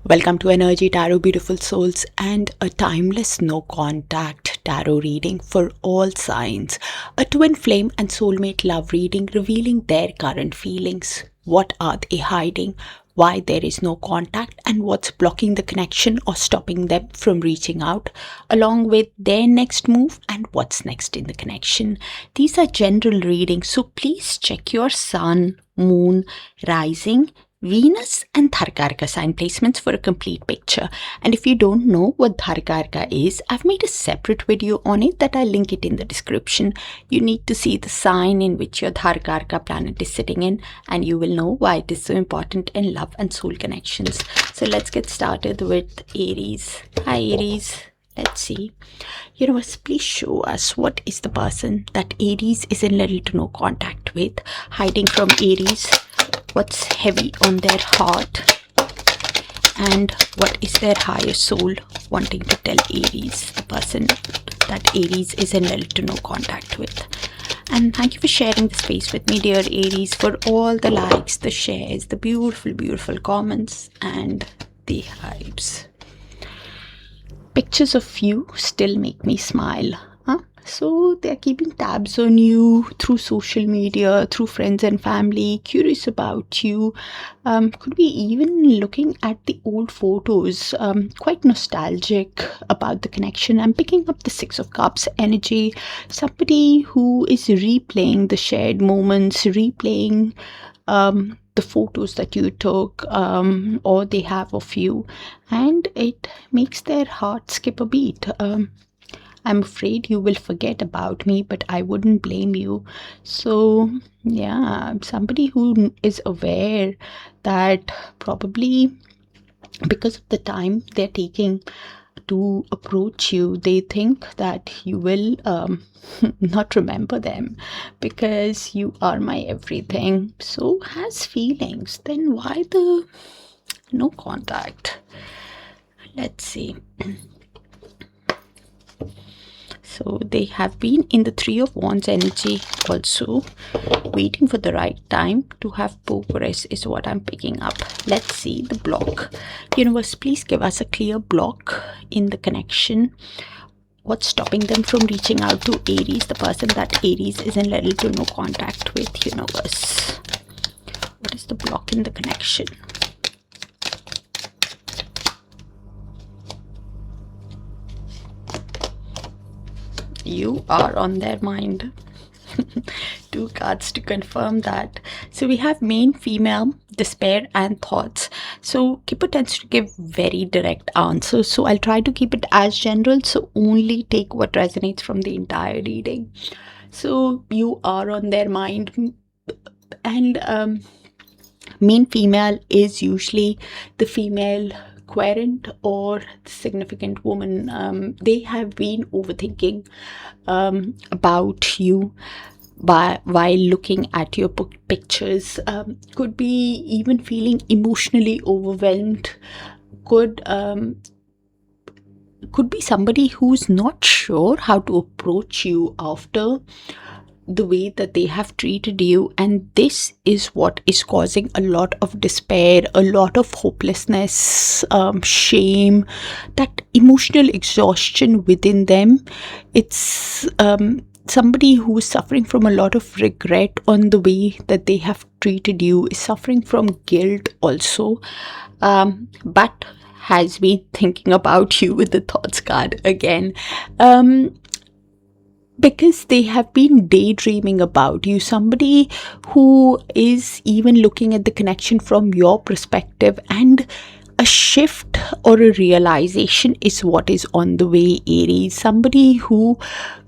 Welcome to Energy Tarot, beautiful souls, and a timeless no contact tarot reading for all signs. A twin flame and soulmate love reading revealing their current feelings. What are they hiding? Why there is no contact, and what's blocking the connection or stopping them from reaching out, along with their next move and what's next in the connection. These are general readings, so please check your sun, moon, rising, Venus and Darakaraka sign placements for a complete picture. And if you don't know what Darakaraka is, I've made a separate video on it that I'll link it in the description. You need to see the sign in which your Darakaraka planet is sitting in, and you will know why it is so important in love and soul connections. So let's get started with Aries. Hi Aries. Let's see. Universe, please show us what is the person that Aries is in little to no contact with, hiding from Aries. What's heavy on their heart, and what is their higher soul wanting to tell Aries, the person that Aries is in little to no contact with. And thank you for sharing the space with me, dear Aries, for all the likes, the shares, the beautiful comments, and the hypes. Pictures of you still make me smile. So they're keeping tabs on you through social media, through friends and family, curious about you. Could be even looking at the old photos, quite nostalgic about the connection. I'm picking up the Six of Cups energy, somebody who is replaying the shared moments, replaying the photos that you took or they have of you, and it makes their heart skip a beat. I'm afraid you will forget about me, but I wouldn't blame you. So yeah, somebody who is aware that probably because of the time they're taking to approach you, they think that you will not remember them because you are my everything. So has feelings. Then why the no contact? Let's see. So they have been in the Three of Wands energy also, waiting for the right time to have progress is what I'm picking up. Let's see the block. Universe, please give us a clear block in the connection. What's stopping them from reaching out to Aries, the person that Aries is in little to no contact with, universe? What is the block in the connection? You are on their mind. Two cards to confirm that. So we have main, female, despair and thoughts. So Kipper tends to give very direct answers, so I'll try to keep it as general, so only take what resonates from the entire reading. So you are on their mind, and main female is usually the female querent or the significant woman. They have been overthinking about you while looking at your pictures. Could be even feeling emotionally overwhelmed. Could be somebody who's not sure how to approach you after the way that they have treated you, and this is what is causing a lot of despair, a lot of hopelessness, shame, that emotional exhaustion within them. It's somebody who is suffering from a lot of regret on the way that they have treated you, is suffering from guilt also, but has been thinking about you with the thoughts card again. Because they have been daydreaming about you, somebody who is even looking at the connection from your perspective, and a shift or a realization is what is on the way, Aries. Somebody who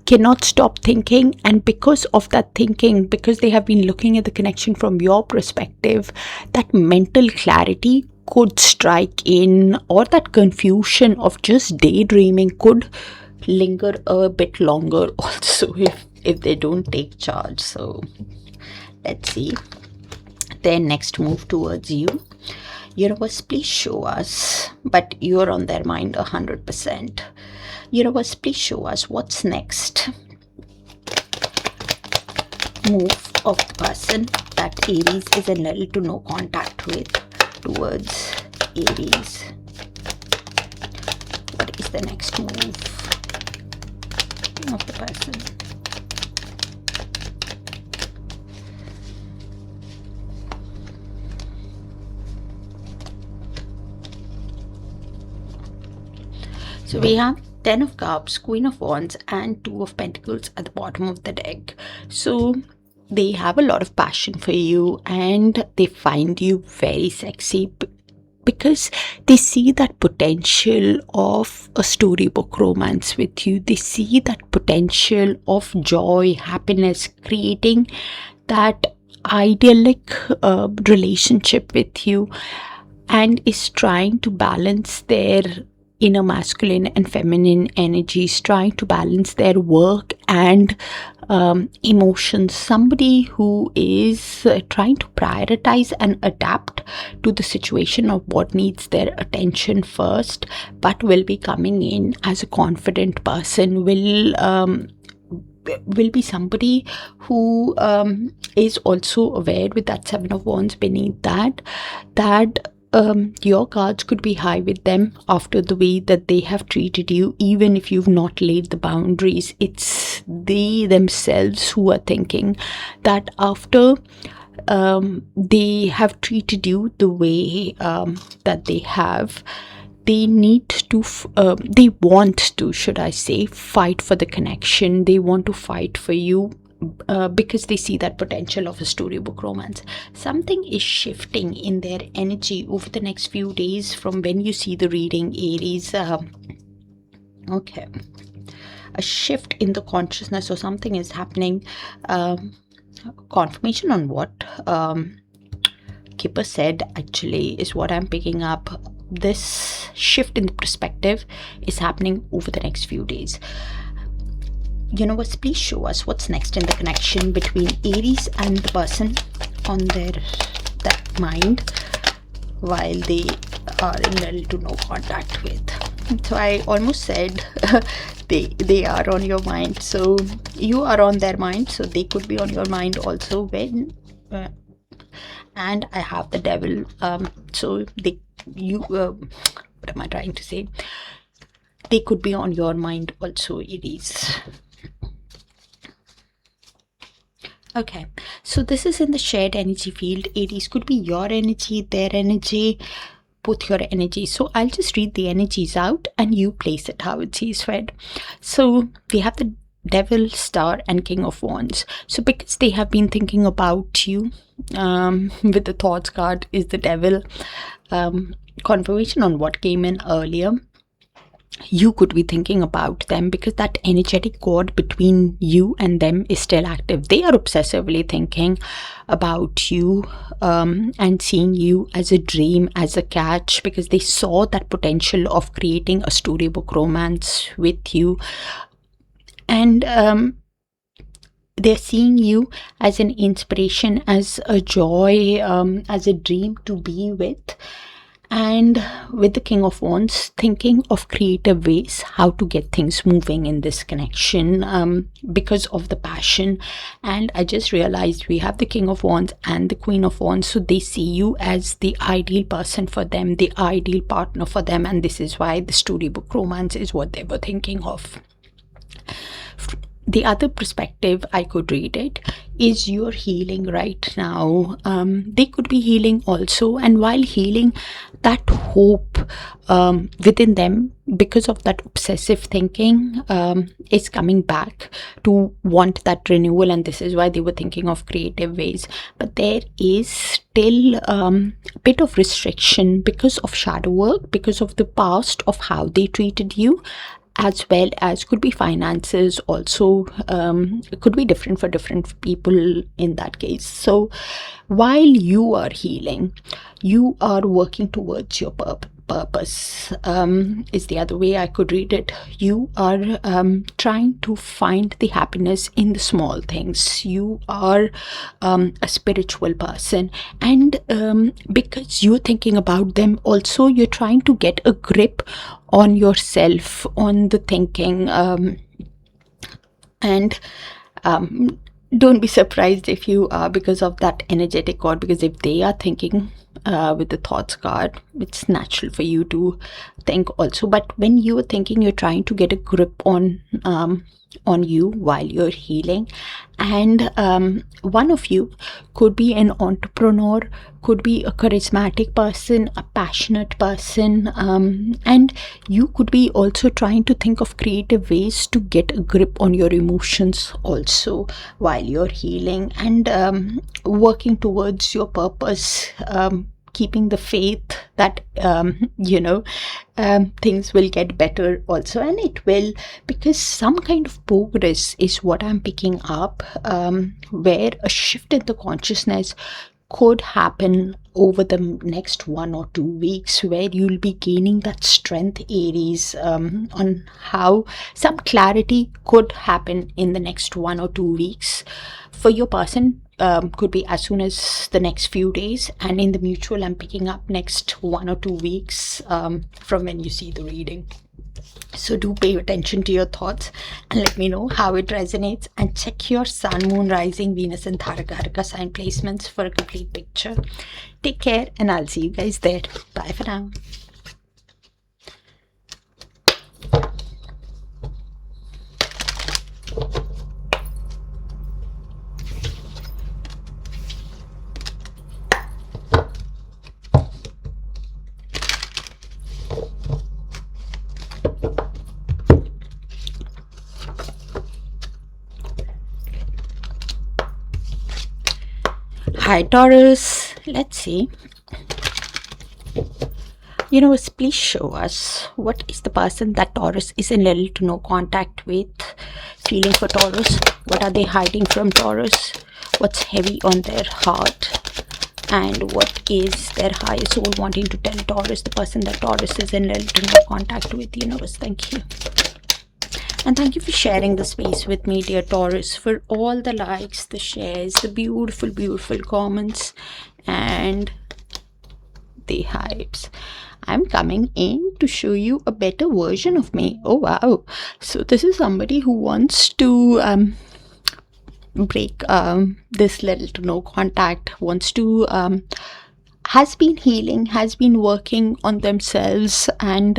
cannot stop thinking, and because of that thinking, because they have been looking at the connection from your perspective, that mental clarity could strike in, or that confusion of just daydreaming could linger a bit longer also if they don't take charge. So let's see their next move towards you. Universe, please show us, but you're on their mind 100%. Universe, please show us what's next move of the person that Aries is in little to no contact with towards Aries. the next move of the person? So we have 10 of Cups, Queen of Wands, and 2 of Pentacles at the bottom of the deck. So they have a lot of passion for you and they find you very sexy because they see that potential of a storybook romance with you. They see that potential of joy, happiness, creating that idyllic relationship with you, and is trying to balance their inner masculine and feminine energies, trying to balance their work and emotions. Somebody who is trying to prioritize and adapt to the situation of what needs their attention first, but will be coming in as a confident person, will be somebody who is also aware with that 7 of Wands beneath that your cards could be high with them after the way that they have treated you, even if you've not laid the boundaries. It's they themselves who are thinking that after they have treated you the way that they have, they need to, they want to, should I say, fight for the connection. They want to fight for you because they see that potential of a storybook romance. Something is shifting in their energy over the next few days from when you see the reading, Aries. Okay. A shift in the consciousness or something is happening. Confirmation on what Kipper said actually is what I'm picking up. This shift in the perspective is happening over the next few days. Universe, please show us what's next in the connection between Aries and the person on that mind while they are in little to no contact with. So I almost said they are on your mind, so you are on their mind, so they could be on your mind also when and I have the Devil, so what am I trying to say? They could be on your mind also, Aries. Okay, so this is in the shared energy field. Aries could be your energy, their energy, both your energy. So I'll just read the energies out and you place it how it sees fit. So we have the Devil, Star, and King of Wands. So because they have been thinking about you, with the Thoughts card is the Devil. Confirmation on what came in earlier. You could be thinking about them because that energetic cord between you and them is still active. They are obsessively thinking about you and seeing you as a dream, as a catch, because they saw that potential of creating a storybook romance with you. And they're seeing you as an inspiration, as a joy, as a dream to be with. And with the King of Wands, thinking of creative ways how to get things moving in this connection because of the passion. And I just realized we have the King of Wands and the Queen of Wands, so they see you as the ideal person for them, the ideal partner for them, and this is why the storybook romance is what they were thinking of. The other perspective I could read it is you're healing right now. They could be healing also, and while healing, that hope within them, because of that obsessive thinking, is coming back to want that renewal, and this is why they were thinking of creative ways. But there is still a bit of restriction because of shadow work, because of the past of how they treated you, as well as could be finances also. It could be different for different people in that case. So while you are healing, you are working towards your purpose, is the other way I could read it. You are trying to find the happiness in the small things. You are a spiritual person, and because you're thinking about them also, you're trying to get a grip on yourself, on the thinking, and don't be surprised if you are, because of that energetic cord, because if they are thinking with the thoughts card. It's natural for you to think also, but when you're thinking, you're trying to get a grip on you while you're healing. And one of you could be an entrepreneur, could be a charismatic person, a passionate person, and you could be also trying to think of creative ways to get a grip on your emotions also while you're healing, and working towards your purpose, keeping the faith that things will get better also. And it will, because some kind of progress is what I'm picking up, where a shift in the consciousness could happen over the next 1 or 2 weeks, where you'll be gaining that strength, Aries, on how some clarity could happen in the next 1 or 2 weeks for your person. Could be as soon as the next few days, and in the mutual, I'm picking up next 1 or 2 weeks from when you see the reading. So do pay attention to your thoughts and let me know how it resonates, and check your sun, moon, rising, Venus and Darakaraka sign placements for a complete picture. Take care, and I'll see you guys there. Bye for now. Hi Taurus, let's see. Universe, please show us what is the person that Taurus is in little to no contact with feeling for Taurus. What are they hiding from Taurus? What's heavy on their heart? And what is their higher soul wanting to tell Taurus, the person that Taurus is in little to no contact with? Universe, thank you. And thank you for sharing the space with me, dear Taurus, for all the likes, the shares, the beautiful, beautiful comments, and the hypes. I'm coming in to show you a better version of me. Oh, wow. So this is somebody who wants to break this little to no contact, wants to has been healing, has been working on themselves, and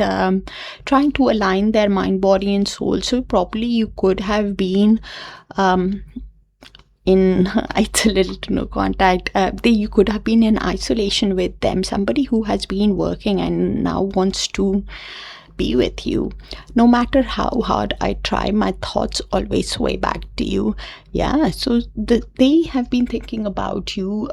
trying to align their mind, body and soul. So probably you could have been in it's a little to no contact, you could have been in isolation with them, somebody who has been working and now wants to be with you. No matter how hard I try, my thoughts always sway back to you. Yeah, so they have been thinking about you.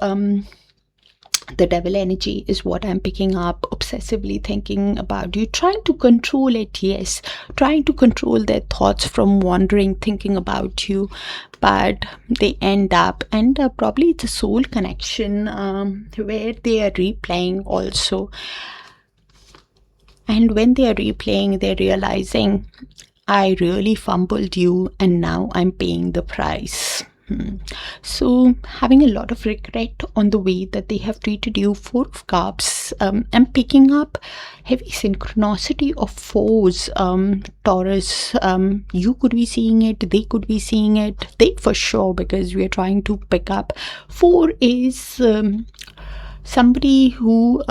The devil energy is what I'm picking up, obsessively thinking about you, trying to control it, yes, trying to control their thoughts from wandering, thinking about you, but they end up, and probably it's a soul connection where they are replaying also. And when they are replaying, they're realizing, I really fumbled you and now I'm paying the price. So having a lot of regret on the way that they have treated you. Four of Cups. I'm picking up heavy synchronicity of fours. Taurus, you could be seeing it, they could be seeing it, they for sure, because we are trying to pick up. Four is somebody who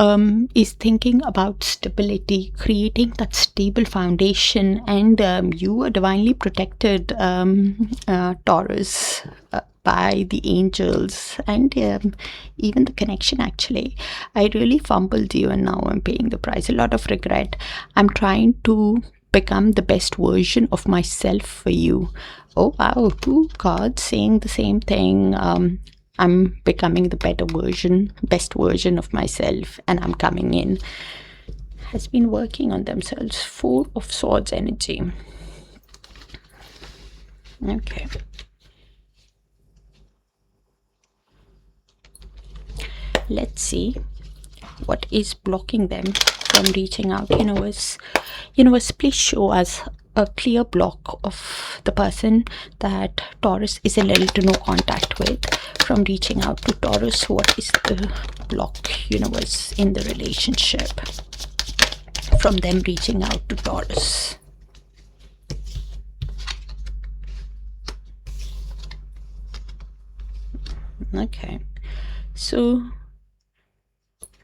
is thinking about stability, creating that stable foundation, and you are divinely protected, Taurus, by the angels, and even the connection. Actually, I really fumbled you and now I'm paying the price. A lot of regret. I'm trying to become the best version of myself for you. Oh wow, two cards saying the same thing. I'm becoming the better version, best version of myself, and I'm coming in. Has been working on themselves. Four of Swords energy. Okay. Let's see what is blocking them from reaching out. Universe, please show us a clear block of the person that Taurus is in little to no contact with from reaching out to Taurus. What is the block, universe, in the relationship from them reaching out to Taurus? Okay, so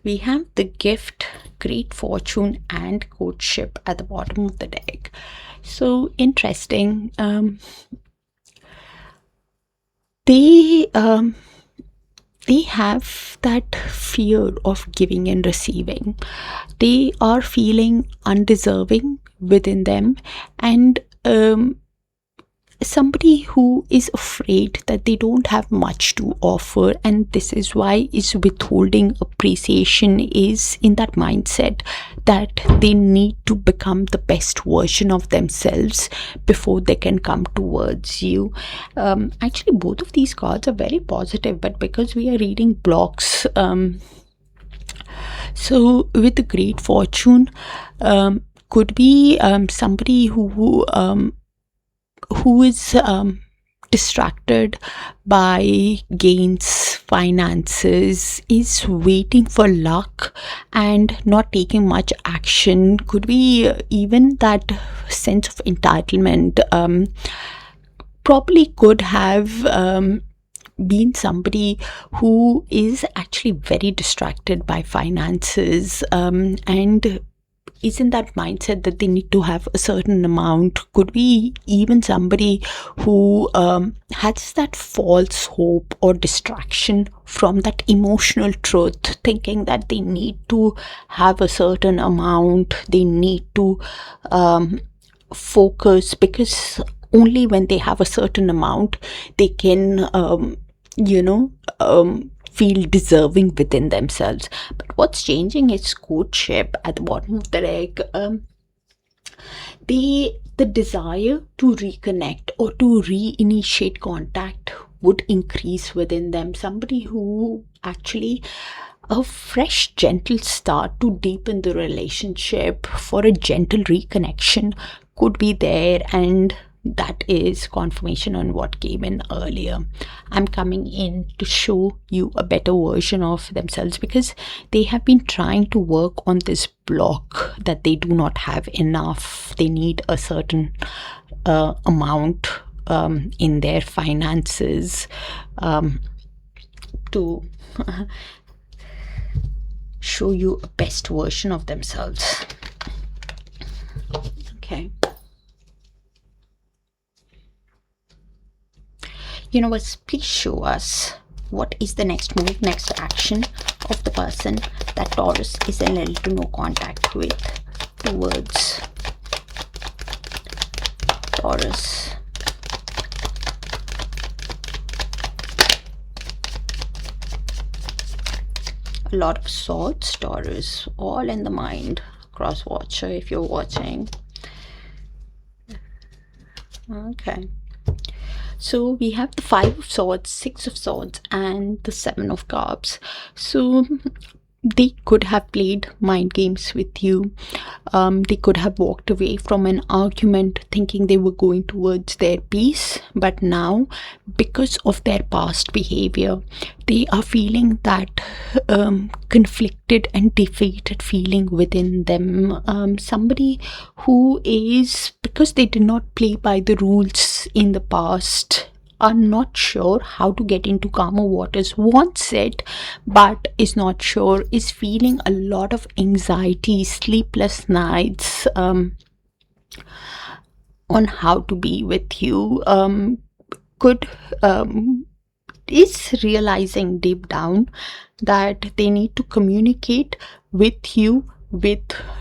we have the gift, great fortune, and courtship at the bottom of the deck. So interesting. They have that fear of giving and receiving. They are feeling undeserving within them, and somebody who is afraid that they don't have much to offer, and this is why is withholding appreciation, is in that mindset that they need to become the best version of themselves before they can come towards you. Actually, both of these cards are very positive, but because we are reading blocks, so with the great fortune, could be somebody who is distracted by gains, finances, is waiting for luck and not taking much action. Could be even that sense of entitlement. Probably could have been somebody who is actually very distracted by finances, and is in that mindset that they need to have a certain amount. Could be even somebody who has that false hope or distraction from that emotional truth, thinking that they need to have a certain amount, they need to focus, because only when they have a certain amount they can feel deserving within themselves. But what's changing is courtship at the bottom of the deck. The desire to reconnect or to reinitiate contact would increase within them. Somebody who actually a fresh gentle start to deepen the relationship, for a gentle reconnection could be there, and that is confirmation on what came in earlier. I'm coming in to show you a better version of themselves, because they have been trying to work on this block that they do not have enough. They need a certain amount in their finances to show you a best version of themselves. Okay. Universe, please show us what is the next move, next action of the person that Taurus is in little to no contact with towards Taurus. A lot of swords, Taurus, all in the mind. Cross watcher if you're watching. Okay. So we have the 5 of swords, 6 of swords, and the 7 of cups. So they could have played mind games with you. They could have walked away from an argument thinking they were going towards their peace, but now, because of their past behavior, they are feeling that conflicted and defeated feeling within them. Somebody who is, because they did not play by the rules in the past, are not sure how to get into calmer waters, wants it but is not sure, is feeling a lot of anxiety, sleepless nights on how to be with you. Is realizing deep down that they need to communicate with you with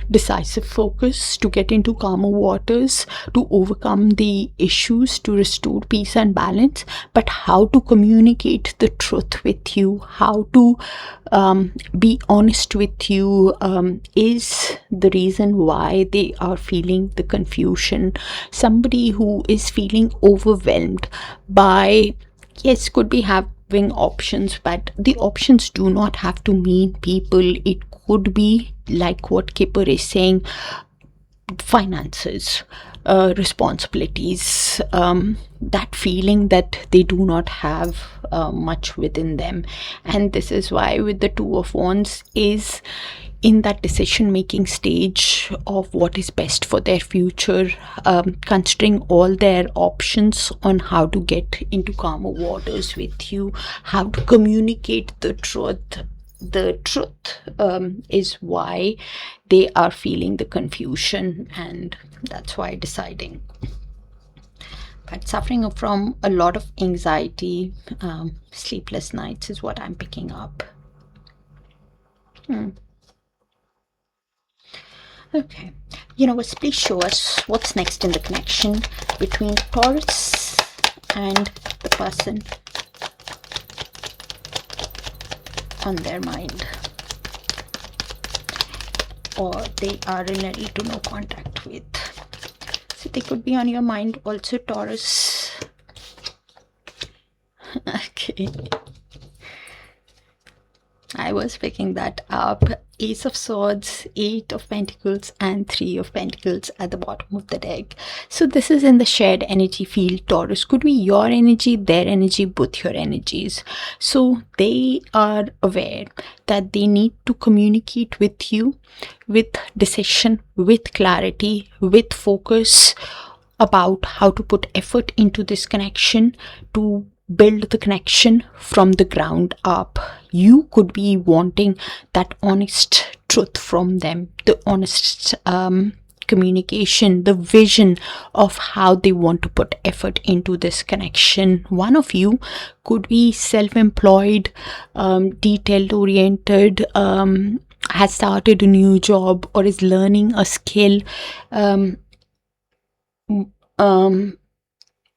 decisive focus to get into calmer waters, to overcome the issues, to restore peace and balance. But how to communicate the truth with you, how to be honest with you, is the reason why they are feeling the confusion. Somebody who is feeling overwhelmed by, yes, could be having options, but the options do not have to mean people. It could be like what Kipper is saying, finances, responsibilities, that feeling that they do not have much within them. And this is why with the 2 of Wands is in that decision making stage of what is best for their future, considering all their options on how to get into calmer waters with you, how to communicate the truth, the truth is why they are feeling the confusion, and that's why deciding. But suffering from a lot of anxiety, sleepless nights is what I'm picking up. Okay, universe, please show us what's next in the connection between Taurus and the person on their mind, or they are in a little no contact with. So they could be on your mind also, Taurus. Okay, I was picking that up. Ace of Swords, 8 of Pentacles, and 3 of Pentacles at the bottom of the deck. So this is in the shared energy field. Taurus could be your energy, their energy, both your energies. So they are aware that they need to communicate with you with decision, with clarity, with focus about how to put effort into this connection to build the connection from the ground up. You could be wanting that honest truth from them, the honest communication, the vision of how they want to put effort into this connection. One of you could be self-employed, detailed oriented, has started a new job, or is learning a skill.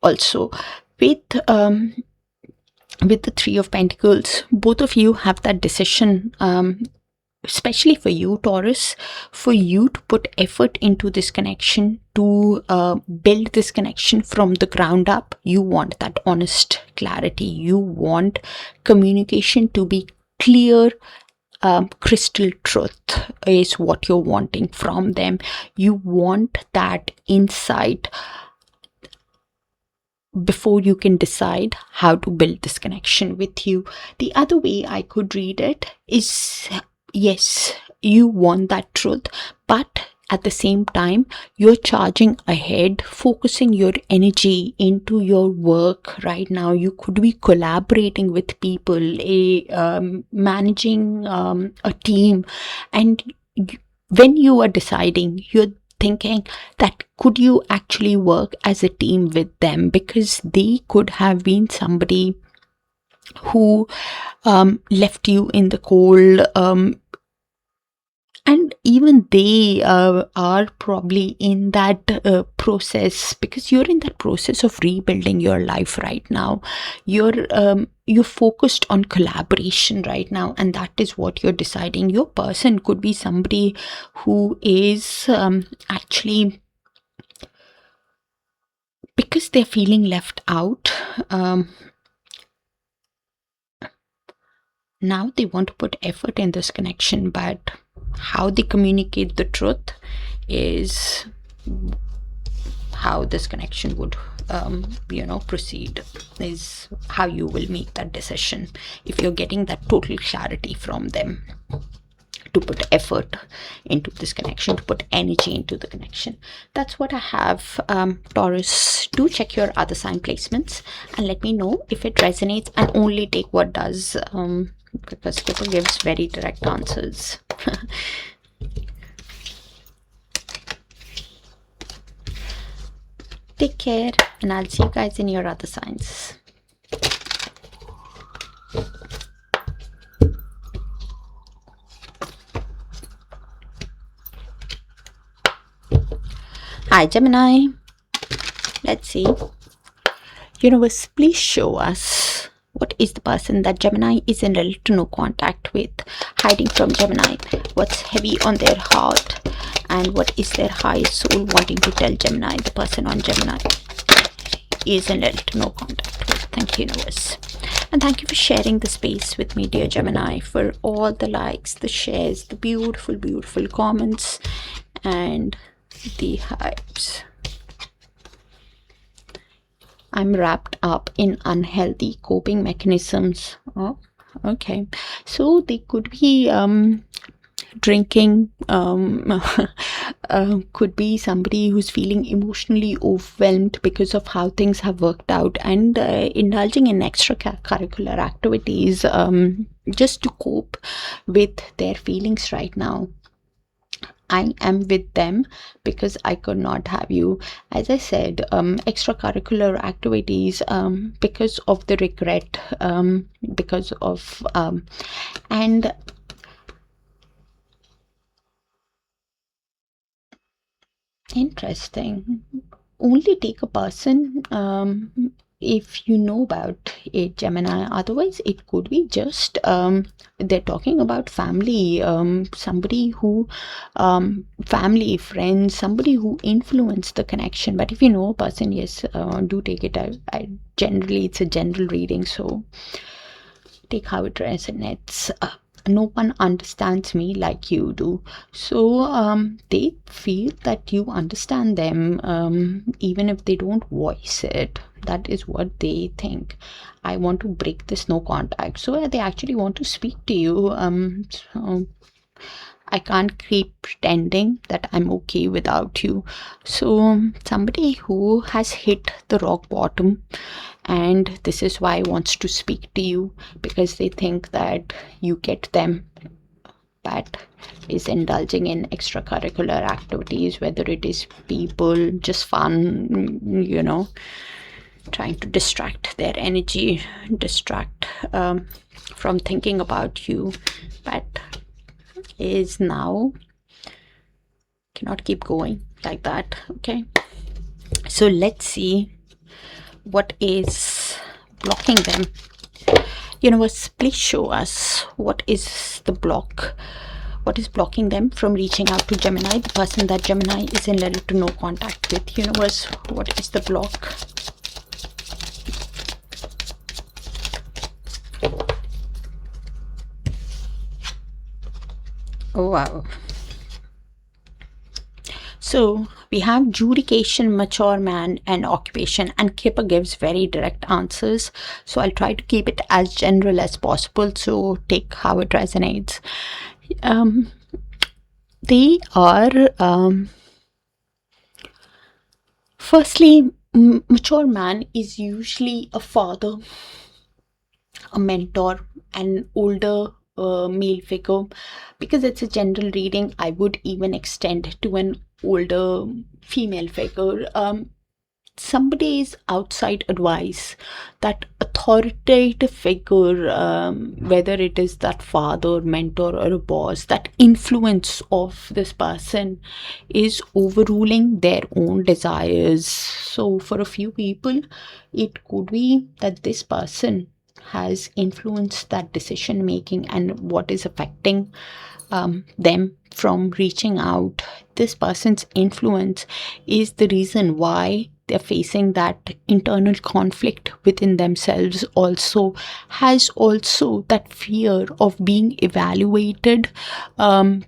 Also with the 3 of Pentacles, both of you have that decision, especially for you, Taurus, for you to put effort into this connection, to build this connection from the ground up. You want that honest clarity. You want communication to be clear. Crystal truth is what you're wanting from them. You want that insight before you can decide how to build this connection with you. The other way I could read it is, yes, you want that truth, but at the same time, you're charging ahead, focusing your energy into your work right now. You could be collaborating with people, managing a team, and when you are deciding, you're thinking that could you actually work as a team with them, because they could have been somebody who left you in the cold, and even they are probably in that process, because you're in that process of rebuilding your life right now. You're focused on collaboration right now, and that is what you're deciding. Your person could be somebody who is actually, because they're feeling left out, now they want to put effort in this connection, but how they communicate the truth is how this connection would proceed, is how you will make that decision if you're getting that total clarity from them to put effort into this connection, to put energy into the connection. That's what I have, Taurus. Do check your other sign placements and let me know if it resonates, and only take what does, because people gives very direct answers. Take care, and I'll see you guys in your other signs. Hi, Gemini. Let's see. Universe, please show us what is the person that Gemini is in little to no contact with, hiding from Gemini. What's heavy on their heart, and what is their highest soul wanting to tell Gemini, the person on Gemini is in little to no contact with. Thank you, universe. And thank you for sharing the space with me, dear Gemini, for all the likes, the shares, the beautiful, beautiful comments, and the hypes. I'm wrapped up in unhealthy coping mechanisms. Oh, okay. So they could be drinking, could be somebody who's feeling emotionally overwhelmed because of how things have worked out, and indulging in extracurricular activities just to cope with their feelings right now. I am with them because I could not have you. As I said, extracurricular activities, because of the regret, because of, and interesting. Only take a person if you know about it, Gemini. Otherwise, it could be just they're talking about family, somebody who, family, friends, somebody who influenced the connection. But if you know a person, yes, do take it. I generally, it's a general reading, so take how it resonates. No one understands me like you do, so they feel that you understand them, even if they don't voice it. That is what they think. I want to break this no contact, so they actually want to speak to you. So I can't keep pretending that I'm okay without you. So somebody who has hit the rock bottom, and this is why wants to speak to you, because they think that you get them, that is indulging in extracurricular activities, whether it is people, just fun, trying to distract their energy, distract from thinking about you, but is now cannot keep going like that. Okay, so let's see what is blocking them. Universe, please show us what is the block, what is blocking them from reaching out to Gemini, the person that Gemini is in little to no contact with. Universe, what is the block? Oh wow. So we have judication, mature man, and occupation, and Kipper gives very direct answers. So I'll try to keep it as general as possible. So take how it resonates. They are, firstly, mature man is usually a father, a mentor, an older male figure. Because it's a general reading, I would even extend to an older female figure. Somebody's outside advice, that authoritative figure, whether it is that father, mentor, or a boss, that influence of this person is overruling their own desires. So for a few people, it could be that this person has influenced that decision making and what is affecting them from reaching out. This person's influence is the reason why they're facing that internal conflict within themselves. Also has also that fear of being evaluated,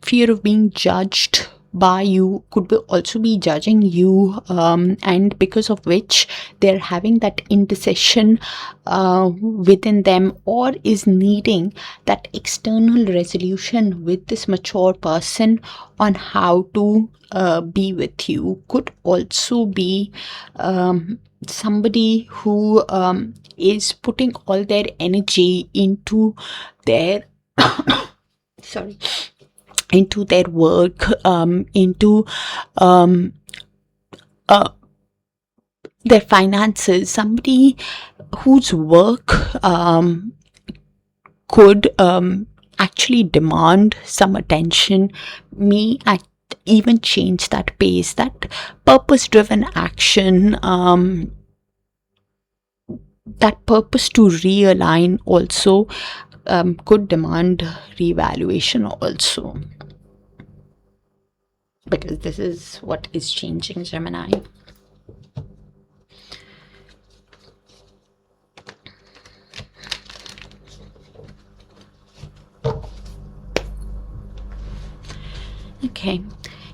fear of being judged by you, could be also be judging you, and because of which they're having that indecision within them, or is needing that external resolution with this mature person on how to be with you. Could also be somebody who is putting all their energy into their sorry, into their work, into their finances. Somebody whose work could actually demand some attention, may even change that pace, that purpose-driven action, that purpose to realign also could demand reevaluation also, because this is what is changing, Gemini. Okay,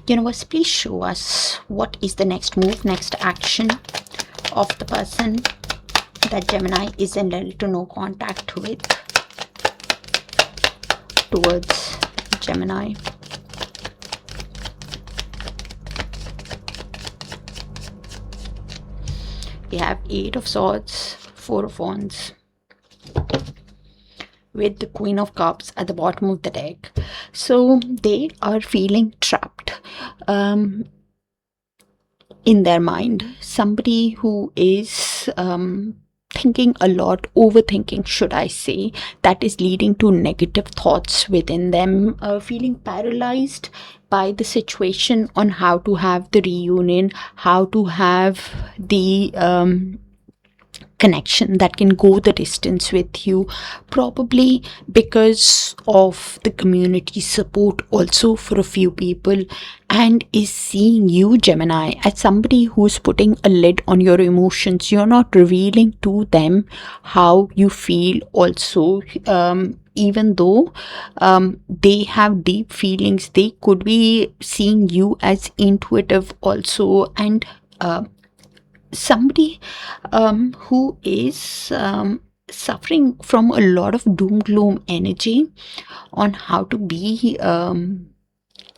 universe, please show us what is the next move, next action of the person that Gemini is in little to no contact with towards Gemini. We have 8 of Swords, 4 of Wands, with the Queen of Cups at the bottom of the deck. So they are feeling trapped in their mind. Somebody who is thinking a lot, overthinking, should I say, that is leading to negative thoughts within them, feeling paralyzed by the situation on how to have the reunion, how to have the connection that can go the distance with you, probably because of the community support also for a few people, and is seeing you, Gemini, as somebody who's putting a lid on your emotions. You're not revealing to them how you feel also, even though they have deep feelings. They could be seeing you as intuitive also, and somebody who is suffering from a lot of doom gloom energy on how to be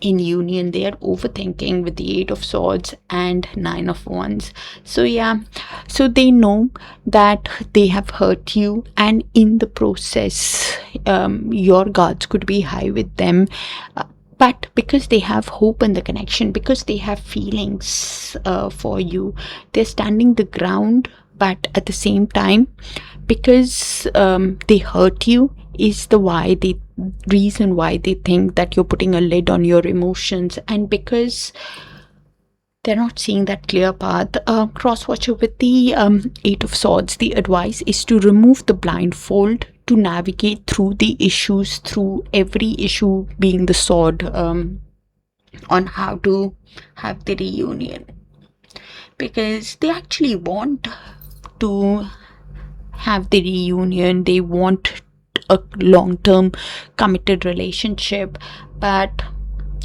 in union. They are overthinking with the 8 of Swords and 9 of Wands. So yeah, so they know that they have hurt you, and in the process your guards could be high with them, but because they have hope in the connection, because they have feelings for you, they're standing the ground. But at the same time, because they hurt you, is the reason why they think that you're putting a lid on your emotions, and because they're not seeing that clear path. Cross watcher with the 8 of Swords, the advice is to remove the blindfold, to navigate through the issues, through every issue being the sword, on how to have the reunion, because they actually want to have the reunion. They want a long-term committed relationship, but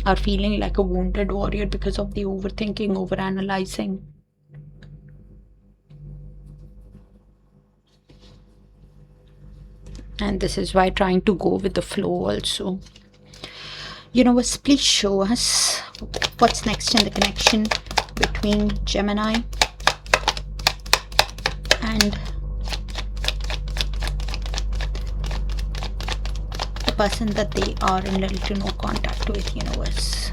are feeling like a wounded warrior because of the overthinking, overanalyzing. And this is why trying to go with the flow also. Universe, please show us what's next in the connection between Gemini and the person that they are in little to no contact with. Universe.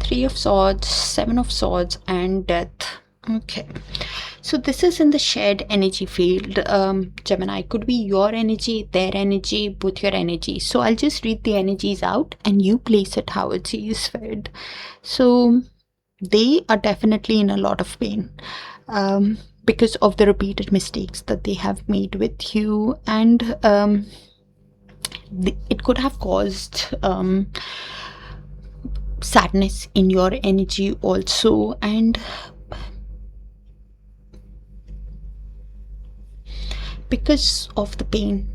Three of Swords, 7 of Swords, and Death. Okay, so this is in the shared energy field. Gemini, could be your energy, their energy, both your energy. So I'll just read the energies out and you place it how it sees fit. So they are definitely in a lot of pain because of the repeated mistakes that they have made with you, and it could have caused sadness in your energy also, and because of the pain,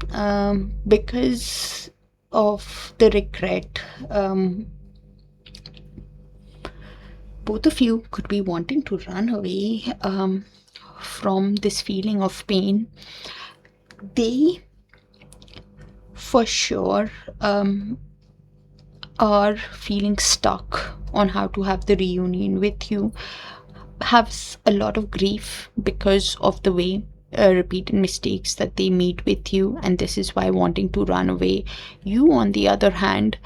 because of the regret, both of you could be wanting to run away from this feeling of pain. They for sure are feeling stuck on how to have the reunion with you, have a lot of grief because of the way repeated mistakes that they made with you, and this is why wanting to run away. You, on the other hand,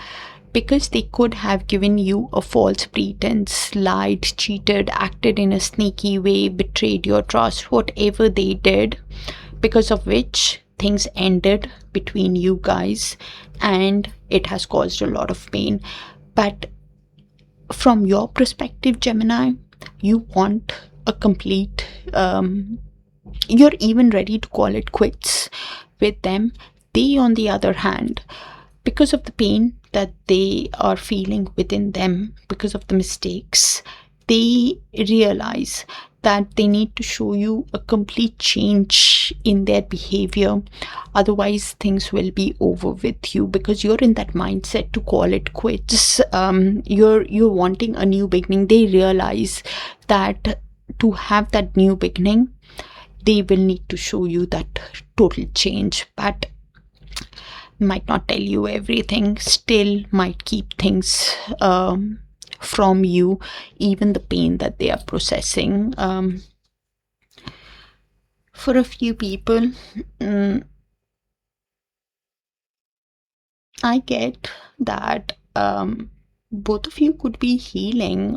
because they could have given you a false pretense, lied, cheated, acted in a sneaky way, betrayed your trust, whatever they did, because of which things ended between you guys, and it has caused a lot of pain. But from your perspective, Gemini, you want a complete you're even ready to call it quits with them. They, on the other hand, because of the pain that they are feeling within them, because of the mistakes, they realize that they need to show you a complete change in their behavior. Otherwise, things will be over with you, because you're in that mindset to call it quits. You're wanting a new beginning. They realize that to have that new beginning, they will need to show you that total change, but might not tell you everything, still might keep things from you, even the pain that they are processing. For a few people, I get that both of you could be healing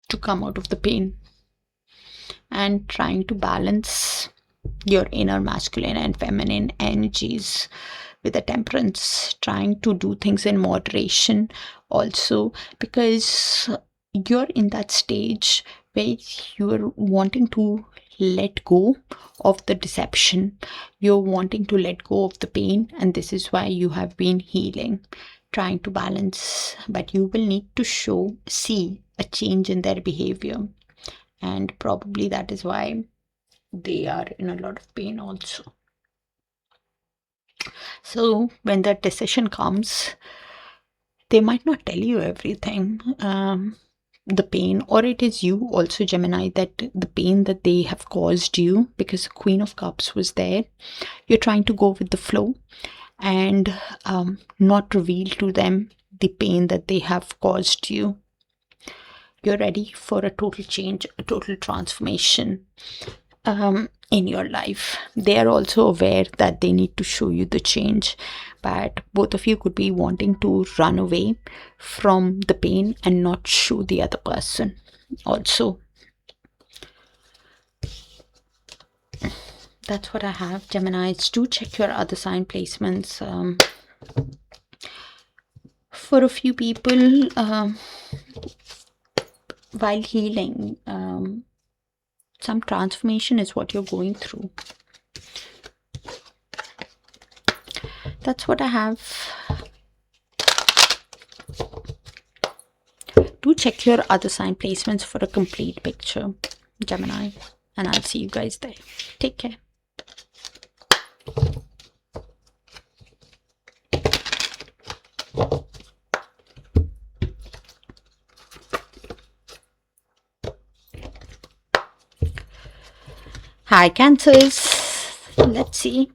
to come out of the pain and trying to balance your inner masculine and feminine energies with a temperance, trying to do things in moderation also, because you're in that stage where you're wanting to let go of the deception, you're wanting to let go of the pain, and this is why you have been healing, trying to balance, but you will need to see a change in their behavior, and probably that is why they are in a lot of pain also. So when that decision comes, they might not tell you everything, the pain, or it is you also, Gemini, that the pain that they have caused you, because Queen of Cups was there. You're trying to go with the flow and not reveal to them the pain that they have caused you. You're ready for a total change, a total transformation in your life. They are also aware that they need to show you the change, but both of you could be wanting to run away from the pain and not show the other person also. That's what I have, Geminis. Do check your other sign placements. For a few people, while healing, some transformation is what you're going through. That's what I have. Do check your other sign placements for a complete picture, Gemini, and I'll see you guys there. Take care. Hi, Cancers. Let's see.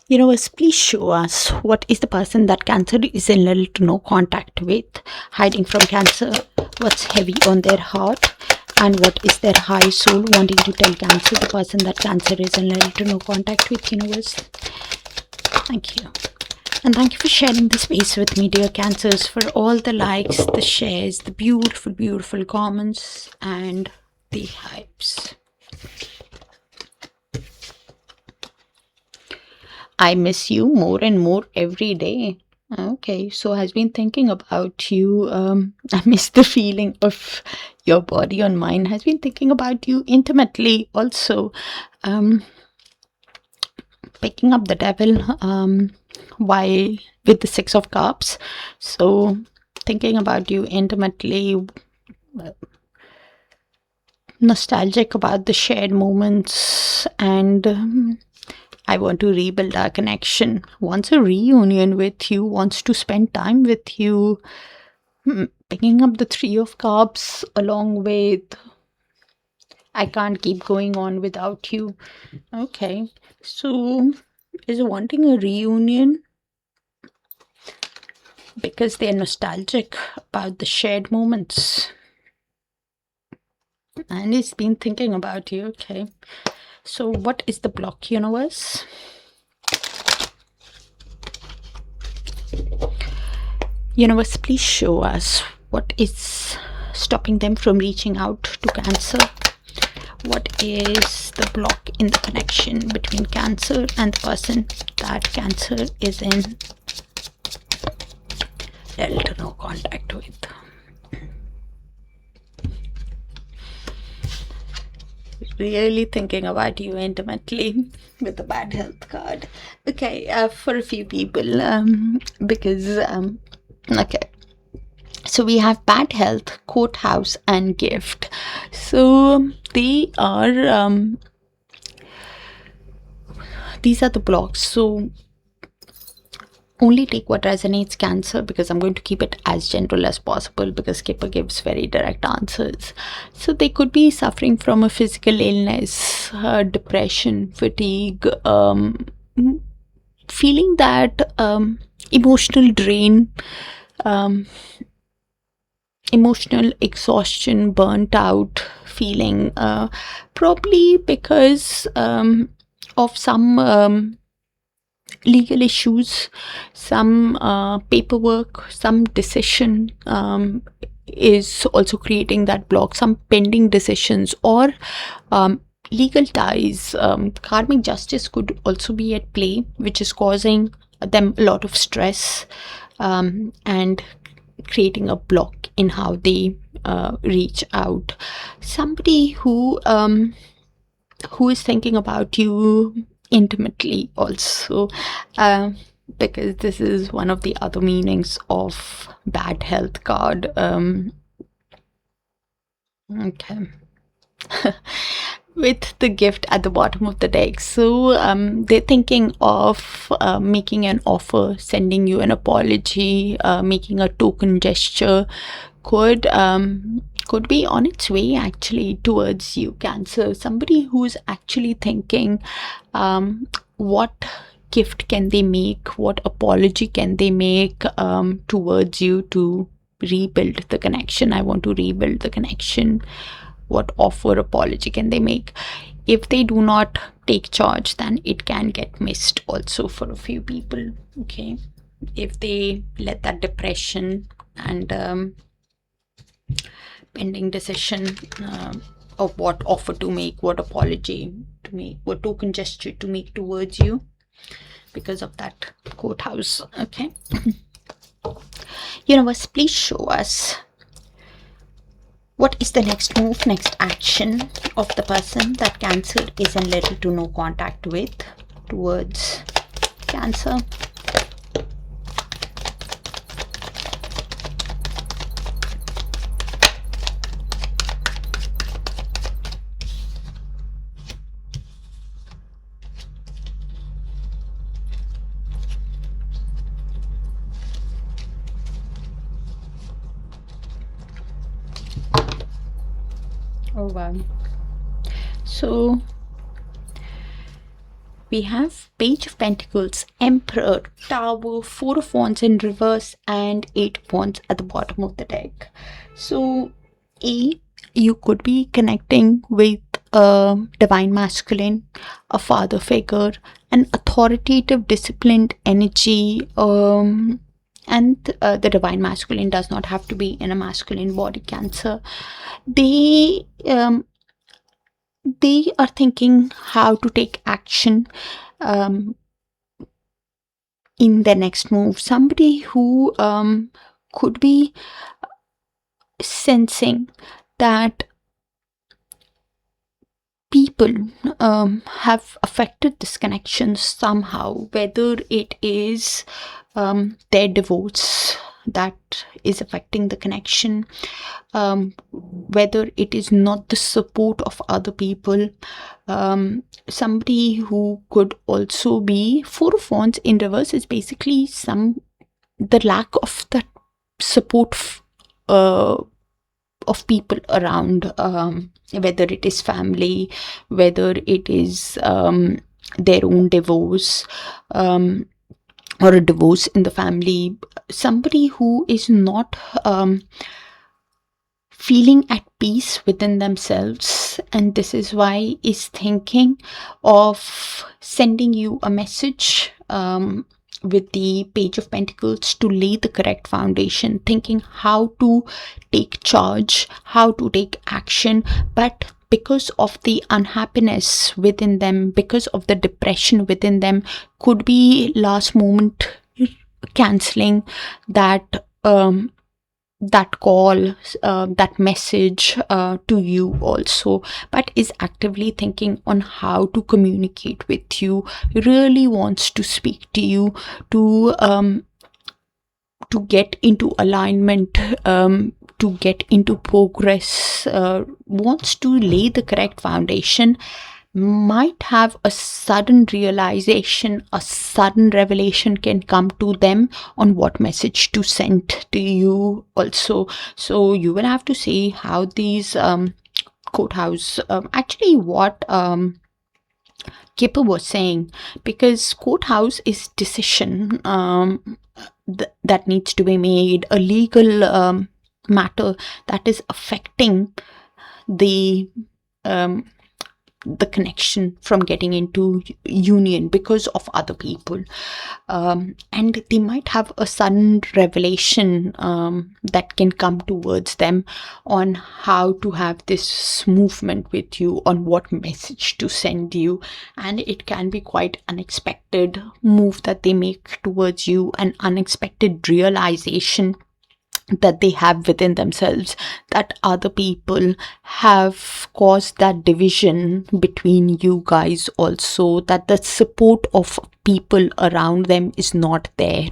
Universe, please show us what is the person that Cancer is in little to no contact with, hiding from Cancer, what's heavy on their heart, and what is their high soul wanting to tell Cancer, the person that Cancer is in little to no contact with, Universe. Thank you. And thank you for sharing the space with me, dear Cancers, for all the likes, the shares, the beautiful, beautiful comments, and the hypes. I miss you more and more every day. Okay, so has been thinking about you. I miss the feeling of your body on mine. Has been thinking about you intimately also. Picking up the devil while with the Six of Cups. So thinking about you intimately. Nostalgic about the shared moments, and I want to rebuild our connection. Wants a reunion with you, wants to spend time with you. Picking up the Three of Cups along with I can't keep going on without you. Okay, so is wanting a reunion because they're nostalgic about the shared moments. And he's been thinking about you. Okay, so what is the block, Universe? Universe, please show us what is stopping them from reaching out to Cancer. What is the block in the connection between Cancer and the person that Cancer is in little to no contact with? Really thinking about you intimately with the bad health card. Okay, for a few people, because okay, so we have bad health, courthouse, and gift. So they are these are the blocks. So only take what resonates, Cancer, because I'm going to keep it as general as possible because Skipper gives very direct answers. So they could be suffering from a physical illness, depression, fatigue, feeling that emotional drain, emotional exhaustion, burnt out feeling, probably because of some legal issues, some paperwork, some decision is also creating that block, some pending decisions, or legal ties. Karmic justice could also be at play, which is causing them a lot of stress and creating a block in how they reach out. Somebody who is thinking about you intimately also, because this is one of the other meanings of bad health card. Okay. With the gift at the bottom of the deck. So they're thinking of making an offer, sending you an apology, making a token gesture. Could be on its way actually towards you, Cancer. Somebody who's actually thinking what gift can they make, what apology can they make towards you to rebuild the connection. I want to rebuild the connection. What offer, apology can they make? If they do not take charge, then it can get missed also for a few people. Okay, if they let that depression and pending decision of what offer to make, what apology to make, what token gesture to make towards you because of that courthouse. Okay. Universe, please show us what is the next move, next action of the person that Cancer is in little to no contact with towards Cancer. Oh wow. So we have Page of Pentacles, Emperor, Tower, Four of Wands in reverse, and Eight of Wands at the bottom of the deck. So you could be connecting with a divine masculine, a father figure, an authoritative, disciplined energy, and the divine masculine does not have to be in a masculine body, Cancer. They are thinking how to take action in their next move. Somebody who could be sensing that people have affected this connection somehow, whether it is their divorce that is affecting the connection, whether it is not the support of other people. Somebody who could also be Four of Wands in reverse is basically the lack of that support of people around, whether it is family, whether it is their own divorce, or a divorce in the family. Somebody who is not feeling at peace within themselves, and this is why is thinking of sending you a message with the Page of Pentacles to lay the correct foundation, thinking how to take charge, how to take action, but because of the unhappiness within them, because of the depression within them, could be last moment cancelling that that call, that message to you also, but is actively thinking on how to communicate with you, really wants to speak to you, to get into alignment, to get into progress, wants to lay the correct foundation, might have a sudden realization, a sudden revelation can come to them on what message to send to you also. So you will have to see how these courthouse, actually what Kipper was saying, because courthouse is decision that needs to be made, a legal matter that is affecting the um, the connection from getting into union because of other people, and they might have a sudden revelation that can come towards them on how to have this movement with you, on what message to send you. And it can be quite unexpected move that they make towards you, an unexpected realization that they have within themselves, that other people have caused that division between you guys also, that the support of people around them is not there.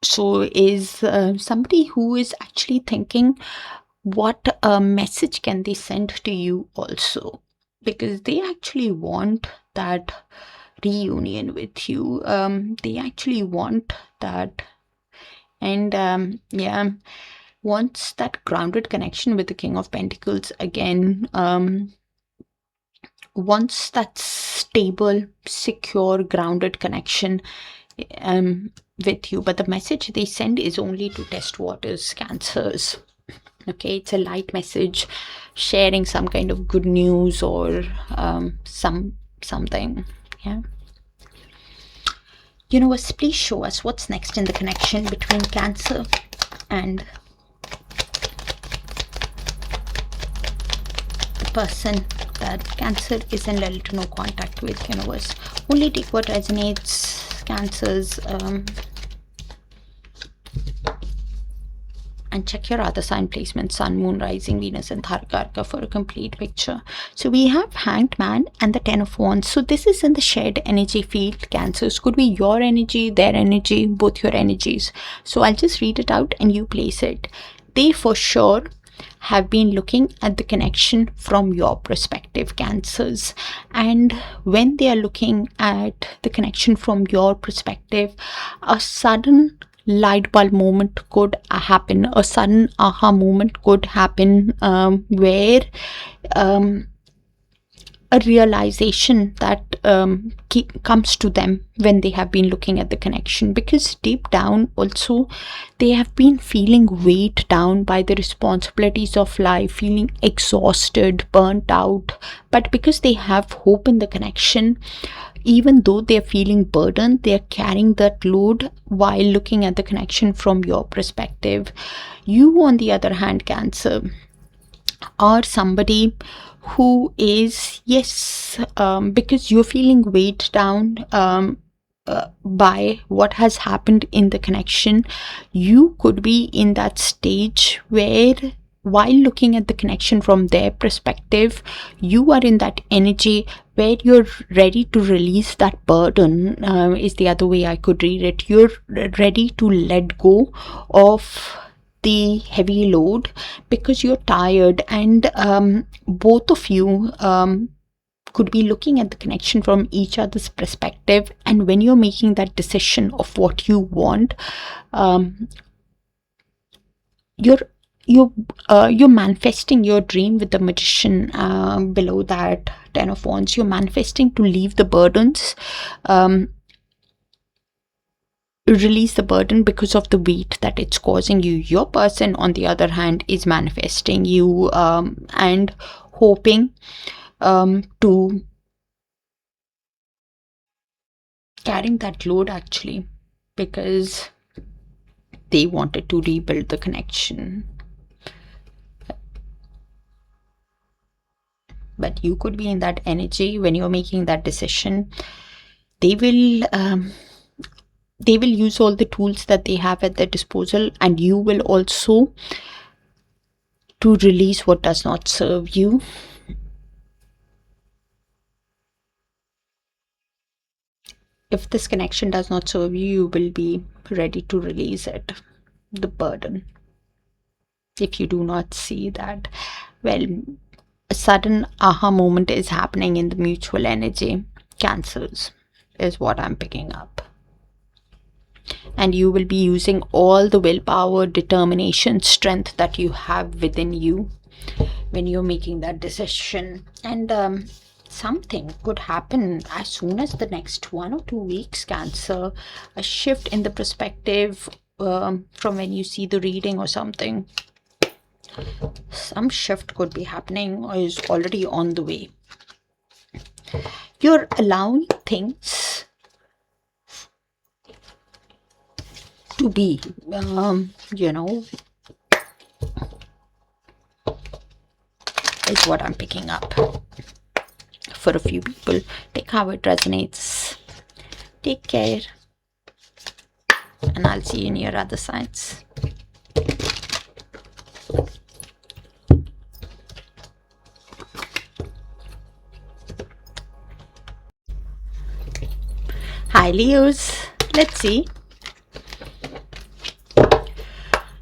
So is somebody who is actually thinking what message can they send to you also, because they actually want that reunion with you. They actually want that, and yeah, wants that grounded connection with the King of Pentacles again. Wants that stable, secure, grounded connection with you, but the message they send is only to test waters, Cancers. Okay, it's a light message, sharing some kind of good news or something. Yeah. Universe, please show us what's next in the connection between Cancer and the person that Cancer is in little to no contact with. Universe, only take what resonates, Cancers, and check your other sign placement, Sun, Moon, Rising, Venus, and Darakaraka for a complete picture. So we have Hanged Man and the Ten of Wands. So this is in the shared energy field, Cancers. Could be your energy, their energy, both your energies. So I'll just read it out and you place it. They for sure have been looking at the connection from your perspective, Cancers. And when they are looking at the connection from your perspective, a sudden light bulb moment could happen, a sudden aha moment could happen, where a realization that comes to them when they have been looking at the connection, because deep down also they have been feeling weighed down by the responsibilities of life, feeling exhausted, burnt out, but because they have hope in the connection, even though they're feeling burdened, they're carrying that load while looking at the connection from your perspective. You, on the other hand, Cancer, are somebody who is, yes, because you're feeling weighed down by what has happened in the connection, you could be in that stage where, while looking at the connection from their perspective, you are in that energy where you're ready to release that burden, is the other way I could read it. You're ready to let go of the heavy load because you're tired, and both of you could be looking at the connection from each other's perspective. And when you're making that decision of what you want, you're manifesting your dream with the Magician below that Ten of Wands. You're manifesting to leave the burdens, release the burden because of the weight that it's causing you. Your person, on the other hand, is manifesting you and hoping to carrying that load, actually, because they wanted to rebuild the connection. But you could be in that energy when you're making that decision. They will use all the tools that they have at their disposal, and you will also to release what does not serve you. If this connection does not serve you, you will be ready to release it, the burden. if you do not see that. Well, a sudden aha moment is happening in the mutual energy. Cancers is what I'm picking up. And you will be using all the willpower, determination, strength that you have within you when you're making that decision. And something could happen as soon as the next 1 or 2 weeks, Cancer. A shift in the perspective from when you see the reading or something. Some shift could be happening or is already on the way. You're allowing things to be, is what I'm picking up for a few people. Take how it resonates. Take care. And I'll see you in your other signs. Hi Leos. Let's see.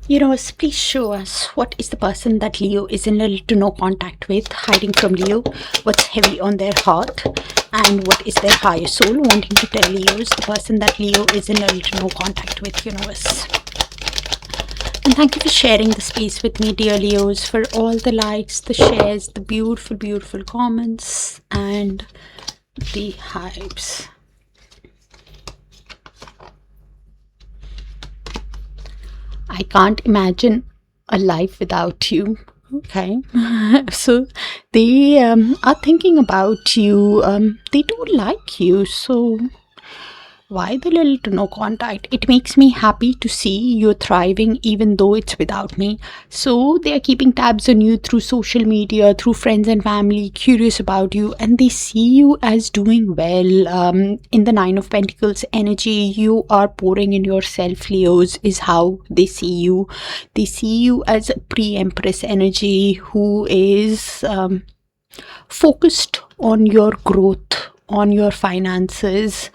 Universe, please show us what is the person that Leo is in little to no contact with, hiding from Leo, what's heavy on their heart, and what is their higher soul wanting to tell Leos, the person that Leo is in little to no contact with, universe. And thank you for sharing the space with me, dear Leos, for all the likes, the shares, the beautiful, beautiful comments, and the hypes. I can't imagine a life without you. Okay. So they are thinking about you. They don't like you. So why the little to no contact? It makes me happy to see you're thriving even though it's without me. So they are keeping tabs on you through social media, through friends and family, curious about you, and they see you as doing well. In the 9 of Pentacles energy, you are pouring in yourself, Leos, is how they see you. They see you as a pre-empress energy who is focused on your growth, on your finances.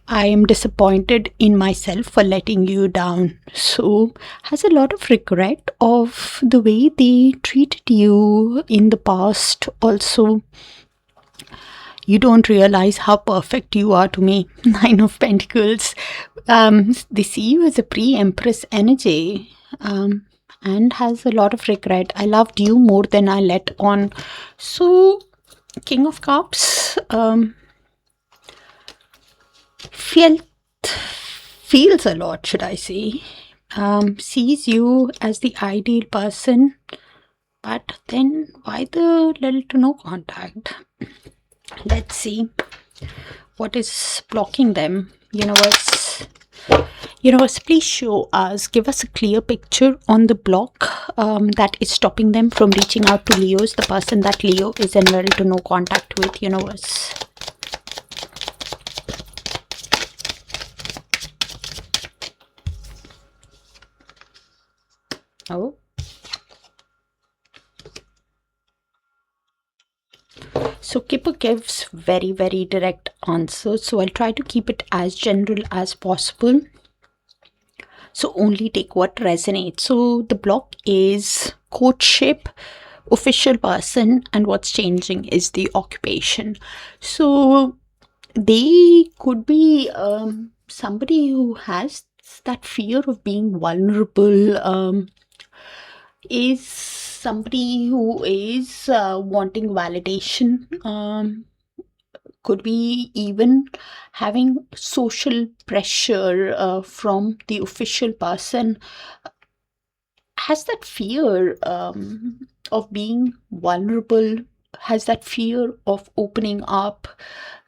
I am disappointed in myself for letting you down. So has a lot of regret of the way they treated you in the past. Also, you don't realize how perfect you are to me. 9 of Pentacles. They see you as a pre-empress energy. And has a lot of regret. I loved you more than I let on. So King of Cups, feels a lot, should I say. Sees you as the ideal person, but then why the little to no contact? Let's see what is blocking them. Universe, please show us, give us a clear picture on the block that is stopping them from reaching out to Leos, the person that Leo is in little to no contact with. Universe. Oh. So Kipper gives very, very direct answers. So I'll try to keep it as general as possible. So only take what resonates. So the block is courtship, official person, and what's changing is the occupation. So they could be somebody who has that fear of being vulnerable, is somebody who is wanting validation, could be even having social pressure from the official person, has that fear of being vulnerable, has that fear of opening up,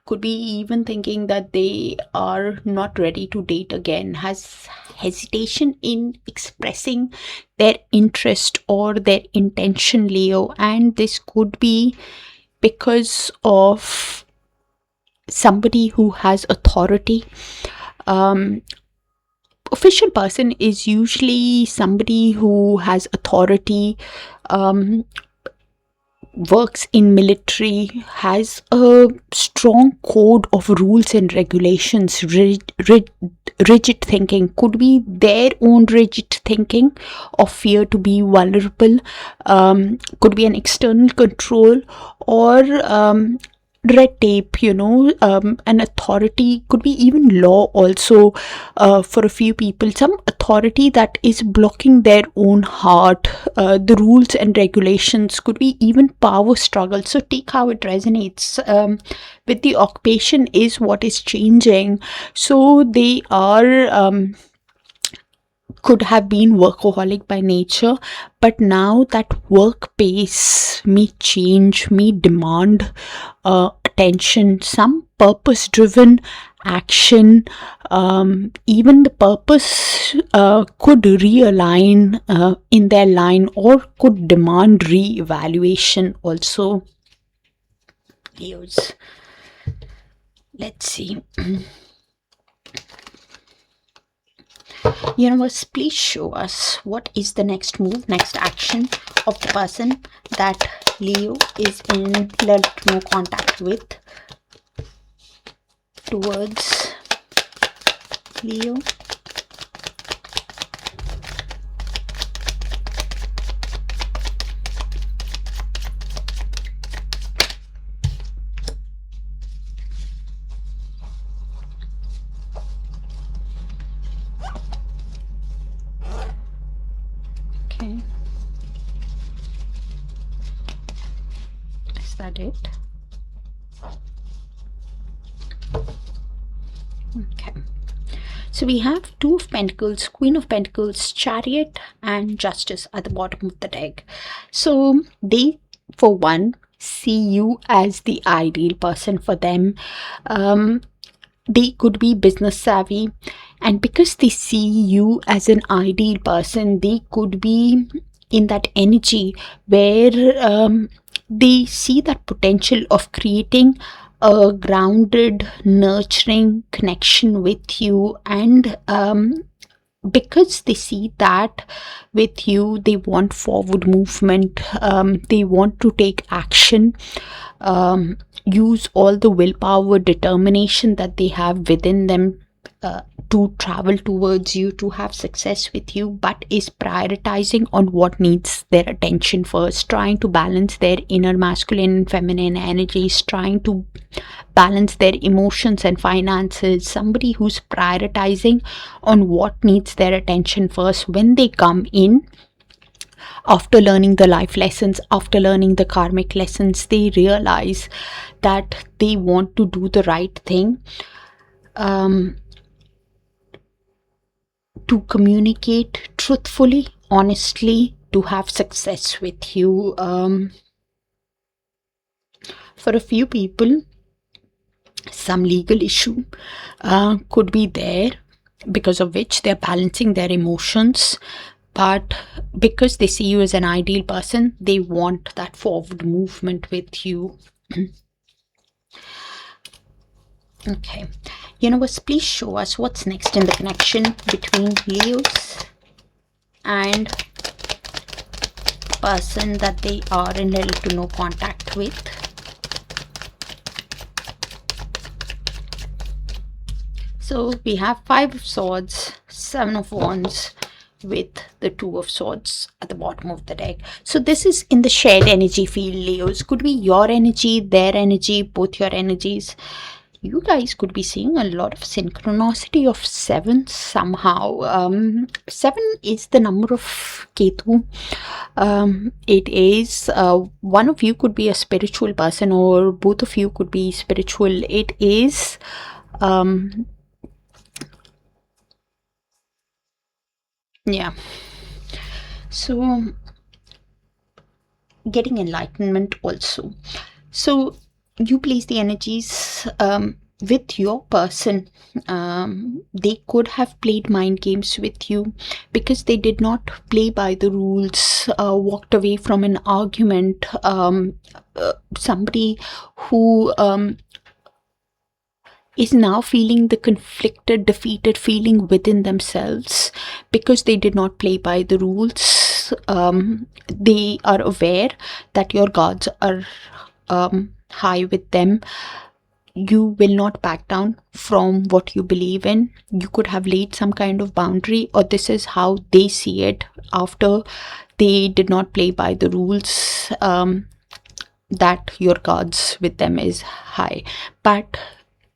could be even thinking that they are not ready to date again, has hesitation in expressing their interest or their intention, Leo. And this could be because of somebody who has authority. Official person is usually somebody who has authority, works in military, has a strong code of rules and regulations. Rigid thinking could be their own rigid thinking of fear to be vulnerable, could be an external control, or red tape, an authority, could be even law also. For a few people, some authority that is blocking their own heart. The rules and regulations could be even power struggle. So take how it resonates. With the occupation is what is changing. So they are could have been workaholic by nature, but now that work pace may change, may demand attention, some purpose driven action. Even the purpose could realign in their line, or could demand re-evaluation also. Leos, let's see. Universe, please show us what is the next move, next action of the person that Leo is in little no contact with towards Leo. Okay. Is that it? Okay. So we have Two of Pentacles, Queen of Pentacles, Chariot, and Justice at the bottom of the deck. So they, for one, see you as the ideal person for them. They could be business savvy, and because they see you as an ideal person, they could be in that energy where they see that potential of creating a grounded, nurturing connection with you. And because they see that with you, they want forward movement, they want to take action, use all the willpower, determination that they have within them to travel towards you, to have success with you, but is prioritizing on what needs their attention first, trying to balance their inner masculine and feminine energies, trying to balance their emotions and finances. Somebody who's prioritizing on what needs their attention first. When they come in, after learning the life lessons, after learning the karmic lessons, they realize that they want to do the right thing, to communicate truthfully, honestly, to have success with you. For a few people, some legal issue could be there, because of which they're balancing their emotions. But because they see you as an ideal person, they want that forward movement with you. Okay, universe, please show us what's next in the connection between Leos and person that they are in little to no contact with. So we have Five of Swords, Seven of Wands, with the Two of Swords at the bottom of the deck. So this is in the shared energy field, Leos. Could be your energy, their energy, both your energies. You guys could be seeing a lot of synchronicity of 7 somehow. 7 is the number of Ketu. It is one of you could be a spiritual person, or both of you could be spiritual. It is yeah. So getting enlightenment also. So you place the energies with your person. They could have played mind games with you because they did not play by the rules, walked away from an argument. Somebody who is now feeling the conflicted, defeated feeling within themselves because they did not play by the rules. because they are aware that your gods are high with them. You will not back down from what you believe in. You could have laid some kind of boundary, or this is how they see it after they did not play by the rules, that your gods with them is high. But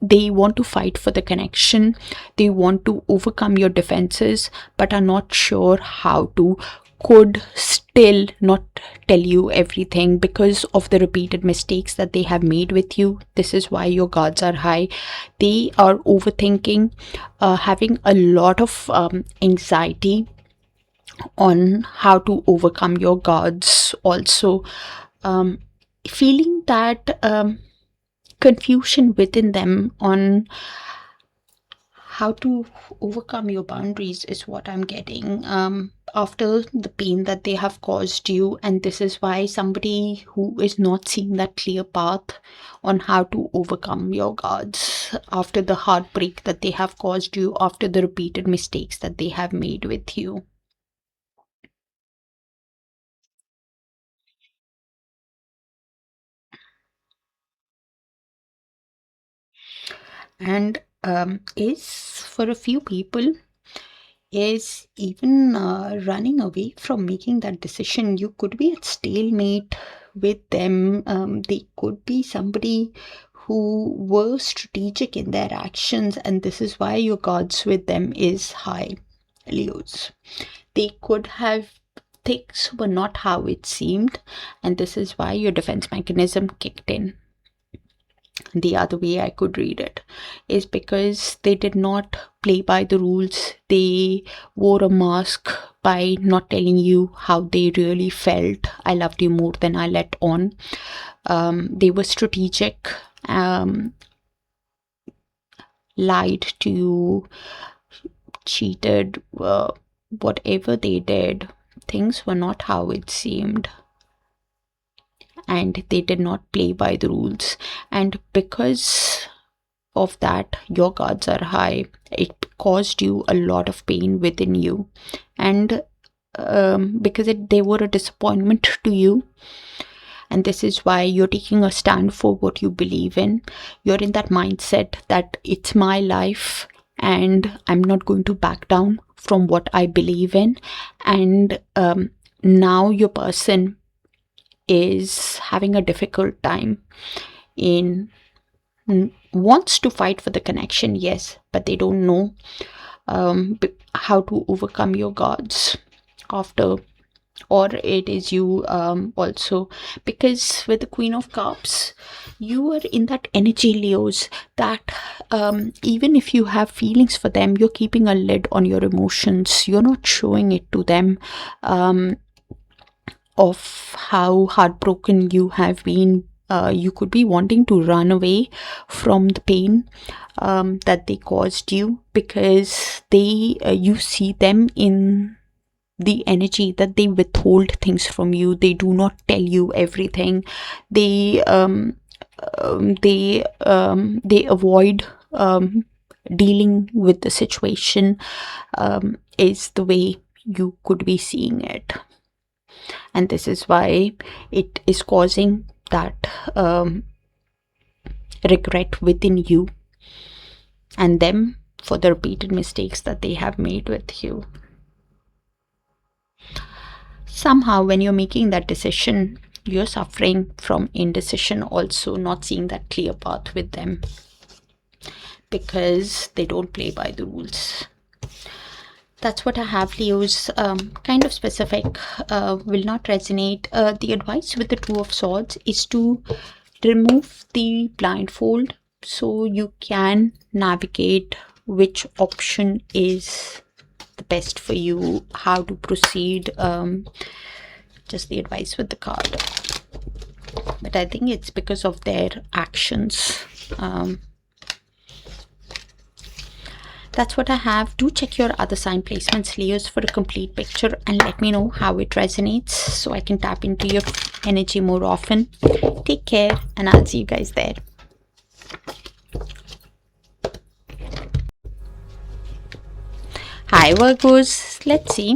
they want to fight for the connection. They want to overcome your defenses, but are not sure how to. Could still not tell you everything because of the repeated mistakes that they have made with you. This is why your gods are high. They are overthinking, having a lot of anxiety on how to overcome your gods. Also, feeling that confusion within them on how to overcome your boundaries is what I'm getting, after the pain that they have caused you. And this is why somebody who is not seeing that clear path on how to overcome your gods after the heartbreak that they have caused you, after the repeated mistakes that they have made with you. And is for a few people is even running away from making that decision. You could be at stalemate with them. They could be somebody who were strategic in their actions, and this is why your gods with them is high, Leos. They could have, things were not how it seemed, and this is why your defense mechanism kicked in. The other way I could read it is because they did not play by the rules. They wore a mask by not telling you how they really felt. I loved you more than I let on. They were strategic, lied to you, cheated, whatever they did. Things were not how it seemed, and they did not play by the rules. And because of that, your gods are high. It caused you a lot of pain within you, and because they were a disappointment to you. And this is why you're taking a stand for what you believe in. You're in that mindset that it's my life and I'm not going to back down from what I believe in. And now your person is having a difficult time in, wants to fight for the connection, yes, but they don't know how to overcome your gods after, or it is you also, because with the Queen of Cups, you are in that energy, Leos, that even if you have feelings for them, you're keeping a lid on your emotions. You're not showing it to them, of how heartbroken you have been. You could be wanting to run away from the pain that they caused you, because they you see them in the energy that they withhold things from you. They do not tell you everything. They avoid dealing with the situation, is the way you could be seeing it. And this is why it is causing that regret within you and them for the repeated mistakes that they have made with you. Somehow when you're making that decision, you're suffering from indecision also, not seeing that clear path with them, because they don't play by the rules. That's what I have, Leos. Kind of specific, will not resonate. The advice with the Two of Swords is to remove the blindfold so you can navigate which option is the best for you, how to proceed. Just the advice with the card. But I think it's because of their actions. That's what I have. Do check your other sign placements, Leos, for a complete picture, and let me know how it resonates so I can tap into your energy more often. Take care, and I'll see you guys there. Hi Virgos, let's see.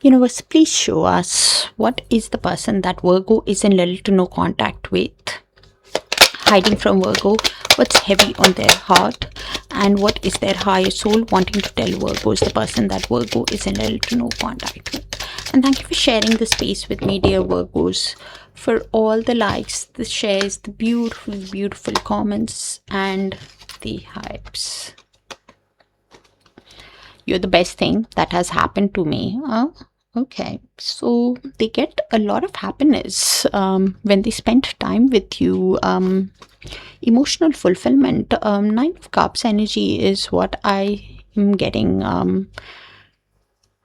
Universe, please show us what is the person that Virgo is in little to no contact with, hiding from Virgo, what's heavy on their heart, and what is their higher soul wanting to tell Virgo is the person that Virgo is in little to no contact with. And thank you for sharing the space with me, dear Virgos, for all the likes, the shares, the beautiful, beautiful comments, and the hypes. You're the best thing that has happened to me. Okay, so they get a lot of happiness when they spend time with you. Emotional fulfillment. Nine of Cups energy is what I am getting.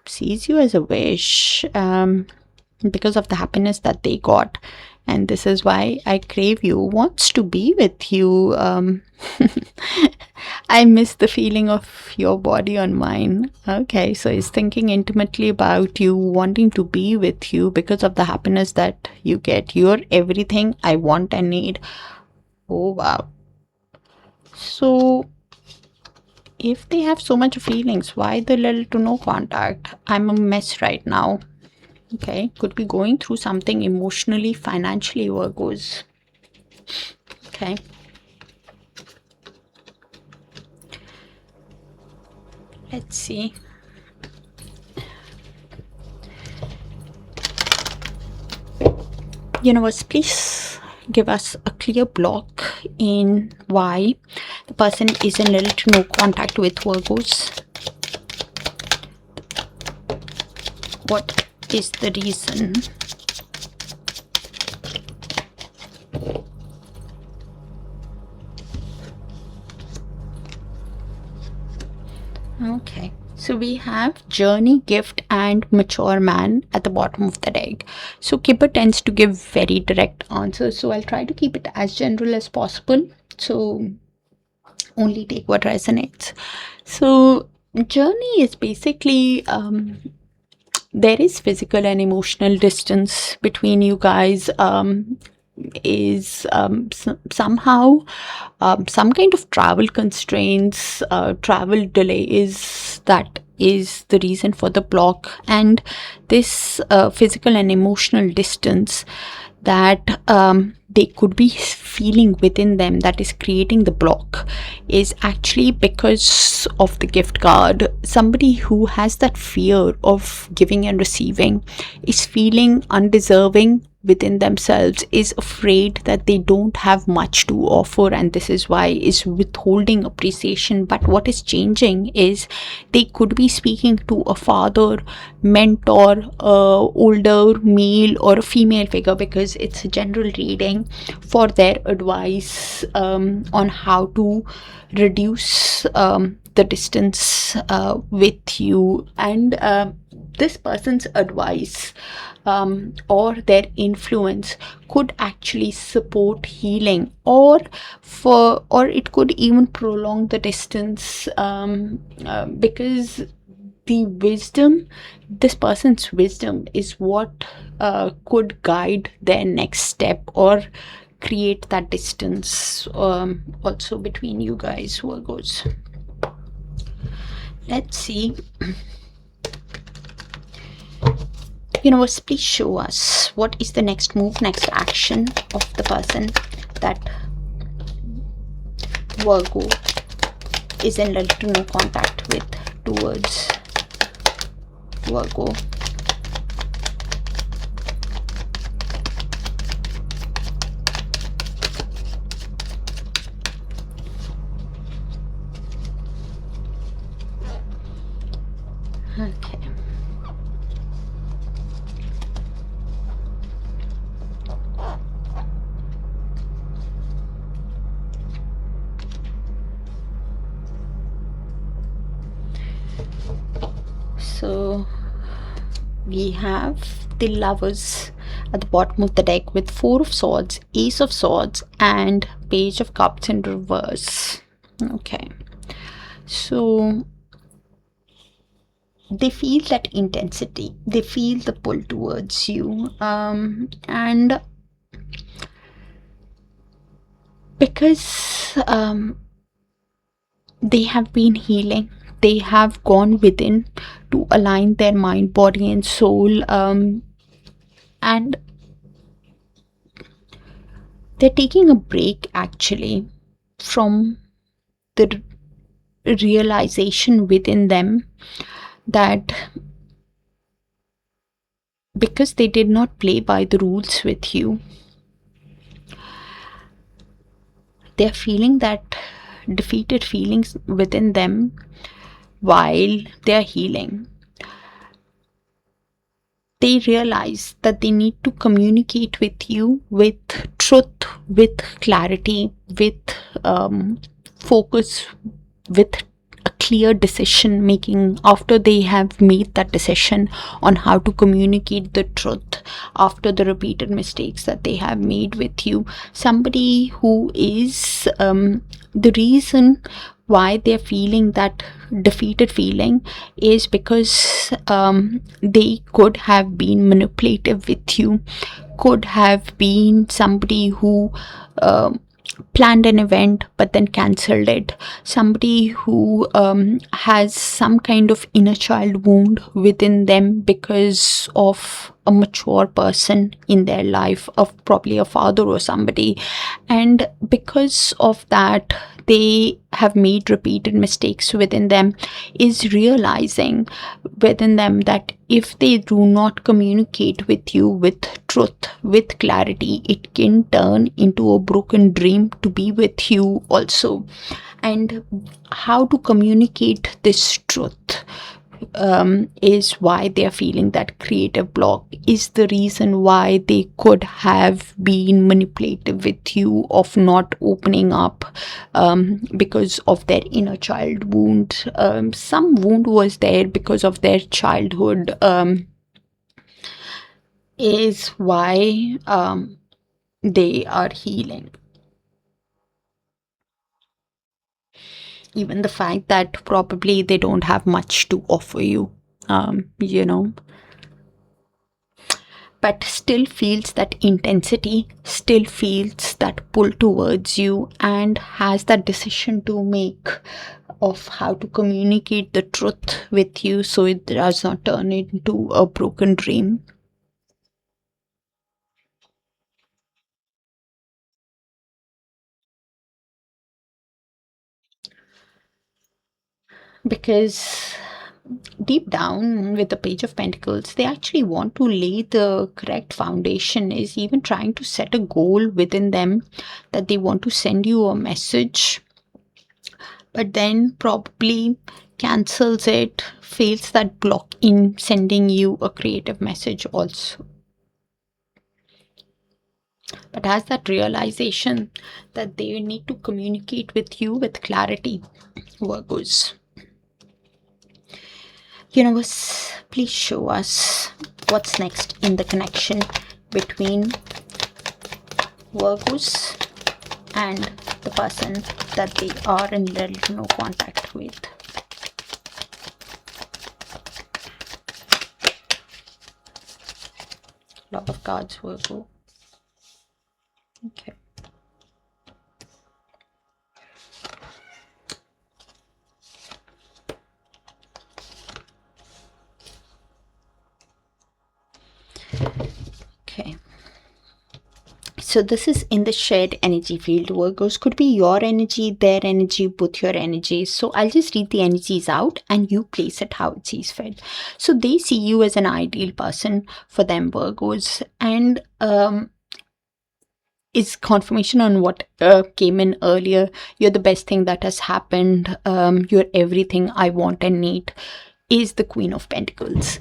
Sees you as a wish because of the happiness that they got. And this is why I crave you, wants to be with you. I miss the feeling of your body on mine. Okay, so he's thinking intimately about you, wanting to be with you because of the happiness that you get. You're everything I want and need. Oh, wow. So, if they have so much feelings, why the little to no contact? I'm a mess right now. Okay, could be going through something emotionally, financially, Virgos. Okay. Let's see. Universe, please give us a clear block in why the person is in little to no contact with Virgos. What is the reason? Okay, so we have journey, gift, and mature man at the bottom of the deck. So Kipper tends to give very direct answers, so I'll try to keep it as general as possible, so only take what resonates. So journey is basically there is physical and emotional distance between you guys. Is somehow some kind of travel constraints, travel delays, that is the reason for the block. And this physical and emotional distance that they could be feeling within them that is creating the block is actually because of the gift card. Somebody who has that fear of giving and receiving is feeling undeserving within themselves, is afraid that they don't have much to offer, and this is why is withholding appreciation. But what is changing is they could be speaking to a father, mentor, older male or a female figure, because it's a general reading, for their advice on how to reduce the distance with you. And this person's advice or their influence could actually support healing, or it could even prolong the distance, because the wisdom, this person's wisdom, is what could guide their next step or create that distance also between you guys, Virgos. Let's see. Universe, please show us what is the next move, next action of the person that Virgo is in little to no contact with towards Virgo. Okay. So we have the Lovers at the bottom of the deck with Four of Swords, Ace of Swords, and Page of Cups in reverse. Okay, so they feel that intensity, they feel the pull towards you, and because they have been healing, they have gone within to align their mind, body and soul, and they're taking a break actually from the realization within them that because they did not play by the rules with you, they're feeling that defeated feelings within them while they're healing. They realize that they need to communicate with you with truth, with clarity, with focus, with a clear decision making after they have made that decision on how to communicate the truth after the repeated mistakes that they have made with you. Somebody who is the reason why they're feeling that defeated feeling is because they could have been manipulative with you, could have been somebody who planned an event but then cancelled it, somebody who has some kind of inner child wound within them because of a mature person in their life, of probably a father or somebody, and because of that they have made repeated mistakes within them, is realizing within them that if they do not communicate with you with truth, with clarity, it can turn into a broken dream to be with you also. And how to communicate this truth is why they're feeling that creative block, is the reason why they could have been manipulative with you of not opening up because of their inner child wound. Some wound was there because of their childhood, is why they are healing. Even the fact that probably they don't have much to offer you, but still feels that intensity, still feels that pull towards you, and has that decision to make of how to communicate the truth with you so it does not turn into a broken dream. Because deep down with the Page of Pentacles, they actually want to lay the correct foundation, is even trying to set a goal within them that they want to send you a message, but then probably cancels it, fails that block in sending you a creative message also. But has that realization that they need to communicate with you with clarity, Virgos. Universe, please show us what's next in the connection between Virgos and the person that they are in little no contact with. Lot of cards, Virgo. Okay. Okay. So this is in the shared energy field. Virgos, could be your energy, their energy, both your energies. So I'll just read the energies out and you place it how it sees fit. So they see you as an ideal person for them, Virgos, and is confirmation on what came in earlier. You're the best thing that has happened. You're everything I want and need, is the Queen of Pentacles.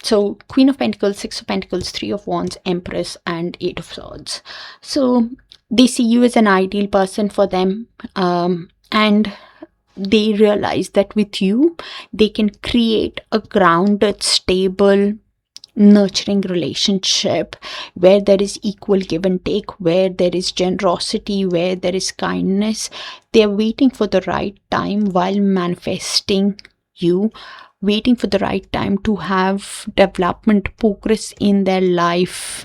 So Queen of Pentacles, Six of Pentacles, Three of Wands, Empress, and Eight of Swords. So they see you as an ideal person for them, and they realize that with you they can create a grounded, stable, nurturing relationship where there is equal give and take, where there is generosity, where there is kindness. They're waiting for the right time while manifesting you, waiting for the right time to have development, progress in their life,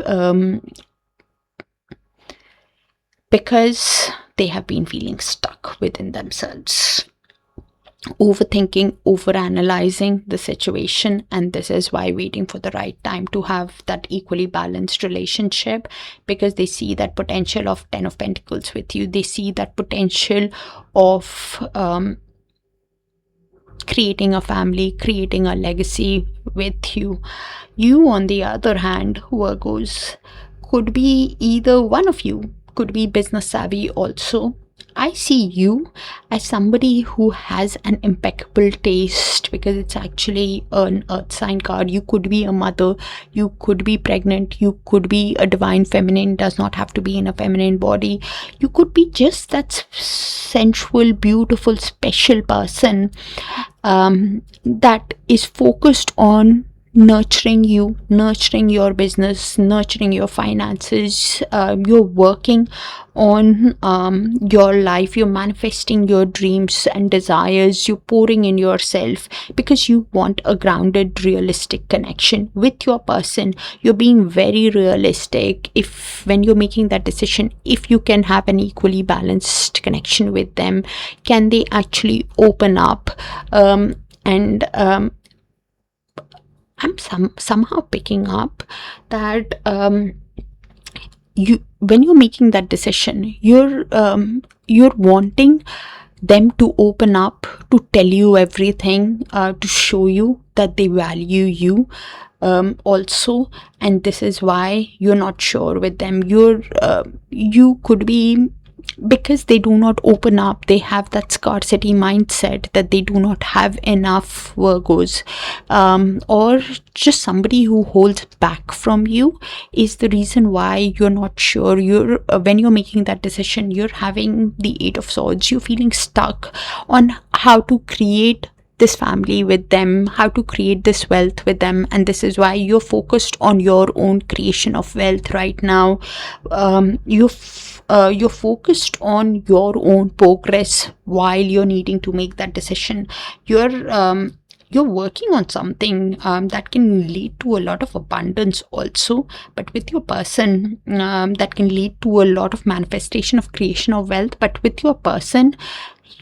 because they have been feeling stuck within themselves. overthinking, overanalyzing the situation, and this is why waiting for the right time to have that equally balanced relationship, because they see that potential of 10 of Pentacles with you. They see that potential of creating a family, creating a legacy with you. You, on the other hand, Virgos, could be either one of you, could be business savvy also. I see you as somebody who has an impeccable taste, because it's actually an earth sign card. You could be a mother, you could be pregnant, you could be a divine feminine, does not have to be in a feminine body. You could be just that sensual, beautiful, special person that is focused on nurturing you, nurturing your business, nurturing your finances. You're working on your life, you're manifesting your dreams and desires, you're pouring in yourself because you want a grounded, realistic connection with your person. You're being very realistic if when you're making that decision, if you can have an equally balanced connection with them, can they actually open up? I'm somehow picking up that you, when you're making that decision, you're wanting them to open up, to tell you everything, to show you that they value you also, and this is why you're not sure with them. You could be, because they do not open up, they have that scarcity mindset that they do not have enough, Virgos, or just somebody who holds back from you is the reason why you're not sure. You're when you're making that decision, you're having the Eight of Swords, you're feeling stuck on how to create this family with them, how to create this wealth with them, and this is why you're focused on your own creation of wealth right now. You're focused on your own progress while you're needing to make that decision. You're working on something that can lead to a lot of abundance also, but with your person, that can lead to a lot of manifestation of creation of wealth. But with your person,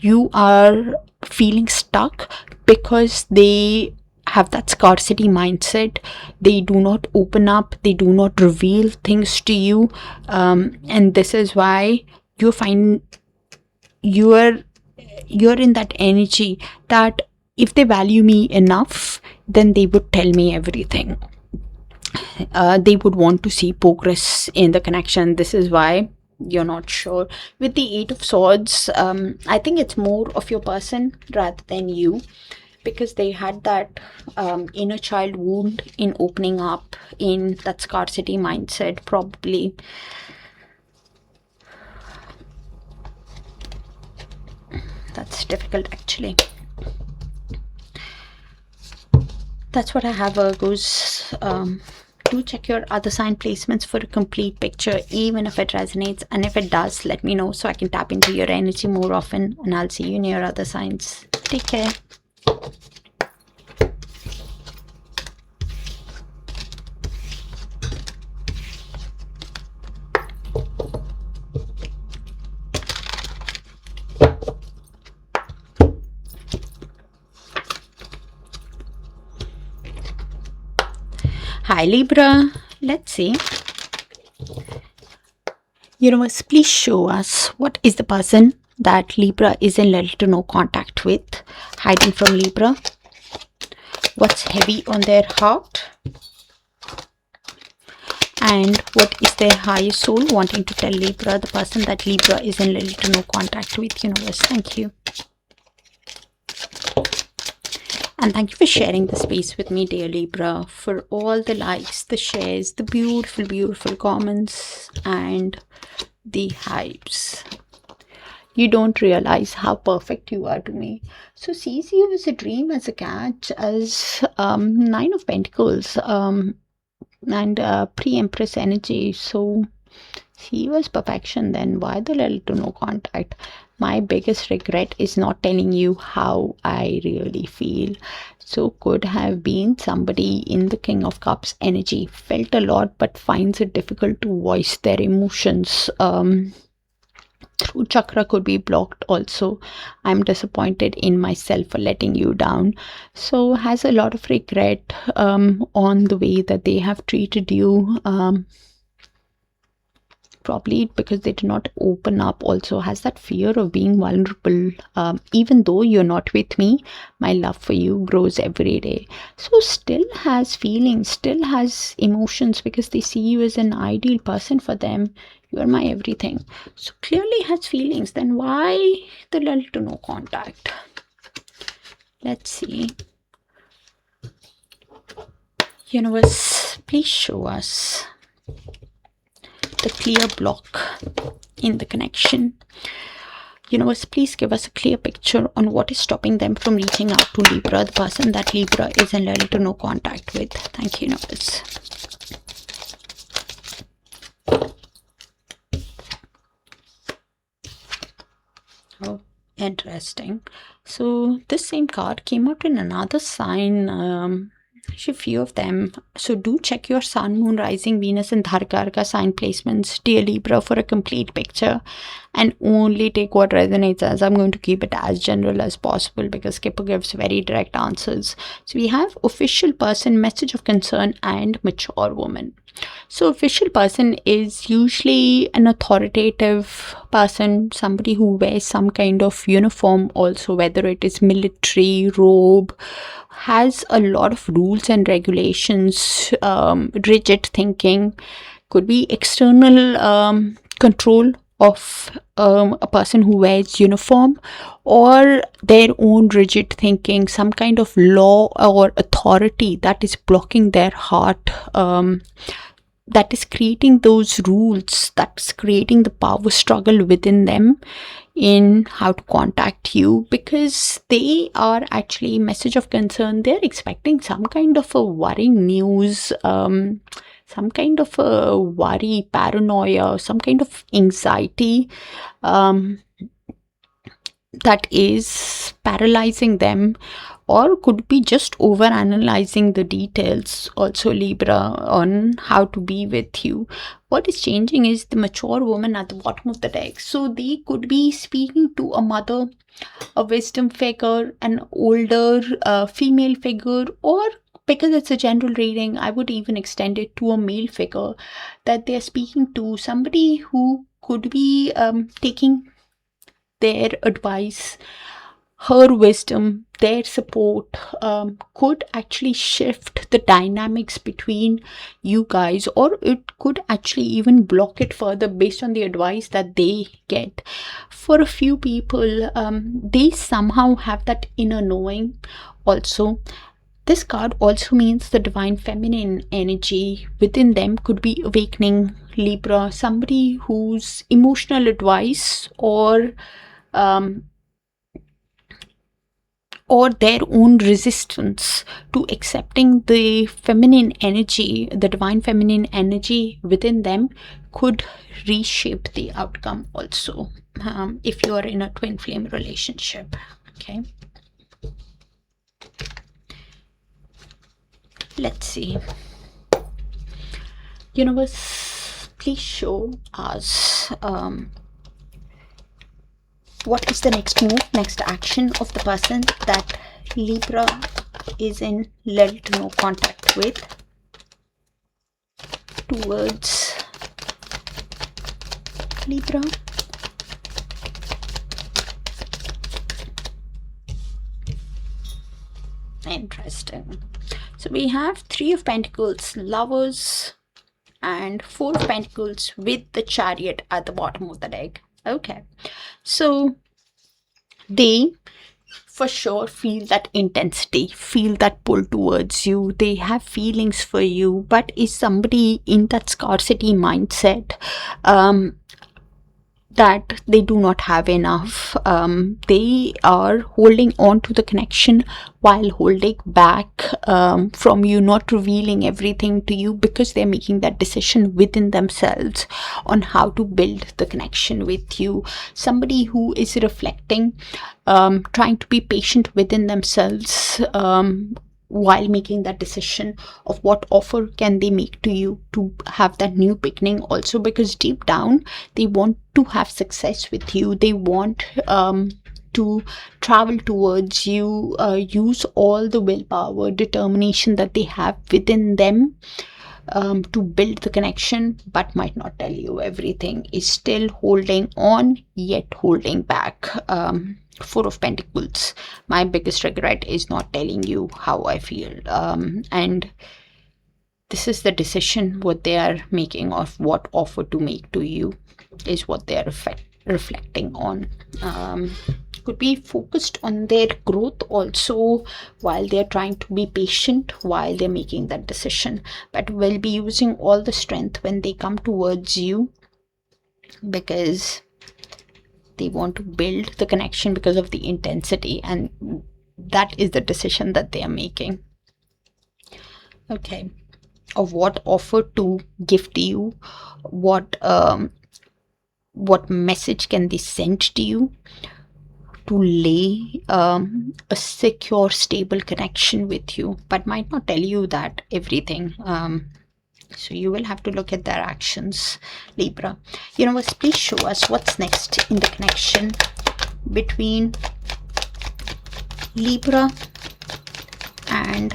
you are feeling stuck because they have that scarcity mindset. They do not open up, they do not reveal things to you, and this is why you find you're in that energy that if they value me enough, then they would tell me everything. They would want to see progress in the connection. This is why you're not sure. With the Eight of Swords, I think it's more of your person rather than you, because they had that inner child wound in opening up, in that scarcity mindset probably. That's difficult actually. That's what I have, Virgos. Do check your other sign placements for a complete picture, even if it resonates, and if it does, let me know so I can tap into your energy more often, and I'll see you in your other signs. Take care. Hi Libra, let's see. Universe, please show us what is the person that Libra is in little to no contact with, hiding from Libra. What's heavy on their heart? And what is their higher soul wanting to tell Libra, the person that Libra is in little to no contact with? Universe, thank you. And thank you for sharing the space with me, dear Libra, for all the likes, the shares, the beautiful, beautiful comments, and the hypes. You don't realize how perfect you are to me. So sees you as a dream, as a catch, as Nine of Pentacles, and pre-Empress energy. So see you as perfection. Then why the little to no contact? My biggest regret is not telling you how I really feel. So could have been somebody in the King of Cups energy, felt a lot but finds it difficult to voice their emotions. Root chakra could be blocked also. I'm disappointed in myself for letting you down. So has a lot of regret on the way that they have treated you. Probably because they did not open up. Also has that fear of being vulnerable. Even though you're not with me, my love for you grows every day. So still has feelings, still has emotions, because they see you as an ideal person for them. You are my everything. So clearly has feelings. Then why the little to no contact? Let's see. Universe, please show us the clear block in the connection. Universe, please give us a clear picture on what is stopping them from reaching out to Libra, the person that Libra is in little to no contact with. Thank you, universe. Oh, interesting. So this same card came out in another sign. Actually, few of them. So do check your sun, moon, rising, Venus and Darakaraka sign placements, dear Libra, for a complete picture, and only take what resonates, as I'm going to keep it as general as possible because Kipper gives very direct answers. So we have official person, message of concern, and mature woman. So official person is usually an authoritative person, somebody who wears some kind of uniform also, whether it is military, robe, has a lot of rules and regulations, rigid thinking, could be external control of a person who wears uniform, or their own rigid thinking, some kind of law or authority that is blocking their heart, that is creating those rules, that's creating the power struggle within them in how to contact you, because they are actually message of concern. They're expecting some kind of a worrying news, some kind of a worry, paranoia, some kind of anxiety that is paralyzing them, or could be just over analyzing the details also, Libra, on how to be with you. What is changing is the mature woman at the bottom of the deck. So they could be speaking to a mother, a wisdom figure, an older female figure, or because it's a general reading, I would even extend it to a male figure that they're speaking to, somebody who could be taking their advice, her wisdom, their support, could actually shift the dynamics between you guys, or it could actually even block it further based on the advice that they get. For a few people, they somehow have that inner knowing also. This card also means the divine feminine energy within them could be awakening, Libra, somebody whose emotional advice or their own resistance to accepting the feminine energy, the divine feminine energy within them, could reshape the outcome also, if you are in a twin flame relationship. Okay, let's see. Universe, please show us what is the next move, next action of the person that Libra is in little to no contact with towards Libra. Interesting. So we have Three of Pentacles, Lovers, and Four of Pentacles with the Chariot at the bottom of the deck. Okay, so they for sure feel that intensity, feel that pull towards you. They have feelings for you, but is somebody in that scarcity mindset, that they do not have enough. They are holding on to the connection while holding back from you, not revealing everything to you, because they're making that decision within themselves on how to build the connection with you. Somebody who is reflecting, trying to be patient within themselves, while making that decision of what offer can they make to you to have that new beginning, also because deep down they want to have success with you. They want to travel towards you, use all the willpower, determination that they have within them to build the connection, but might not tell you everything, is still holding on, yet holding back. Four of Pentacles. My biggest regret is not telling you how I feel. And this is the decision what they are making of what offer to make to you is what they are reflecting on. Could be focused on their growth also while they're trying to be patient while they're making that decision, but will be using all the strength when they come towards you because they want to build the connection because of the intensity, and that is the decision that they are making. Okay, of what offer to give to you, what message can they send to you to lay a secure, stable connection with you, but might not tell you that everything. So you will have to look at their actions, Libra. Universe, please show us what's next in the connection between Libra and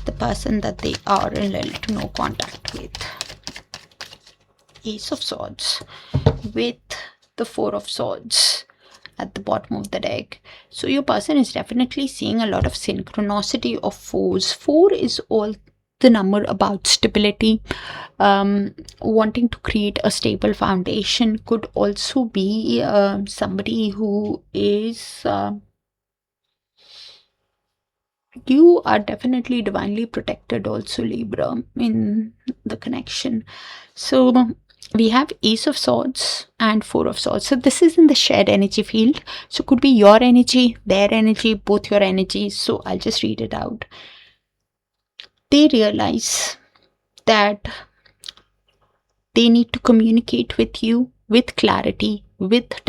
the person that they are in little to no contact with. Ace of Swords with the Four of Swords at the bottom of the deck. So your person is definitely seeing a lot of synchronicity of fours. 4 is all the number about stability, wanting to create a stable foundation. Could also be somebody who is you are definitely divinely protected also, Libra, in the connection. So we have Ace of Swords and Four of Swords. So this is in the shared energy field. So could be your energy, their energy, both your energies. So I'll just read it out. They realize that they need to communicate with you with clarity, with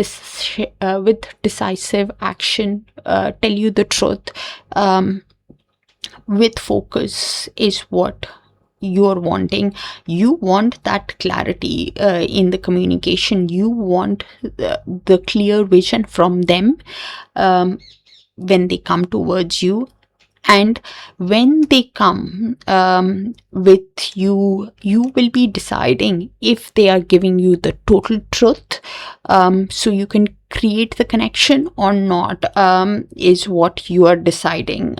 decisive action, tell you the truth, with focus is what you're wanting. You want that clarity in the communication. You want the clear vision from them when they come towards you. And when they come with you, you will be deciding if they are giving you the total truth, so you can create the connection or not, is what you are deciding.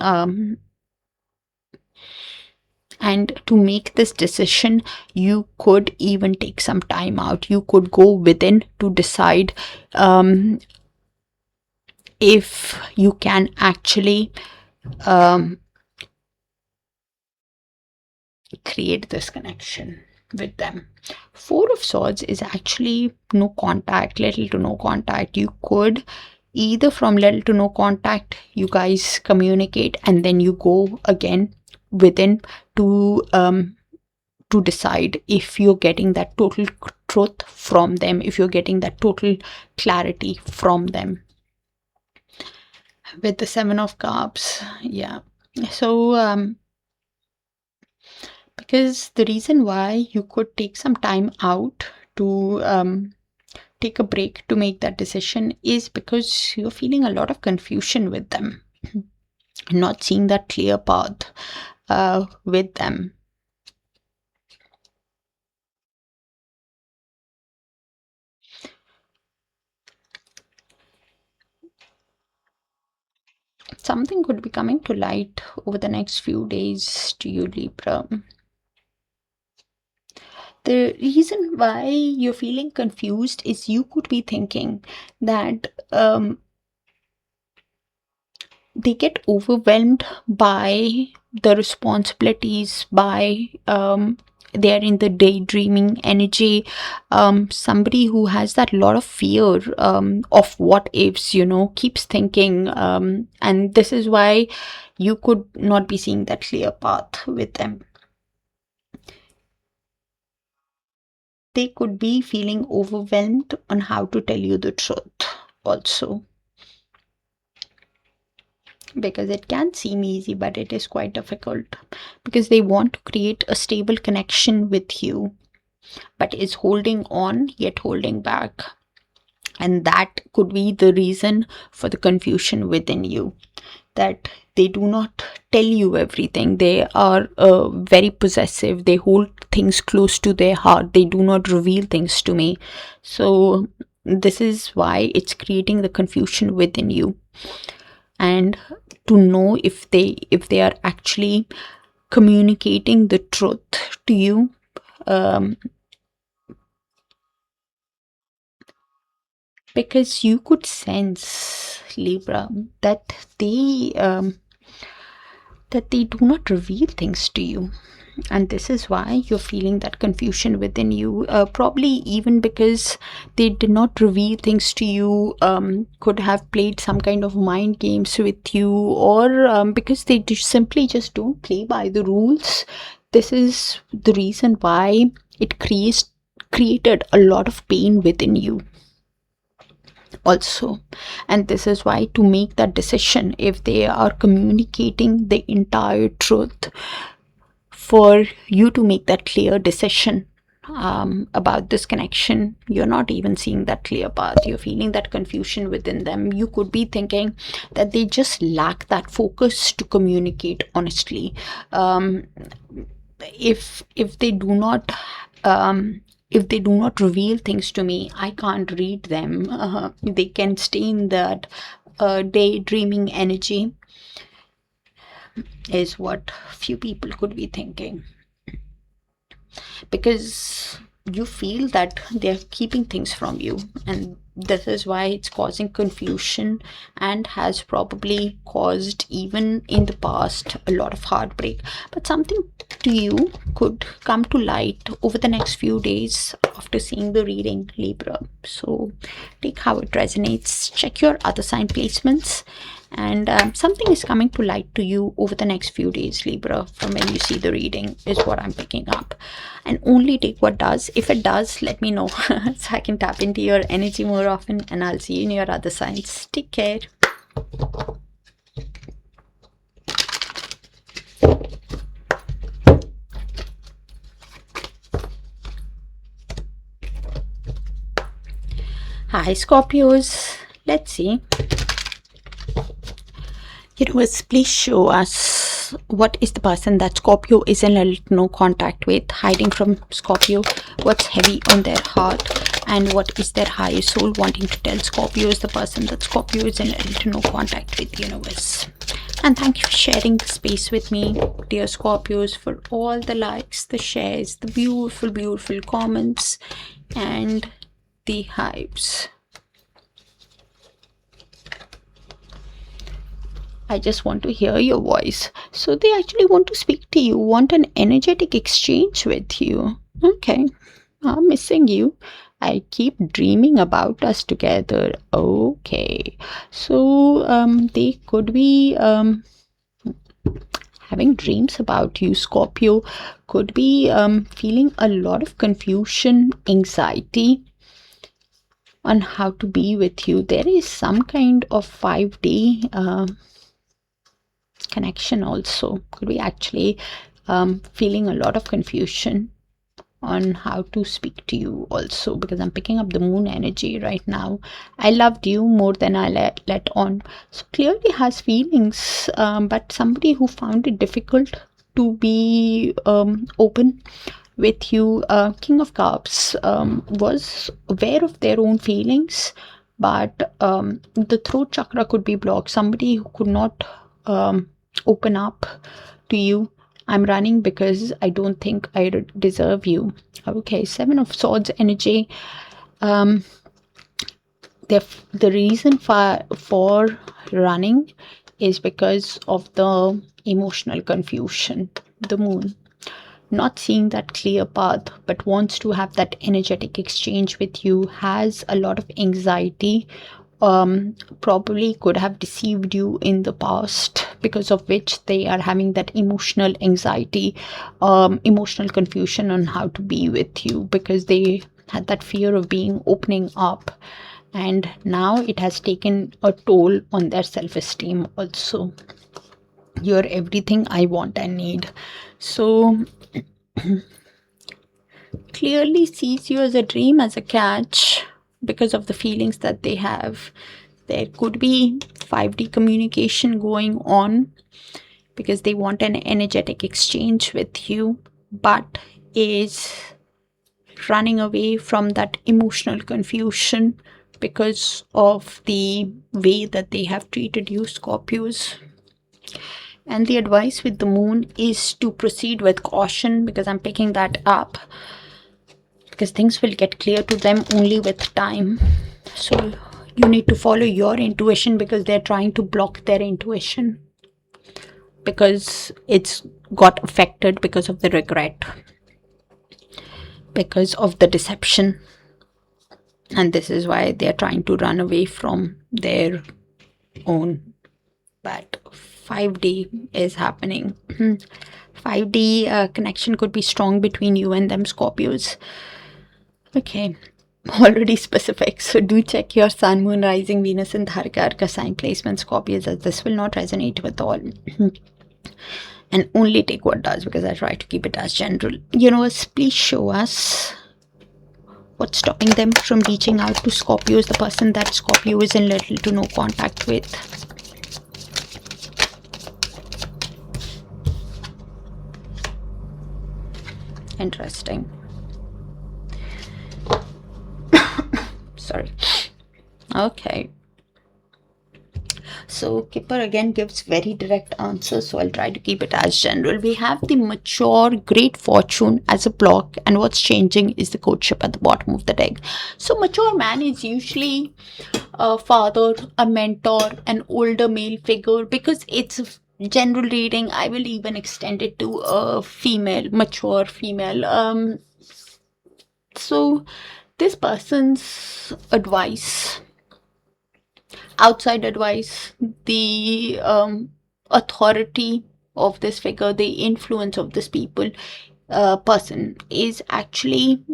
And to make this decision, you could even take some time out. You could go within to decide if you can actually create this connection with them. Four of Swords is actually no contact, little to no contact. You could either from little to no contact, you guys communicate and then you go again within to decide if you're getting that total truth from them, if you're getting that total clarity from them. With the Seven of Cups, yeah. So because the reason why you could take some time out to take a break to make that decision is because you're feeling a lot of confusion with them, not seeing that clear path with them. Something could be coming to light over the next few days to you, Libra. The reason why you're feeling confused is you could be thinking that they get overwhelmed by the responsibilities, by they're in the daydreaming energy, somebody who has that lot of fear of what ifs, keeps thinking, and this is why you could not be seeing that clear path with them. They could be feeling overwhelmed on how to tell you the truth also. because it can seem easy, but it is quite difficult, because they want to create a stable connection with you, but is holding on yet holding back. And that could be the reason for the confusion within you, that they do not tell you everything. They are very possessive. They hold things close to their heart. They do not reveal things to me. So this is why it's creating the confusion within you. And to know if they are actually communicating the truth to you, because you could sense, Libra, that they do not reveal things to you, and this is why you're feeling that confusion within you. Probably even because they did not reveal things to you, could have played some kind of mind games with you, or because they simply just don't play by the rules. This is the reason why it created a lot of pain within you also. And this is why, to make that decision, if they are communicating the entire truth, for you to make that clear decision about this connection, you're not even seeing that clear path. You're feeling that confusion within them. You could be thinking that they just lack that focus to communicate honestly. If they do not reveal things to me, I can't read them. They can stay in that daydreaming energy, is what few people could be thinking, because you feel that they're keeping things from you, and this is why it's causing confusion, and has probably caused, even in the past, a lot of heartbreak. But something to you could come to light over the next few days after seeing the reading, Libra. So take how it resonates, check your other sign placements, and something is coming to light to you over the next few days, Libra, from when you see the reading, is what I'm picking up. And only take what does. If it does, let me know so I can tap into your energy more often, and I'll see you in your other signs. Take care. Hi Scorpios, let's see. Universe, please show us what is the person that Scorpio is in a little no contact with, hiding from Scorpio, what's heavy on their heart, and what is their higher soul wanting to tell Scorpio is the person that Scorpio is in a little no contact with, universe. And thank you for sharing the space with me, dear Scorpios, for all the likes, the shares, the beautiful, beautiful comments, and the hypes. I just want to hear your voice. So they actually want to speak to you, want an energetic exchange with you. Okay, I'm missing you. I keep dreaming about us together. Okay, so they could be having dreams about you. Scorpio could be feeling a lot of confusion, anxiety on how to be with you. There is some kind of 5-day connection also. Could be actually feeling a lot of confusion on how to speak to you also, because I'm picking up the moon energy right now. I loved you more than I let on. So clearly has feelings, but somebody who found it difficult to be open with you. King of Cups was aware of their own feelings, but the throat chakra could be blocked. Somebody who could not open up to you. I'm running because I don't think I deserve you. Okay, 7 of Swords energy. The reason for running is because of the emotional confusion. The moon, not seeing that clear path, but wants to have that energetic exchange with you, has a lot of anxiety. Probably could have deceived you in the past, because of which they are having that emotional anxiety, emotional confusion on how to be with you, because they had that fear of being opening up, and now it has taken a toll on their self-esteem also. You're everything I want and need. So clearly sees you as a dream, as a catch, because of the feelings that they have. There could be 5D communication going on because they want an energetic exchange with you, but is running away from that emotional confusion because of the way that they have treated you, Scorpios. And the advice with the moon is to proceed with caution, because I'm picking that up, because things will get clear to them only with time. So you need to follow your intuition, because they're trying to block their intuition because it's got affected because of the regret, because of the deception, and this is why they're trying to run away from their own. But 5D is happening. 5D connection could be strong between you and them, Scorpios. Okay, already specific, so do check your sun, moon, rising, Venus and Darakaraka sign placement, Scorpios, as this will not resonate with all. And only take what does, because I try to keep it as general. Universe, please show us what's stopping them from reaching out to Scorpios, the person that Scorpio is in little to no contact with. Interesting. Sorry. Okay. So Kipper again gives very direct answers, so I'll try to keep it as general. We have the mature great fortune as a block, and what's changing is the courtship at the bottom of the deck. So mature man is usually a father, a mentor, an older male figure, because it's a general reading. I will even extend it to a female, mature female. So this person's advice, outside advice, the authority of this figure, the influence of this person is actually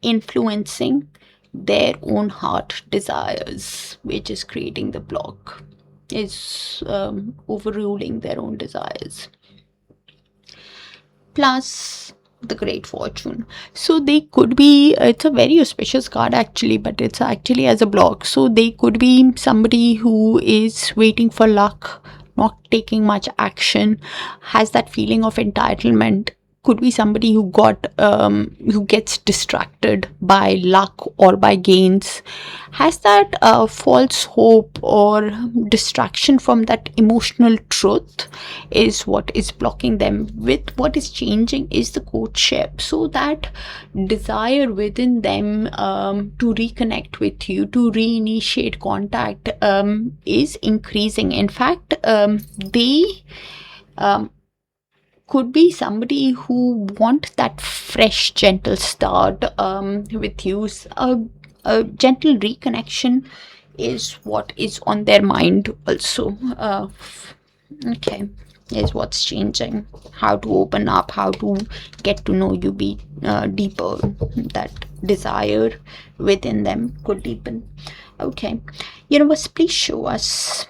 influencing their own heart desires, which is creating the block, is overruling their own desires. Plus the great fortune. So they could be, it's a very auspicious card actually, but it's actually as a block. So they could be somebody who is waiting for luck, not taking much action, has that feeling of entitlement. Could be somebody who gets distracted by luck or by gains, has that false hope or distraction from that emotional truth, is what is blocking them. With what is changing is the courtship, so that desire within them to reconnect with you, to reinitiate contact, is increasing. In fact, they could be somebody who want that fresh, gentle start with you. A gentle reconnection is what is on their mind also. Okay, is what's changing. How to open up, how to get to know you deeper. That desire within them could deepen. Okay, universe, please show us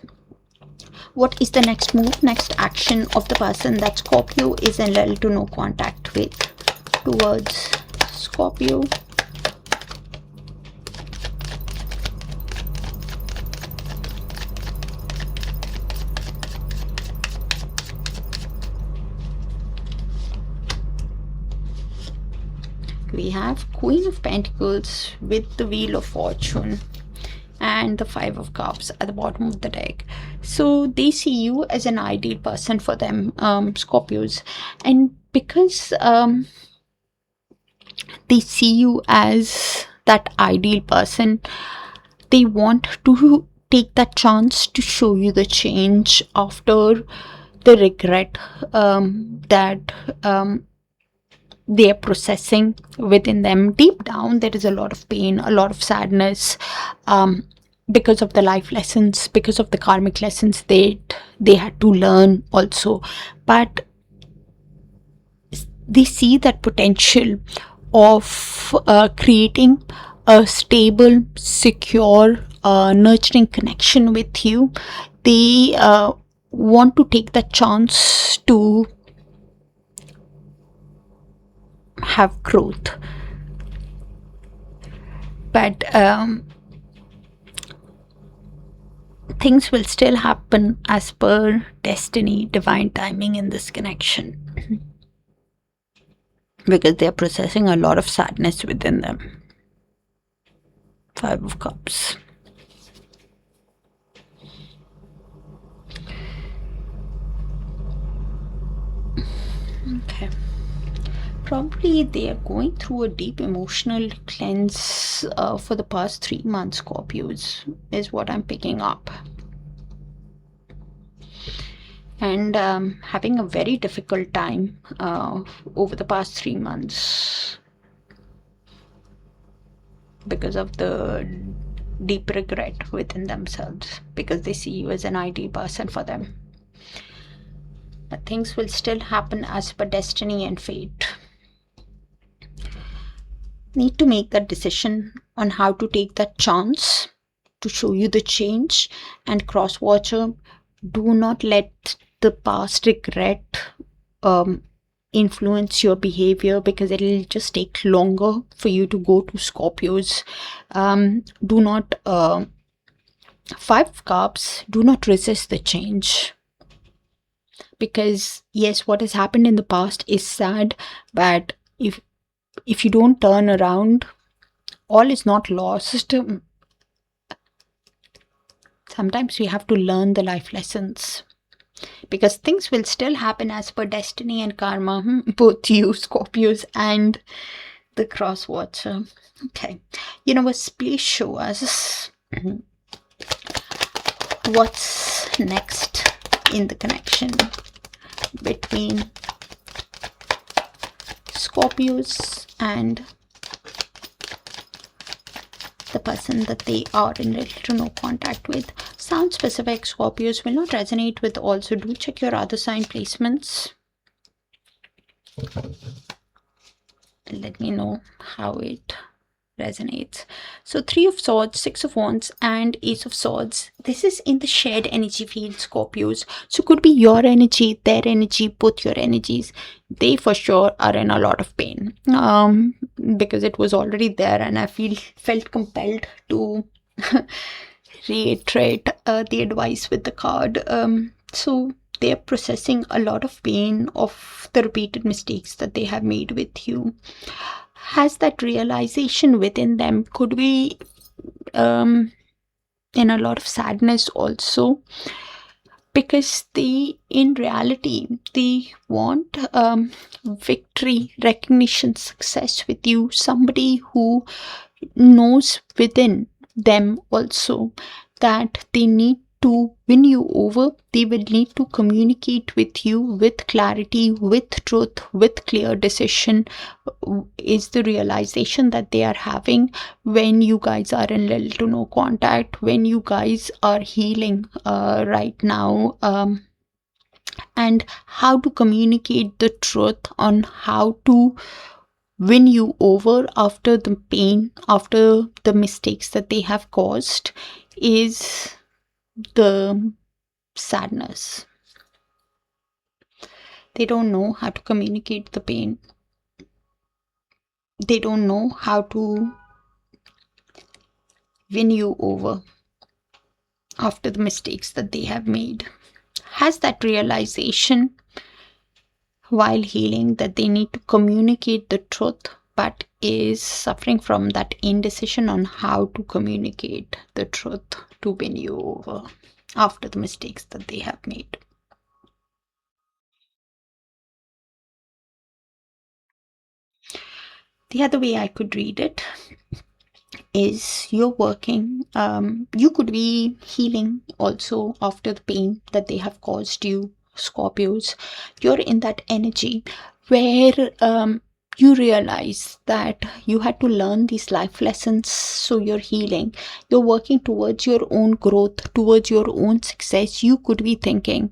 what is the next move, next action of the person that Scorpio is in little to no contact with towards Scorpio. We have Queen of Pentacles with the Wheel of Fortune and the Five of Cups at the bottom of the deck. So they see you as an ideal person for them, Scorpios, and because they see you as that ideal person, they want to take that chance to show you the change after the regret that they are processing within them. Deep down there is a lot of pain, a lot of sadness, because of the life lessons, because of the karmic lessons they had to learn also. But they see that potential of creating a stable, secure, nurturing connection with you. They want to take the chance to have growth. But things will still happen as per destiny, divine timing in this connection. Because they're processing a lot of sadness within them. 5 of Cups. Okay. Probably they are going through a deep emotional cleanse for the past 3 months, Scorpios, is what I'm picking up. And having a very difficult time over the past 3 months because of the deep regret within themselves, because they see you as an ideal person for them. But things will still happen as per destiny and fate. Need to make that decision on how to take that chance to show you the change. And cross-watcher, do not let the past regret influence your behavior, because it'll just take longer for you to go to Scorpios. Do not 5 of Cups, do not resist the change, because yes, what has happened in the past is sad, but if you don't turn around, all is not lost. Sometimes we have to learn the life lessons, because things will still happen as per destiny and karma, both you, Scorpios, and the cross-watcher. Okay, universe, please show us what's next in the connection between Scorpios and the person that they are in little to no contact with. Sound specific, Scorpios, will not resonate with all, so do check your other sign placements. Let me know how it resonates. So 3 of Swords, 6 of Wands, and Ace of Swords. This is in the shared energy field, Scorpios. So could be your energy, their energy, both your energies. They for sure are in a lot of pain because it was already there, and I felt compelled to reiterate the advice with the card. So they are processing a lot of pain of the repeated mistakes that they have made with you. Has that realization within them, could be in a lot of sadness also, because they, in reality, they want victory, recognition, success with you. Somebody who knows within them also that they need to win you over. They will need to communicate with you with clarity, with truth, with clear decision, is the realization that they are having when you guys are in little to no contact, when you guys are healing right now, and how to communicate the truth on how to win you over after the pain, after the mistakes that they have caused, is the sadness. They don't know how to communicate the pain. They don't know how to win you over after the mistakes that they have made. Has that realization while healing that they need to communicate the truth, but is suffering from that indecision on how to communicate the truth to win you over after the mistakes that they have made. The other way I could read it is you're working, you could be healing also after the pain that they have caused you, Scorpios. You're in that energy where you realize that you had to learn these life lessons, so you're healing. You're working towards your own growth, towards your own success. You could be thinking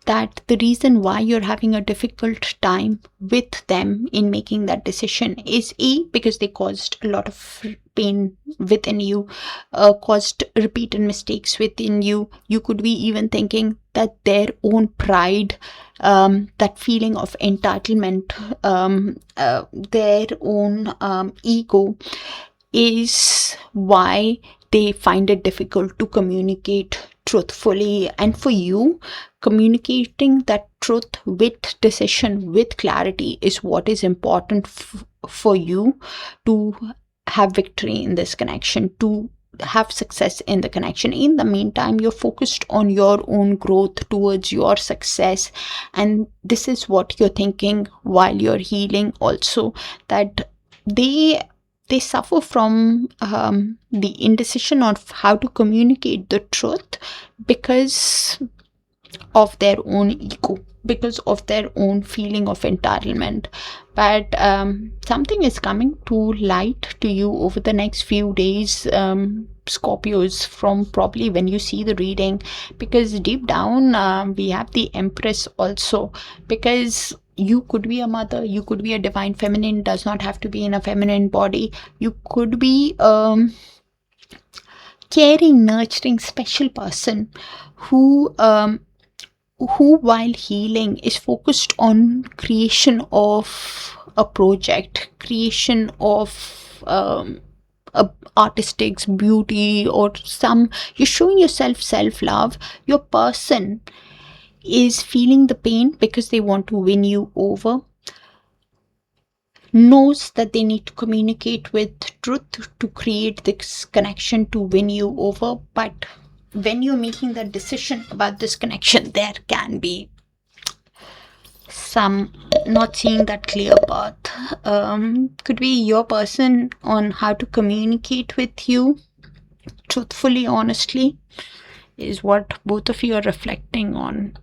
that the reason why you're having a difficult time with them in making that decision is because they caused a lot of pain within you, caused repeated mistakes within you. You could be even thinking that their own pride, that feeling of entitlement, their own ego is why they find it difficult to communicate truthfully. And for you, communicating that truth with decision, with clarity, is what is important for you to have victory in this connection, to have success in the connection. In the meantime, you're focused on your own growth towards your success, and this is what you're thinking while you're healing also, that they suffer from the indecision of how to communicate the truth because of their own ego, because of their own feeling of entitlement. But something is coming to light to you over the next few days, Scorpios, from probably when you see the reading, because deep down we have the Empress also, because you could be a mother, you could be a divine feminine, does not have to be in a feminine body. You could be caring, nurturing, special person who while healing is focused on creation of a project, creation of artistic beauty, or you're showing yourself self-love. Your person is feeling the pain because they want to win you over, knows that they need to communicate with truth to create this connection to win you over. But when you're making that decision about this connection, there can be some not seeing that clear path. Could be your person on how to communicate with you truthfully, honestly, is what both of you are reflecting on.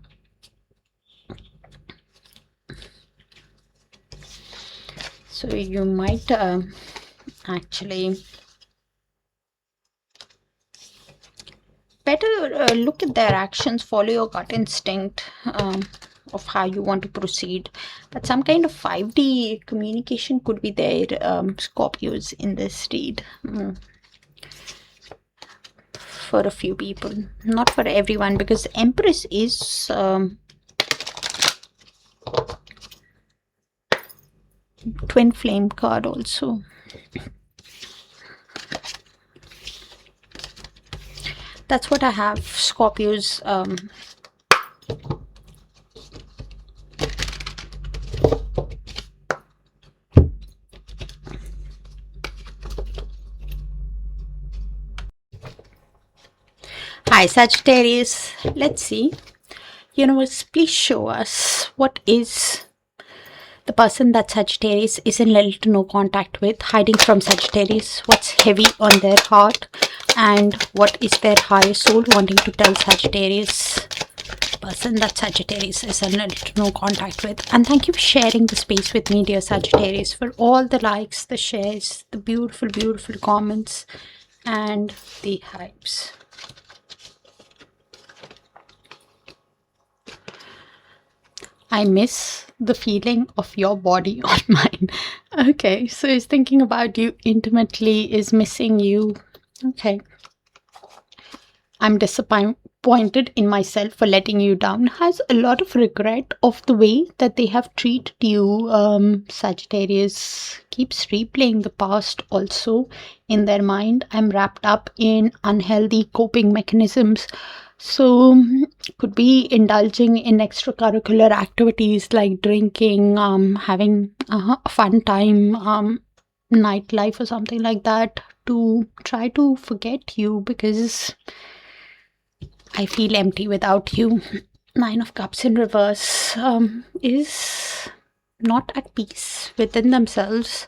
So you might actually better look at their actions, follow your gut instinct of how you want to proceed. But some kind of 5D communication could be there, Scorpios, in this read. For a few people, not for everyone, because Empress is twin flame card also. That's what I have, Scorpios. Hi, Sagittarius. Let's see. Universe, please show us what is the person that Sagittarius is in little to no contact with, hiding from Sagittarius. What's heavy on their heart, and what is their higher soul wanting to tell Sagittarius? Person that Sagittarius is in little to no contact with. And thank you for sharing the space with me, dear Sagittarius, for all the likes, the shares, the beautiful, beautiful comments, and the hypes. I miss the feeling of your body on mine. Okay, so is thinking about you intimately, is missing you. Okay. I'm disappointed in myself for letting you down. Has a lot of regret of the way that they have treated you. Sagittarius keeps replaying the past also in their mind. I'm wrapped up in unhealthy coping mechanisms. So could be indulging in extracurricular activities like drinking, having a fun time, nightlife or something like that, to try to forget you, because I feel empty without you. Nine of Cups in reverse is not at peace within themselves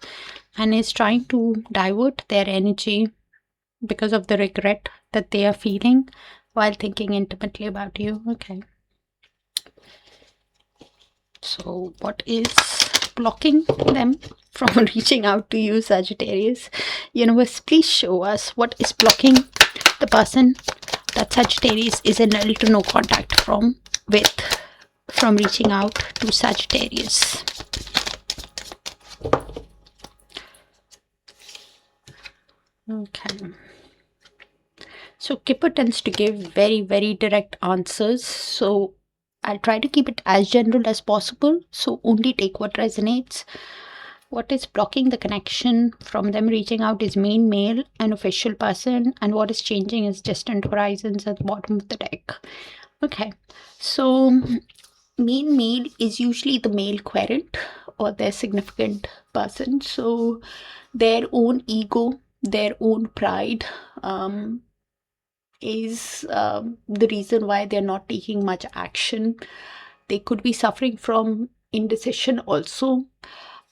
and is trying to divert their energy because of the regret that they are feeling while thinking intimately about you. Okay. So what is blocking them from reaching out to you, Sagittarius? Universe, please show us what is blocking the person that Sagittarius is in little to no contact with from reaching out to Sagittarius. Okay. So Kipper tends to give very, very direct answers. So I'll try to keep it as general as possible. So only take what resonates. What is blocking the connection from them reaching out is main male, an official person, and what is changing is distant horizons at the bottom of the deck. Okay, so main male is usually the male querent or their significant person. So their own ego, their own pride is the reason why they're not taking much action. They could be suffering from indecision also.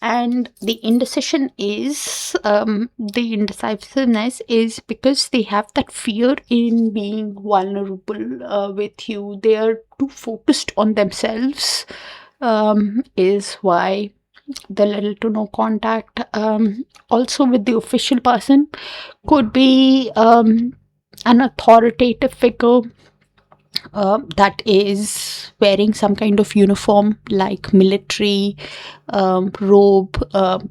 And the indecision is, the indecisiveness is because they have that fear in being vulnerable with you. They are too focused on themselves, is why the little to no contact. Also with the official person could be an authoritative figure that is wearing some kind of uniform like military robe,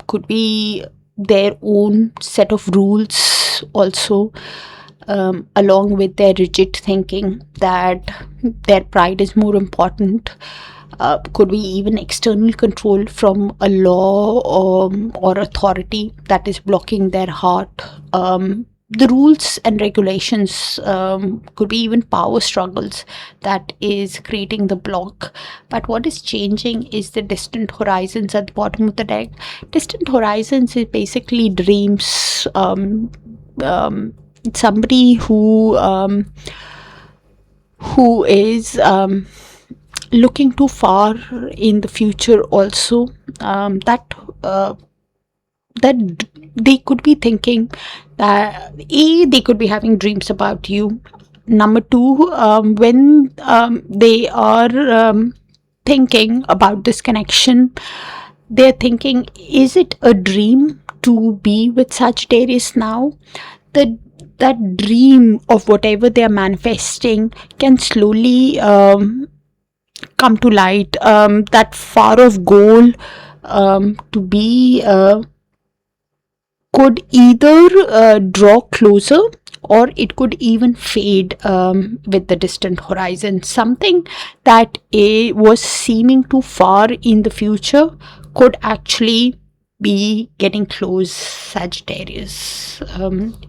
could be their own set of rules also, along with their rigid thinking that their pride is more important. Could be even external control from a law or authority that is blocking their heart. The rules and regulations, could be even power struggles that is creating the block. But what is changing is the distant horizons at the bottom of the deck. Distant horizons is basically dreams. Somebody who is looking too far in the future also, that they could be thinking that they could be having dreams about you. Number two, when they are thinking about this connection, they're thinking, is it a dream to be with Sagittarius now? That dream of whatever they're manifesting can slowly come to light. That far off goal to be could either draw closer, or it could even fade with the distant horizon. Something that was seeming too far in the future could actually be getting close. Sagittarius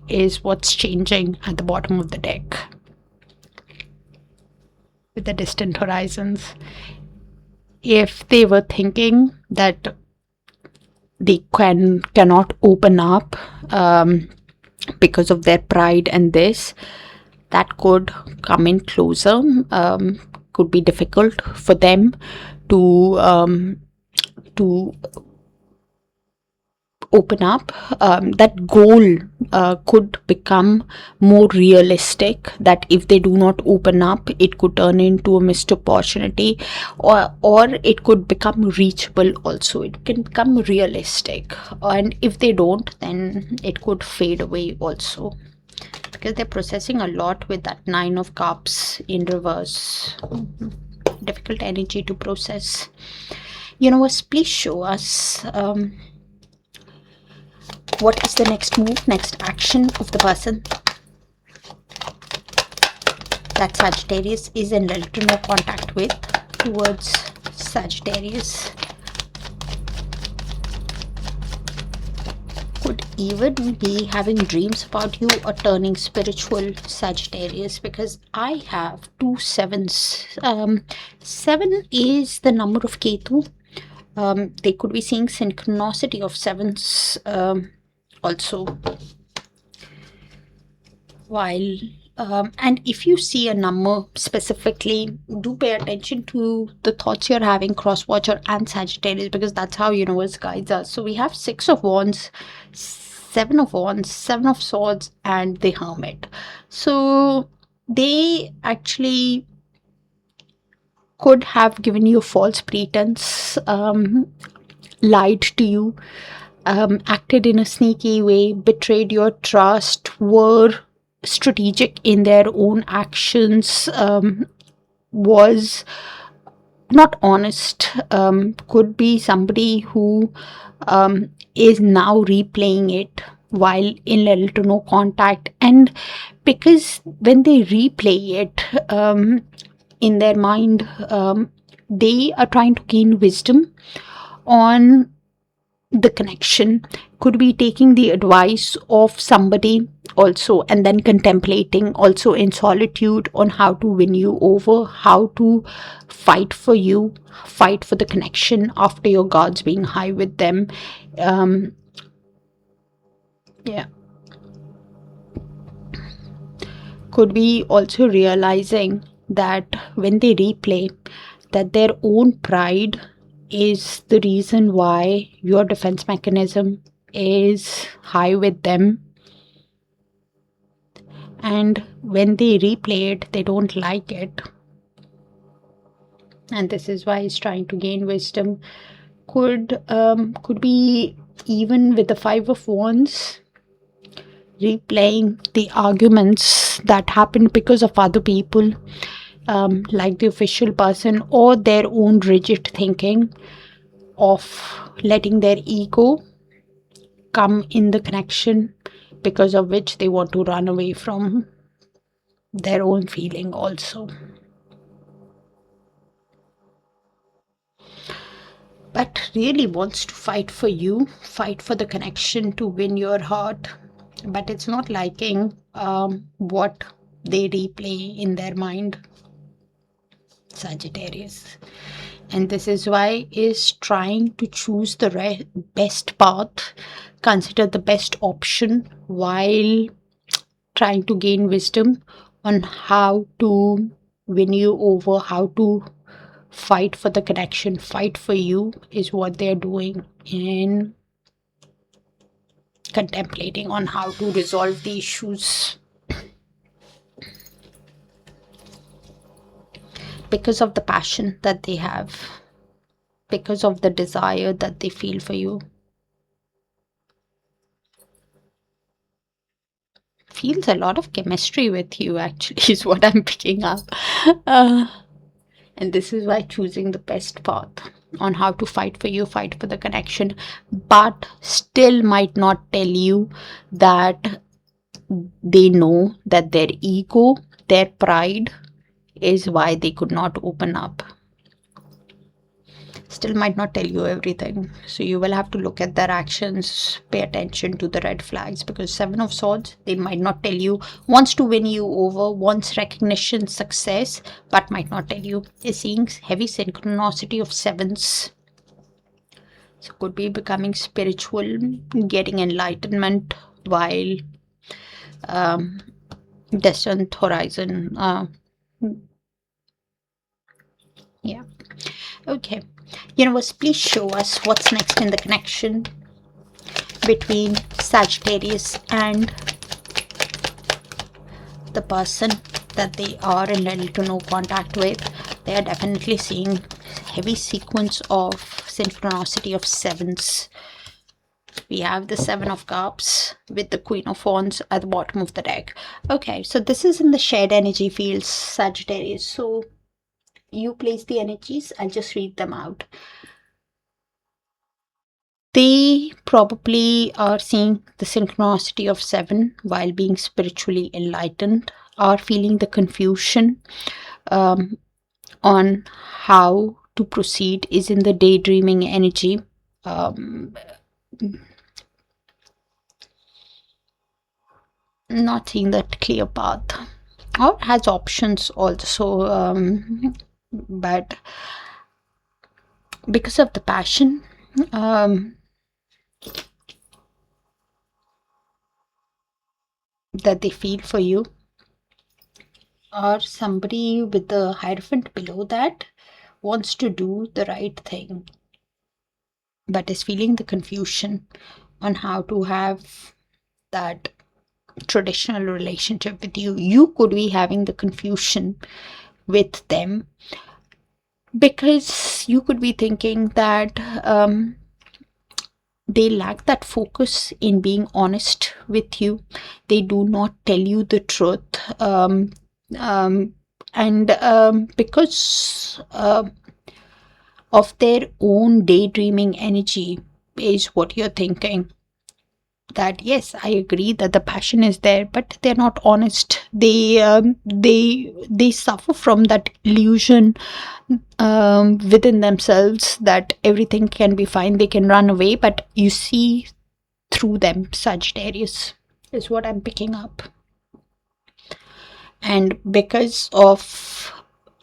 is what's changing at the bottom of the deck with the distant horizons. If they were thinking that they cannot open up because of their pride and this, that could come in closer. Could be difficult for them to open up. That goal could become more realistic, that if they do not open up, it could turn into a missed opportunity, or it could become reachable also. It can become realistic, and if they don't, then it could fade away also, because they're processing a lot with that Nine of Cups in reverse. Difficult energy to process. Universe, please show us what is the next move, next action of the person that Sagittarius is in little to no contact with towards Sagittarius. Could even be having dreams about you or turning spiritual, Sagittarius, because I have 2 sevens. 7 is the number of Ketu. They could be seeing synchronicity of sevens also. While and if you see a number specifically, do pay attention to the thoughts you're having, cross watcher and Sagittarius, because that's how universe guides us. So we have 6 of Wands, 7 of Wands, 7 of Swords, and the Hermit. So they actually could have given you a false pretense, lied to you, acted in a sneaky way, betrayed your trust, were strategic in their own actions, was not honest. Could be somebody who is now replaying it while in little to no contact, and because when they replay it in their mind, they are trying to gain wisdom on the connection. Could be taking the advice of somebody also, and then contemplating also in solitude on how to win you over, how to fight for you, fight for the connection after your guards being high with them. um yeah, could be also realizing that when they replay, that their own pride is the reason why your defense mechanism is high with them, and when they replay it they don't like it, and this is why he's trying to gain wisdom. Could be even with the Five of Wands, replaying the arguments that happened because of other people, like the official person, or their own rigid thinking of letting their ego come in the connection, because of which they want to run away from their own feeling also. But really wants to fight for you, fight for the connection to win your heart, but it's not liking what they replay in their mind, Sagittarius. And this is why is trying to choose the best path, consider the best option while trying to gain wisdom on how to win you over, how to fight for the connection, fight for you, is what they're doing in contemplating on how to resolve the issues, because of the passion that they have, because of the desire that they feel for you. Feels a lot of chemistry with you, actually, is what I'm picking up. And this is why choosing the best path on how to fight for you, fight for the connection, but still might not tell you that they know that their ego, their pride is why they could not open up. Still might not tell you everything, so you will have to look at their actions, pay attention to the red flags, because Seven of Swords, they might not tell you, wants to win you over, wants recognition, success, but might not tell you. Is seeing heavy synchronicity of sevens, so could be becoming spiritual, getting enlightenment while distant horizon. Yeah, okay. Universe, please show us what's next in the connection between Sagittarius and the person that they are in little to no contact with. They are definitely seeing heavy sequence of synchronicity of sevens. We have the Seven of Cups with the Queen of Wands at the bottom of the deck. Okay, so this is in the shared energy fields, Sagittarius. So you place the energies, I'll just read them out. They probably are seeing the synchronicity of seven while being spiritually enlightened, are feeling the confusion on how to proceed, is in the daydreaming energy. Not seeing that clear path, or has options also, but because of the passion, that they feel for you, or somebody with the Hierophant below that wants to do the right thing, but is feeling the confusion on how to have that traditional relationship with you. You could be having the confusion with them because you could be thinking that they lack that focus in being honest with you. They do not tell you the truth, and because of their own daydreaming energy is what you're thinking. That yes, I agree that the passion is there, but they're not honest. They suffer from that illusion within themselves that everything can be fine, they can run away, but you see through them. Sagittarius is what I'm picking up. And because of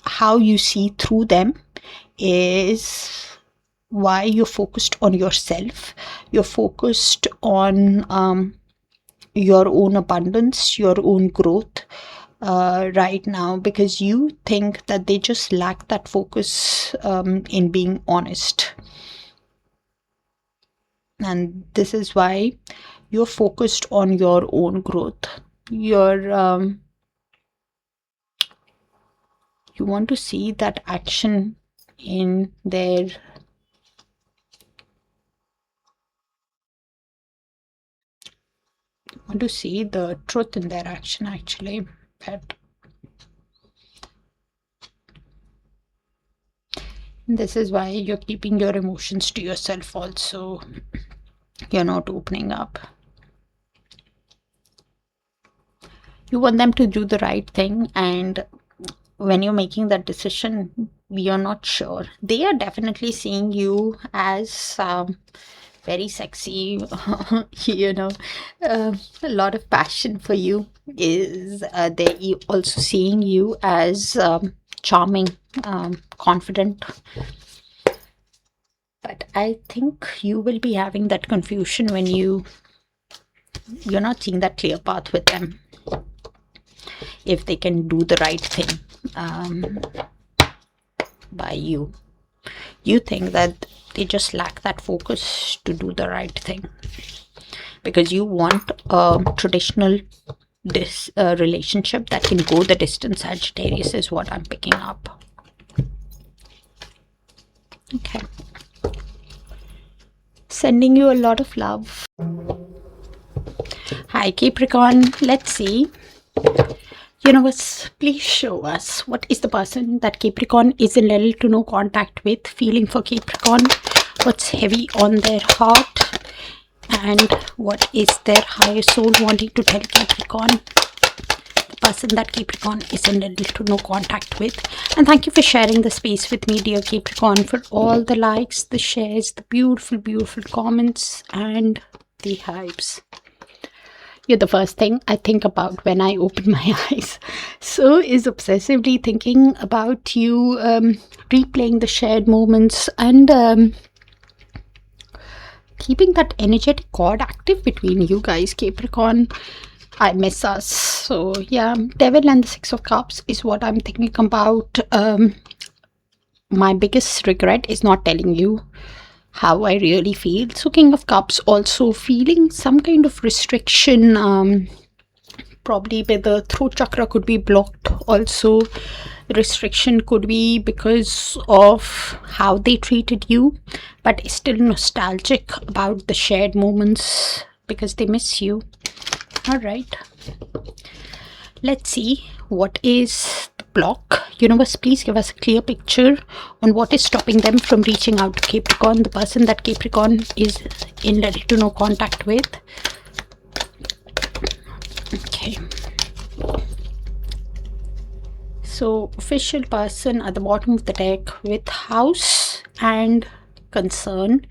how you see through them is why you're focused on yourself. You're focused on your own abundance, your own growth right now, because you think that they just lack that focus in being honest. And this is why you're focused on your own growth. You want to see that action in their to see the truth in their action, actually. But this is why you're keeping your emotions to yourself also. You're not opening up. You want them to do the right thing, and when you're making that decision, you're not sure. They are definitely seeing you as very sexy, a lot of passion for you. Is they also seeing you as charming, confident. But I think you will be having that confusion when you're not seeing that clear path with them. If they can do the right thing by you. You think that they just lack that focus to do the right thing, because you want a traditional relationship that can go the distance. Sagittarius is what I'm picking up. Okay. Sending you a lot of love. Hi Capricorn, let's see. Universe, please show us what is the person that Capricorn is in little to no contact with, feeling for Capricorn, what's heavy on their heart, and what is their higher soul wanting to tell Capricorn, the person that Capricorn is in little to no contact with. And thank you for sharing the space with me, dear Capricorn, for all the likes, the shares, the beautiful, beautiful comments, and the hypes. You're the first thing I think about when I open my eyes. So is obsessively thinking about you, replaying the shared moments, and keeping that energetic cord active between you guys, Capricorn. I miss us. So yeah, Devil and the Six of Cups is what I'm thinking about. My biggest regret is not telling you how I really feel. So King of Cups also feeling some kind of restriction, probably by the throat chakra could be blocked. Also restriction could be because of how they treated you, but still nostalgic about the shared moments because they miss you. All right, let's see what is the block. Universe, please give us a clear picture on what is stopping them from reaching out to Capricorn, the person that Capricorn is in little to no contact with. Okay. So official person at the bottom of the deck with house and concern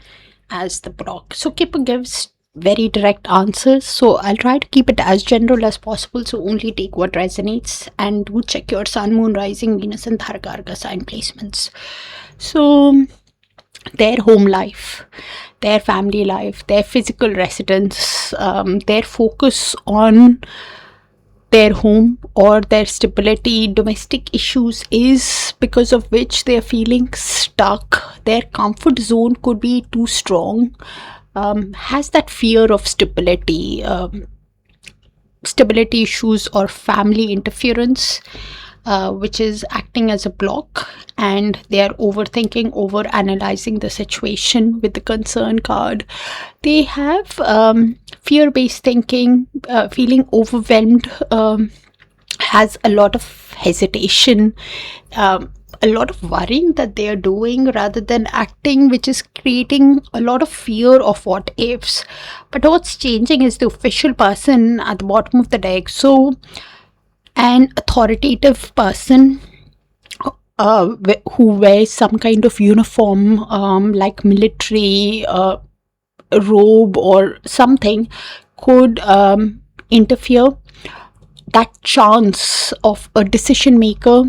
as the block. So Kipper gives very direct answers, so I'll try to keep it as general as possible, so only take what resonates, and do check your sun, moon, rising, Venus and Darakaraka sign placements. So their home life, their family life, their physical residence, their focus on their home or their stability, domestic issues is because of which they're feeling stuck. Their comfort zone could be too strong. Has that fear of stability, stability issues or family interference, which is acting as a block, and they are overthinking, over analyzing the situation with the concern card. They have fear-based thinking, feeling overwhelmed, has a lot of hesitation, a lot of worrying that they are doing rather than acting, which is creating a lot of fear of what ifs. But what's changing is the official person at the bottom of the deck. So an authoritative person who wears some kind of uniform, like military robe or something, could interfere. That chance of a decision maker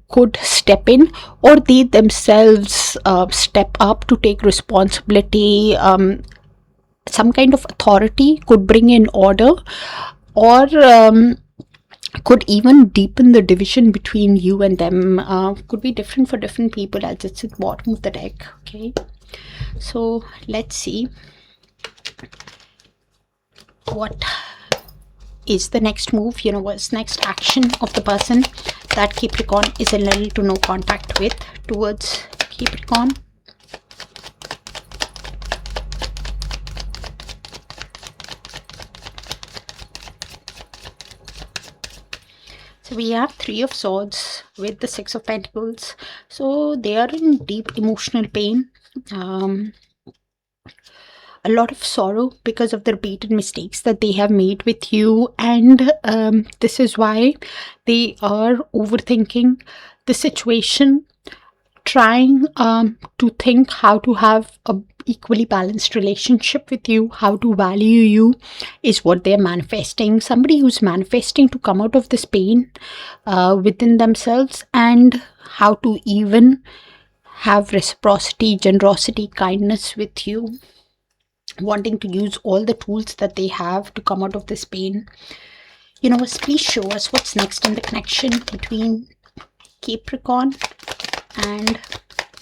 could step in, or they themselves step up to take responsibility. Some kind of authority could bring in order, or could even deepen the division between you and them. Could be different for different people, as it's at the bottom of the deck. Okay, so let's see what is the next move, what's next action of the person that Capricorn is in little to no contact with towards Capricorn. So we have Three of Swords with the Six of Pentacles. So they are in deep emotional pain. A lot of sorrow because of the repeated mistakes that they have made with you, and this is why they are overthinking the situation, trying to think how to have a equally balanced relationship with you, how to value you is what they're manifesting. Somebody who's manifesting to come out of this pain within themselves, and how to even have reciprocity, generosity, kindness with you, wanting to use all the tools that they have to come out of this pain. Universe, please show us what's next in the connection between Capricorn and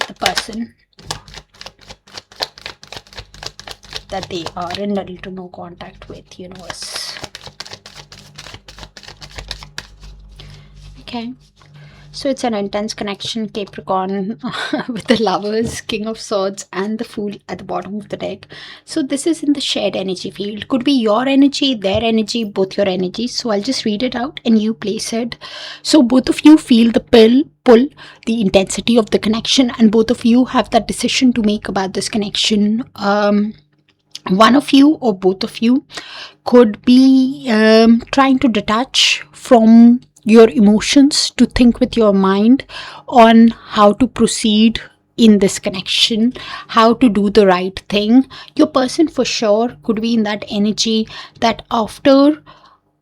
the person that they are in little to no contact with. Universe. Okay, so it's an intense connection, Capricorn, with the Lovers, King of Swords, and the Fool at the bottom of the deck. So this is in the shared energy field. Could be your energy, their energy, both your energies. So I'll just read it out and you place it. So both of you feel the pull, the intensity of the connection, and both of you have that decision to make about this connection. One of you or both of you could be trying to detach from your emotions to think with your mind on how to proceed in this connection, how to do the right thing. Your person for sure could be in that energy that after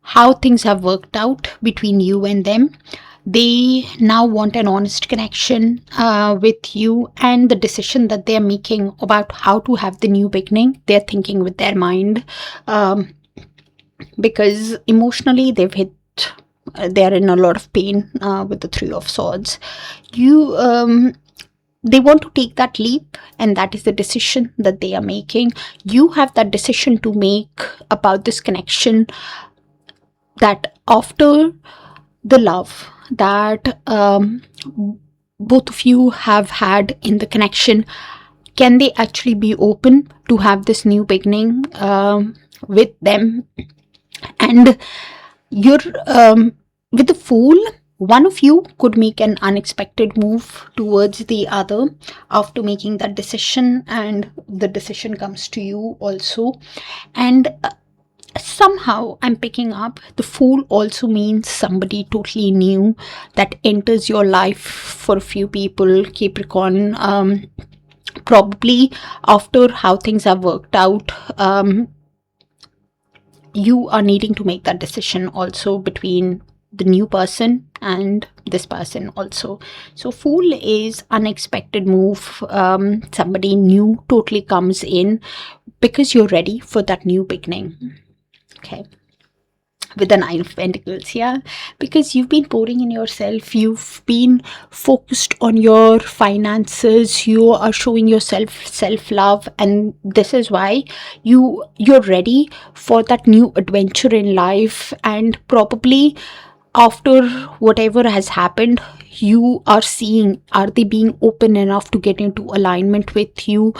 how things have worked out between you and them, they now want an honest connection with you, and the decision that they're making about how to have the new beginning, they're thinking with their mind, because emotionally they're in a lot of pain with the Three of Swords. They want to take that leap, and that is the decision that they are making. You have that decision to make about this connection, that after the love that both of you have had in the connection, can they actually be open to have this new beginning with them? And you're with the Fool, one of you could make an unexpected move towards the other after making that decision, and the decision comes to you also. And somehow I'm picking up the Fool also means somebody totally new that enters your life for a few people, Capricorn. Probably after how things have worked out, you are needing to make that decision also between the new person and this person also. So Fool is unexpected move. Somebody new totally comes in because you're ready for that new beginning. Okay, with the Nine of Pentacles, yeah, because you've been pouring in yourself, you've been focused on your finances, you are showing yourself self-love, and this is why you're ready for that new adventure in life. And probably after whatever has happened, you are seeing, are they being open enough to get into alignment with you,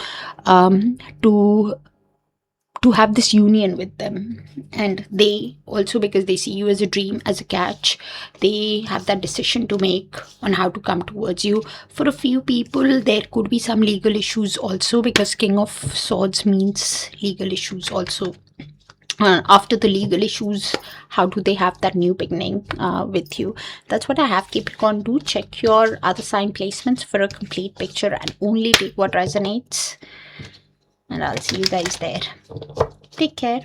to to have this union with them. And they also, because they see you as a dream, as a catch, they have that decision to make on how to come towards you. For a few people, there could be some legal issues also, because King of Swords means legal issues also. After the legal issues, how do they have that new beginning with you? That's what I have. Capricorn, do check your other sign placements for a complete picture and only take what resonates. And I'll see you guys there. Take care.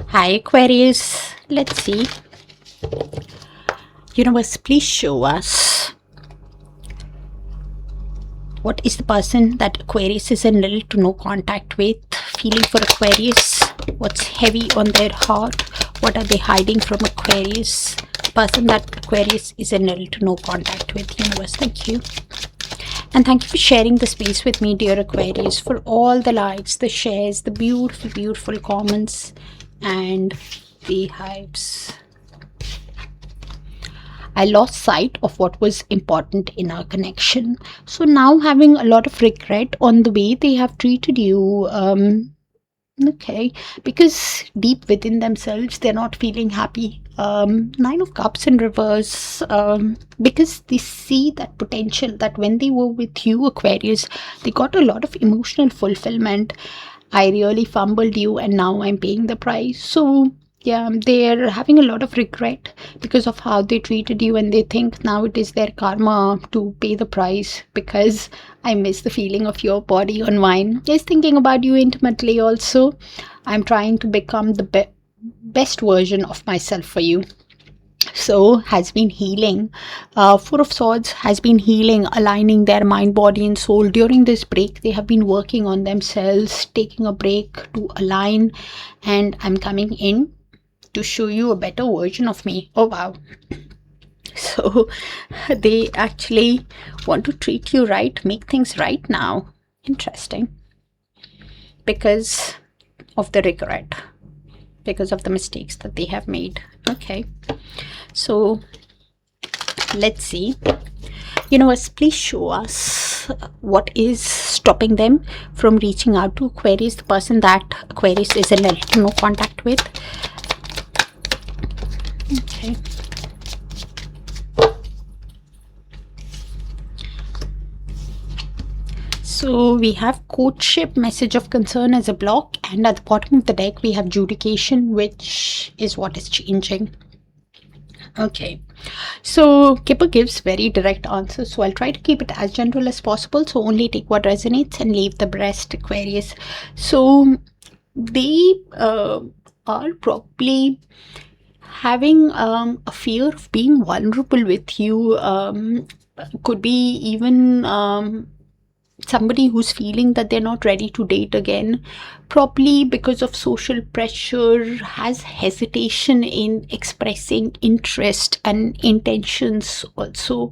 Hi Aquarius, let's see. Universe, please show us what is the person that Aquarius is in little to no contact with, feeling for Aquarius, what's heavy on their heart, what are they hiding from Aquarius, person that Aquarius is in little to no contact with. Universe, thank you. And thank you for sharing the space with me, dear Aquarius, for all the likes, the shares, the beautiful, beautiful comments, and the hypes. I lost sight of what was important in our connection. So now having a lot of regret on the way they have treated you. Okay, because deep within themselves, they're not feeling happy. Nine of Cups in reverse, because they see that potential that when they were with you, Aquarius, they got a lot of emotional fulfillment. I really fumbled you and now I'm paying the price. So yeah, they're having a lot of regret because of how they treated you, and they think now it is their karma to pay the price, because I miss the feeling of your body on mine. Is thinking about you intimately also. I'm trying to become the best version of myself for you. So has been healing. Four of Swords has been healing, aligning their mind, body and soul. During this break, they have been working on themselves, taking a break to align, and I'm coming in to show you a better version of me. Oh wow. So they actually want to treat you right, make things right now. Interesting. Because of the regret, because of the mistakes that they have made. Okay, so let's see. Universe, please show us what is stopping them from reaching out to Aquarius, the person that Aquarius is in no contact with. Okay. So we have courtship, message of concern as a block, and at the bottom of the deck we have judication, which is what is changing. Okay, so Kipper gives very direct answers, so I'll try to keep it as general as possible, so only take what resonates and leave the rest, Aquarius. So they are probably having a fear of being vulnerable with you. Could be even somebody who's feeling that they're not ready to date again, probably because of social pressure, has hesitation in expressing interest and intentions also,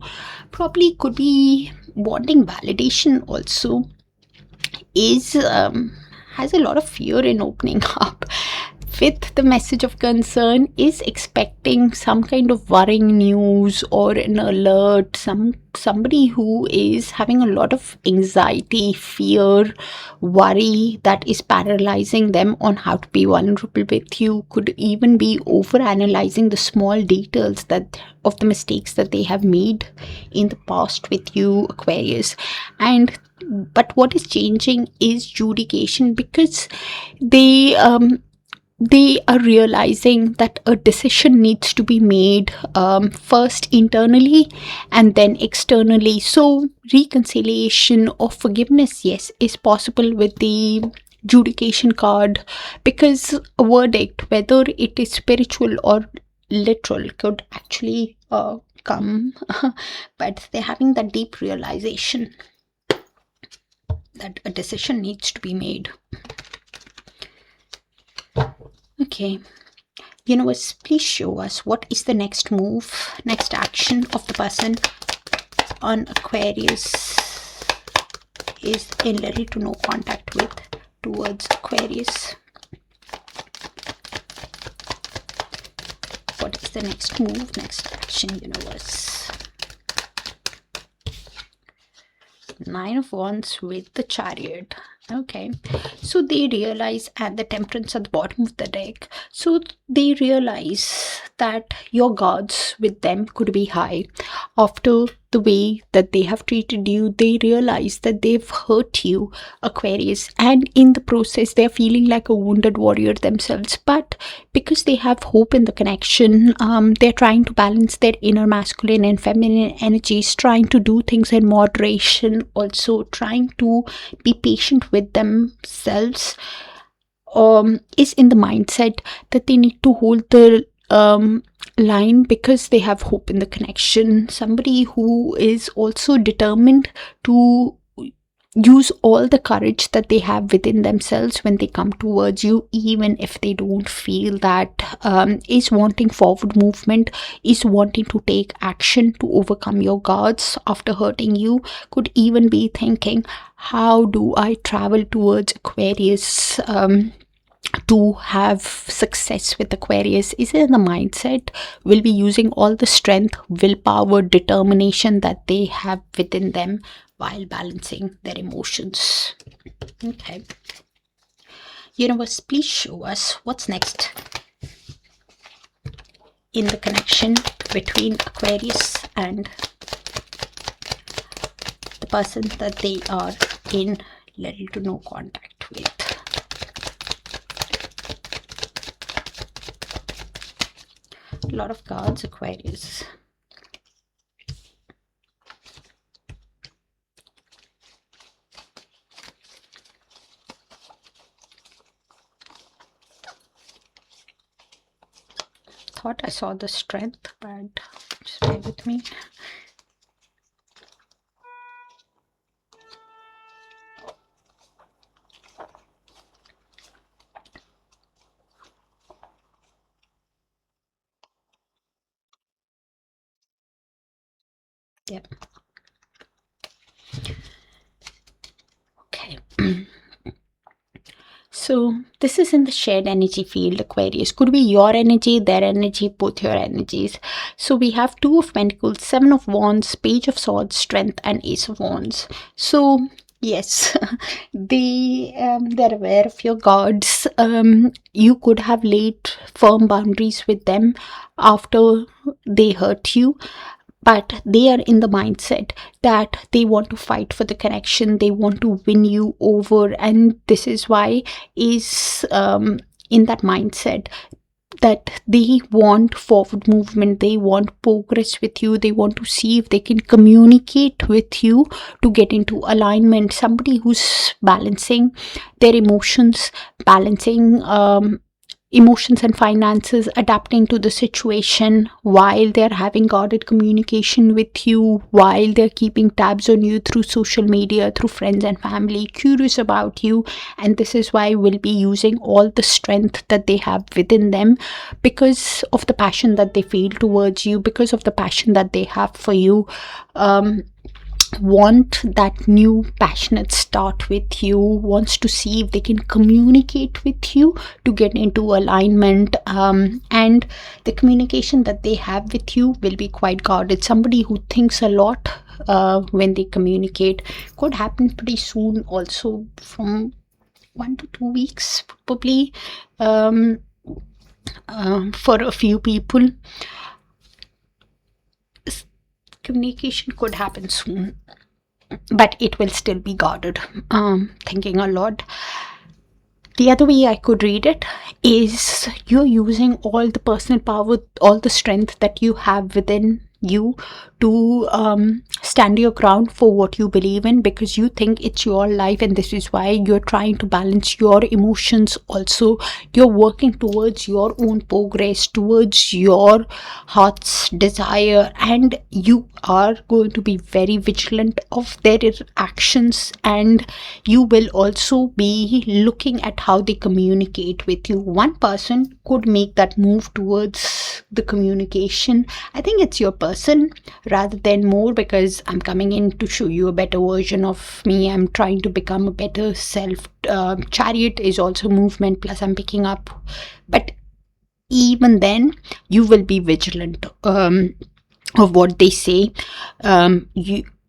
probably could be wanting validation also, is has a lot of fear in opening up. With the message of concern, is expecting some kind of worrying news or an alert, somebody who is having a lot of anxiety, fear, worry that is paralyzing them on how to be vulnerable with you. Could even be over analyzing the small details that of the mistakes that they have made in the past with you, Aquarius. And but what is changing is judication, because they are realizing that a decision needs to be made, first internally and then externally. So reconciliation or forgiveness, yes, is possible with the judication card, because a verdict, whether it is spiritual or literal, could actually come. But they're having that deep realization that a decision needs to be made. Okay, universe, please show us what is the next move, next action of the person on Aquarius is in little to no contact with towards Aquarius. What is the next move, next action, universe? 9 of Wands with the Chariot. Okay, so they realize, and the Temperance at the bottom of the deck, so they realize that your guards with them could be high. After the way that they have treated you, they realize that they've hurt you, Aquarius, and in the process they're feeling like a wounded warrior themselves. But because they have hope in the connection, they're trying to balance their inner masculine and feminine energies, trying to do things in moderation, also trying to be patient with themselves. Is in the mindset that they need to hold the line because they have hope in the connection. Somebody who is also determined to use all the courage that they have within themselves when they come towards you, even if they don't feel that, is wanting forward movement, is wanting to take action to overcome your guards after hurting you. Could even be thinking, how do I travel towards Aquarius to have success with Aquarius? Is in the mindset, will be using all the strength, willpower, determination that they have within them while balancing their emotions. Okay, universe, please show us what's next in the connection between Aquarius and the person that they are in little to no contact with. A lot of cards, Aquarius. Thought I saw the strength, but just bear with me. Yep. Okay. So this is in the shared energy field, Aquarius. Could be your energy, their energy, both your energies. So we have 2 of Pentacles, 7 of Wands, Page of Swords, Strength, and Ace of Wands. So yes, they're aware of your guards. You could have laid firm boundaries with them after they hurt you, but they are in the mindset that they want to fight for the connection, they want to win you over, and this is why is in that mindset that they want forward movement, they want progress with you, they want to see if they can communicate with you to get into alignment. Somebody who's balancing their emotions, balancing emotions and finances, adapting to the situation while they're having guarded communication with you, while they're keeping tabs on you through social media, through friends and family, curious about you. And this is why we'll be using all the strength that they have within them because of the passion that they feel towards you, because of the passion that they have for you. Want that new passionate start with you, wants to see if they can communicate with you to get into alignment, and the communication that they have with you will be quite guarded. Somebody who thinks a lot when they communicate. Could happen pretty soon, also from 1 to 2 weeks probably, for a few people. Communication could happen soon, but it will still be guarded. Thinking a lot. The other way I could read it is you're using all the personal power, all the strength that you have within you to stand your ground for what you believe in, because you think it's your life, and this is why you're trying to balance your emotions. Also, you're working towards your own progress, towards your heart's desire, and you are going to be very vigilant of their actions, and you will also be looking at how they communicate with you. One person could make that move towards the communication. I think it's your person rather than more, because I'm coming in to show you a better version of me. I'm trying to become a better self. Chariot is also movement, plus I'm picking up, but even then you will be vigilant of what they say.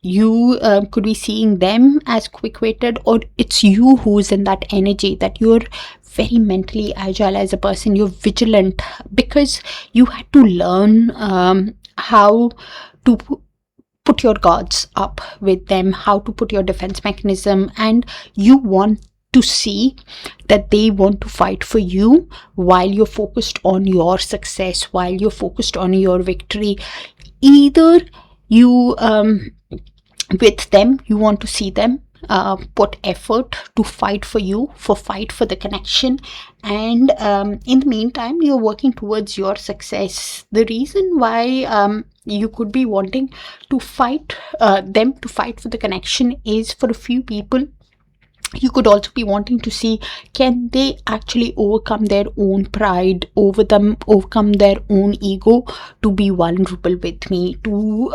You could be seeing them as quick-witted, or it's you who's in that energy that you're very mentally agile as a person. You're vigilant because you had to learn how to put your guards up with them, how to put your defense mechanism, and you want to see that they want to fight for you while you're focused on your success, while you're focused on your victory. Either you with them, you want to see them put effort to fight for you, fight for the connection, and in the meantime you're working towards your success. The reason why you could be wanting to fight them to fight for the connection is, for a few people, you could also be wanting to see, can they actually overcome their own pride, overcome their own ego to be vulnerable with me, to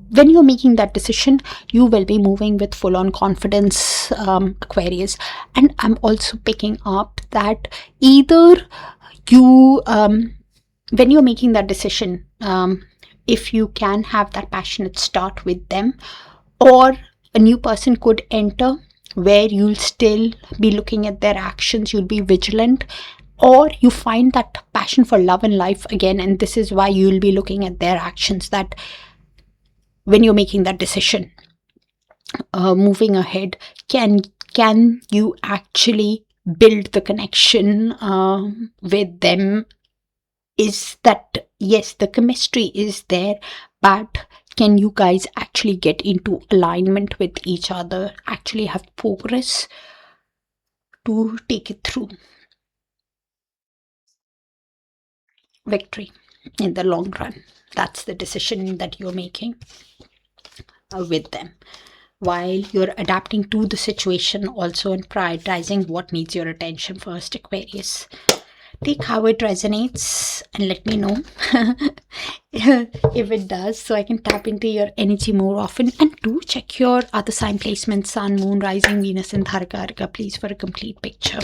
when you're making that decision, you will be moving with full-on confidence, Aquarius. And I'm also picking up that either you, when you're making that decision, if you can have that passionate start with them, or a new person could enter where you'll still be looking at their actions, you'll be vigilant, or you find that passion for love and life again, and this is why you'll be looking at their actions. That when you're making that decision, moving ahead, can you actually build the connection with them? Is that, yes, the chemistry is there, but can you guys actually get into alignment with each other, actually have progress to take it through victory in the long run? That's the decision that you're making with them, while you're adapting to the situation also and prioritizing what needs your attention first, Aquarius. Take how it resonates and let me know if it does, so I can tap into your energy more often. And do check your other sign placements, Sun, Moon, Rising, Venus and Darakaraka, please, for a complete picture.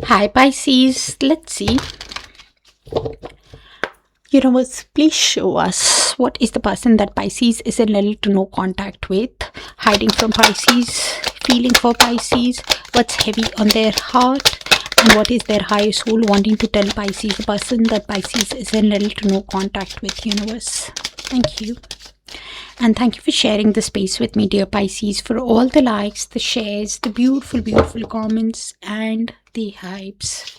Hi Pisces, let's see. Universe, please show us, what is the person that Pisces is in little to no contact with, hiding from Pisces, feeling for Pisces, what's heavy on their heart, and what is their higher soul wanting to tell Pisces, the person that Pisces is in little to no contact with, universe. Thank you. And thank you for sharing the space with me, dear Pisces, for all the likes, the shares, the beautiful, beautiful comments, and the hypes.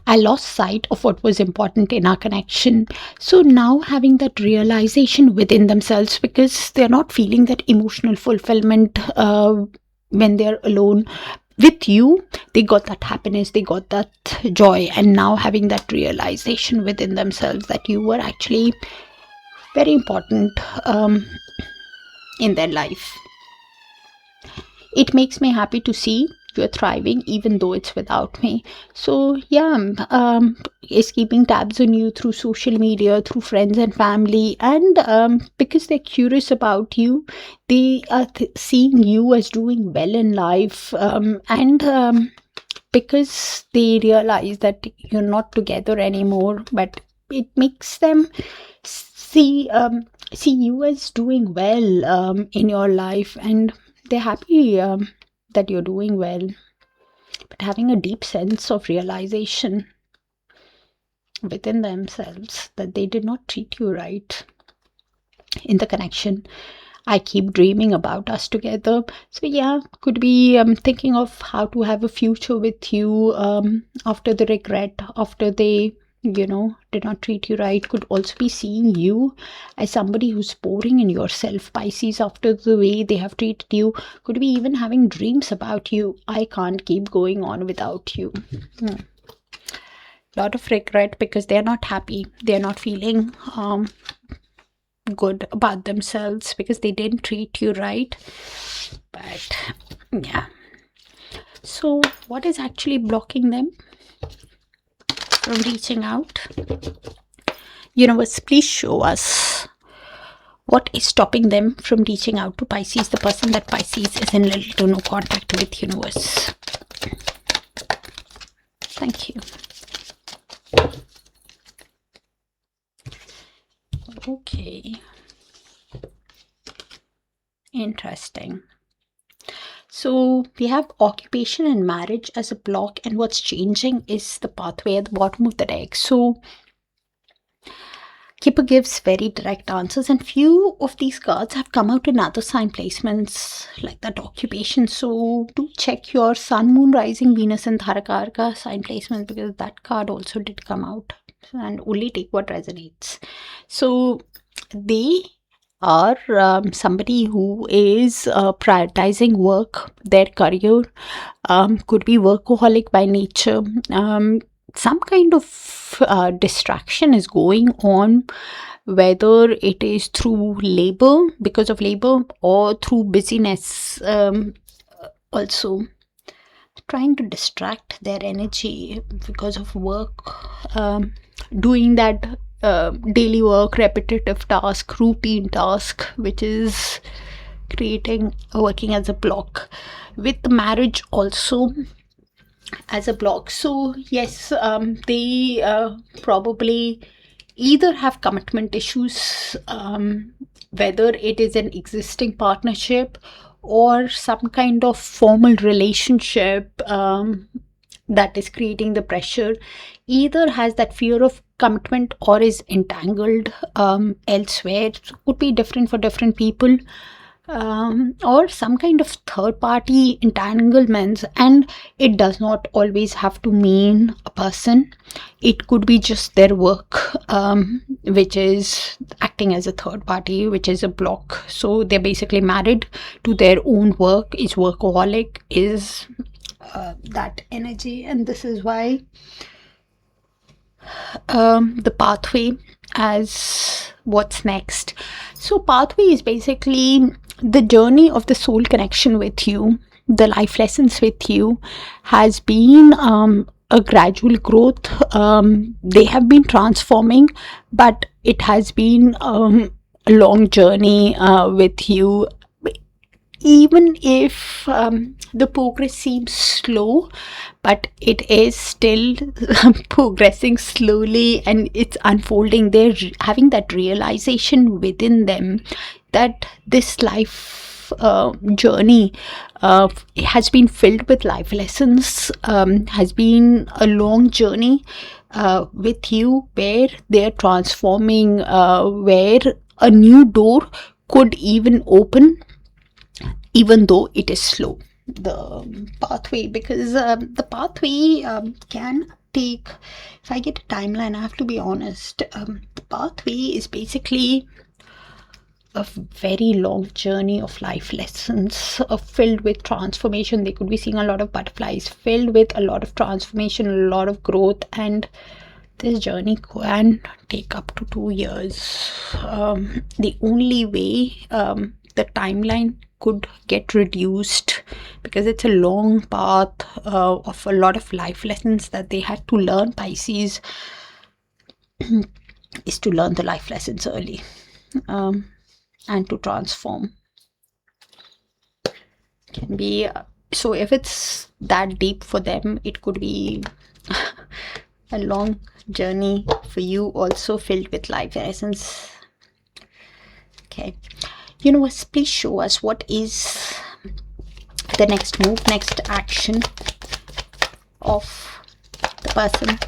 I lost sight of what was important in our connection. So now having that realization within themselves, because they're not feeling that emotional fulfillment when they're alone with you, they got that happiness, they got that joy, and now having that realization within themselves that you were actually very important in their life. It makes me happy to see you're thriving even though it's without me. So yeah, is keeping tabs on you through social media, through friends and family, and because they're curious about you, they are seeing you as doing well in life, and because they realize that you're not together anymore, but it makes them see you as doing well in your life, and they're happy that you're doing well, but having a deep sense of realization within themselves that they did not treat you right in the connection. I keep dreaming about us together. So yeah, could be thinking of how to have a future with you after the regret, after they did not treat you right. Could also be seeing you as somebody who's pouring in yourself, Pisces, after the way they have treated you. Could be even having dreams about you. I can't keep going on without you. Lot of regret because they're not happy, they're not feeling good about themselves because they didn't treat you right. But yeah, so what is actually blocking them from reaching out? Universe, please show us what is stopping them from reaching out to Pisces, the person that Pisces is in little to no contact with. Universe, thank you. Okay, interesting. So we have occupation and marriage as a block, and what's changing is the pathway at the bottom of the deck. So Keeper gives very direct answers, and few of these cards have come out in other sign placements like that occupation. So do check your Sun, Moon, Rising, Venus and Darakaraka sign placement, because that card also did come out, and only take what resonates. So they are somebody who is prioritizing work, their career, could be workaholic by nature. Some kind of distraction is going on, whether it is through labor, because of labor, or through busyness. Also trying to distract their energy because of work, doing that daily work, repetitive task, routine task, which is working as a block, with marriage also as a block. So yes, they probably either have commitment issues, whether it is an existing partnership or some kind of formal relationship that is creating the pressure, either has that fear of commitment or is entangled elsewhere. It could be different for different people, or some kind of third party entanglements, and it does not always have to mean a person. It could be just their work, which is acting as a third party, which is a block. So they're basically married to their own work, is workaholic, is that energy. And this is why the pathway as what's next. So pathway is basically the journey of the soul connection with you, the life lessons with you, has been a gradual growth. They have been transforming, but it has been a long journey with you. Even if the progress seems slow, but it is still progressing slowly, and it's unfolding. They're having that realization within them that this life journey has been filled with life lessons, has been a long journey with you, where they're transforming, where a new door could even open, even though it is slow, the pathway. Because the pathway can take, if I get a timeline, I have to be honest, the pathway is basically a very long journey of life lessons, filled with transformation. They could be seeing a lot of butterflies, filled with a lot of transformation, a lot of growth, and this journey can take up to 2 years. The only way the timeline could get reduced, because it's a long path of a lot of life lessons that they had to learn, Pisces, is to learn the life lessons early, and to transform. Can be so if it's that deep for them, it could be a long journey for you, also filled with life lessons. Okay, universe, please show us what is the next move, next action of the person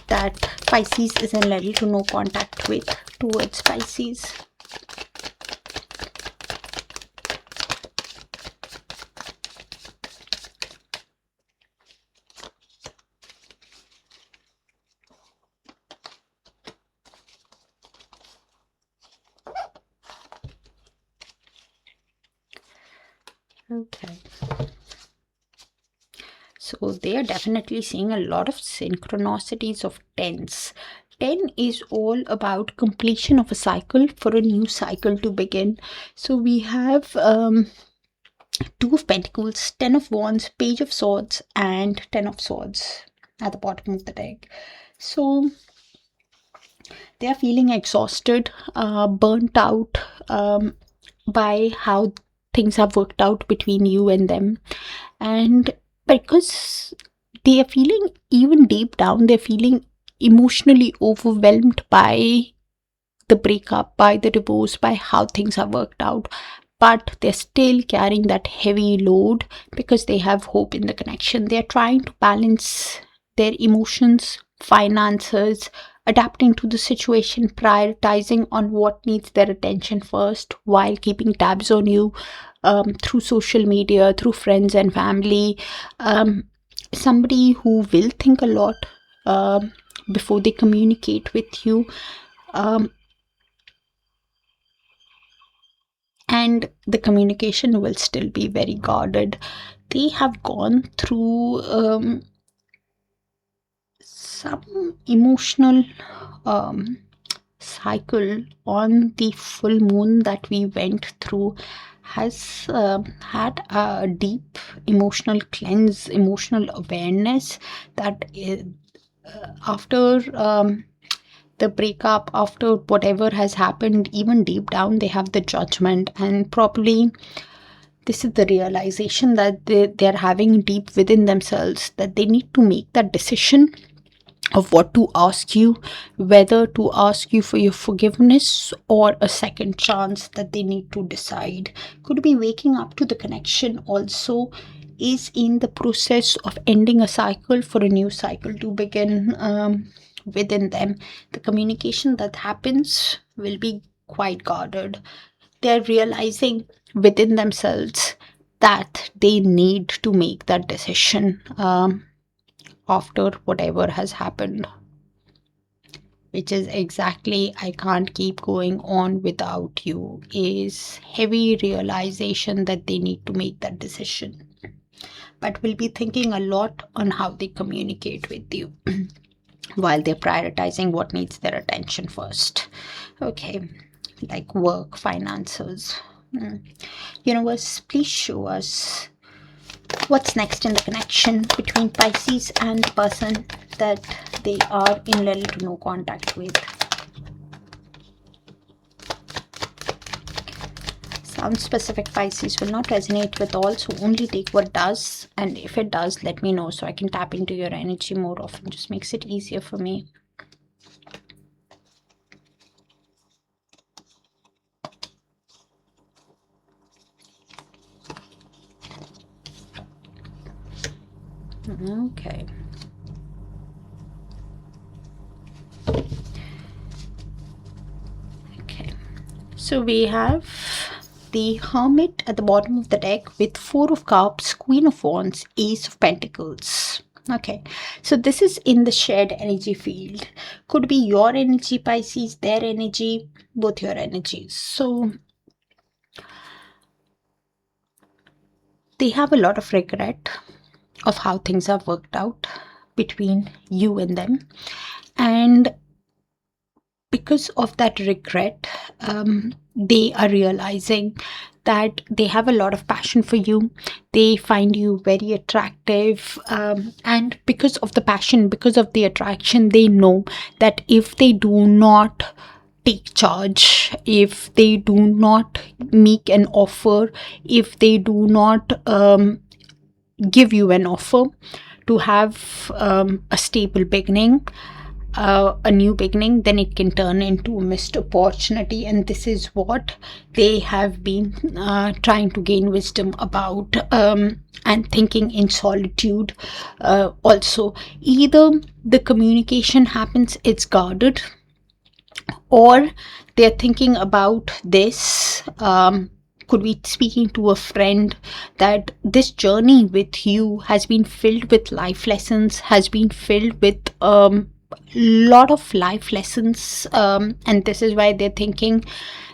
that Pisces is in little to no contact with towards Pisces. Okay, so they are definitely seeing a lot of synchronicities of tens. 10 is all about completion of a cycle for a new cycle to begin. So we have Two of Pentacles, 10 of Wands, Page of Swords, and 10 of Swords at the bottom of the deck. So they are feeling exhausted, burnt out by how things have worked out between you and them. And because they are feeling, even deep down, they're feeling emotionally overwhelmed by the breakup, by the divorce, by how things have worked out. But they're still carrying that heavy load because they have hope in the connection. They're trying to balance their emotions, finances, adapting to the situation, prioritizing on what needs their attention first while keeping tabs on you through social media, through friends and family. Somebody who will think a lot before they communicate with you. And the communication will still be very guarded. They have gone through some emotional cycle on the full moon that we went through. Has had a deep emotional cleanse, emotional awareness that after the breakup, after whatever has happened, even deep down they have the judgment, and probably this is the realization that they're having deep within themselves, that they need to make that decision of what to ask you, whether to ask you for your forgiveness or a second chance, that they need to decide. Could be waking up to the connection also, is in the process of ending a cycle for a new cycle to begin within them. The communication that happens will be quite guarded. They're realizing within themselves that they need to make that decision after whatever has happened, which is exactly, I can't keep going on without you, is heavy realization that they need to make that decision. But will be thinking a lot on how they communicate with you while they're prioritizing what needs their attention first. Okay, like work, finances. Universe, please show us what's next in the connection between Pisces and the person that they are in little to no contact with. Some specific Pisces will not resonate with all, so only take what does, and if it does, let me know so I can tap into your energy more often. Just makes it easier for me. Okay. Okay. So we have the Hermit at the bottom of the deck with Four of Cups, Queen of Wands, Ace of Pentacles. Okay, so this is in the shared energy field. Could be your energy, Pisces, their energy, both your energies. So they have a lot of regret of how things have worked out between you and them. And because of that regret, they are realizing that they have a lot of passion for you. They find you very attractive, and because of the passion, because of the attraction, they know that if they do not take charge, if they do not make an offer, if they do not give you an offer to have a stable beginning, a new beginning, then it can turn into a missed opportunity. And this is what they have been trying to gain wisdom about, and thinking in solitude. Also, either the communication happens, it's guarded, or they're thinking about this, could be speaking to a friend, that this journey with you has been filled with life lessons, has been filled with lot of life lessons, and this is why they're thinking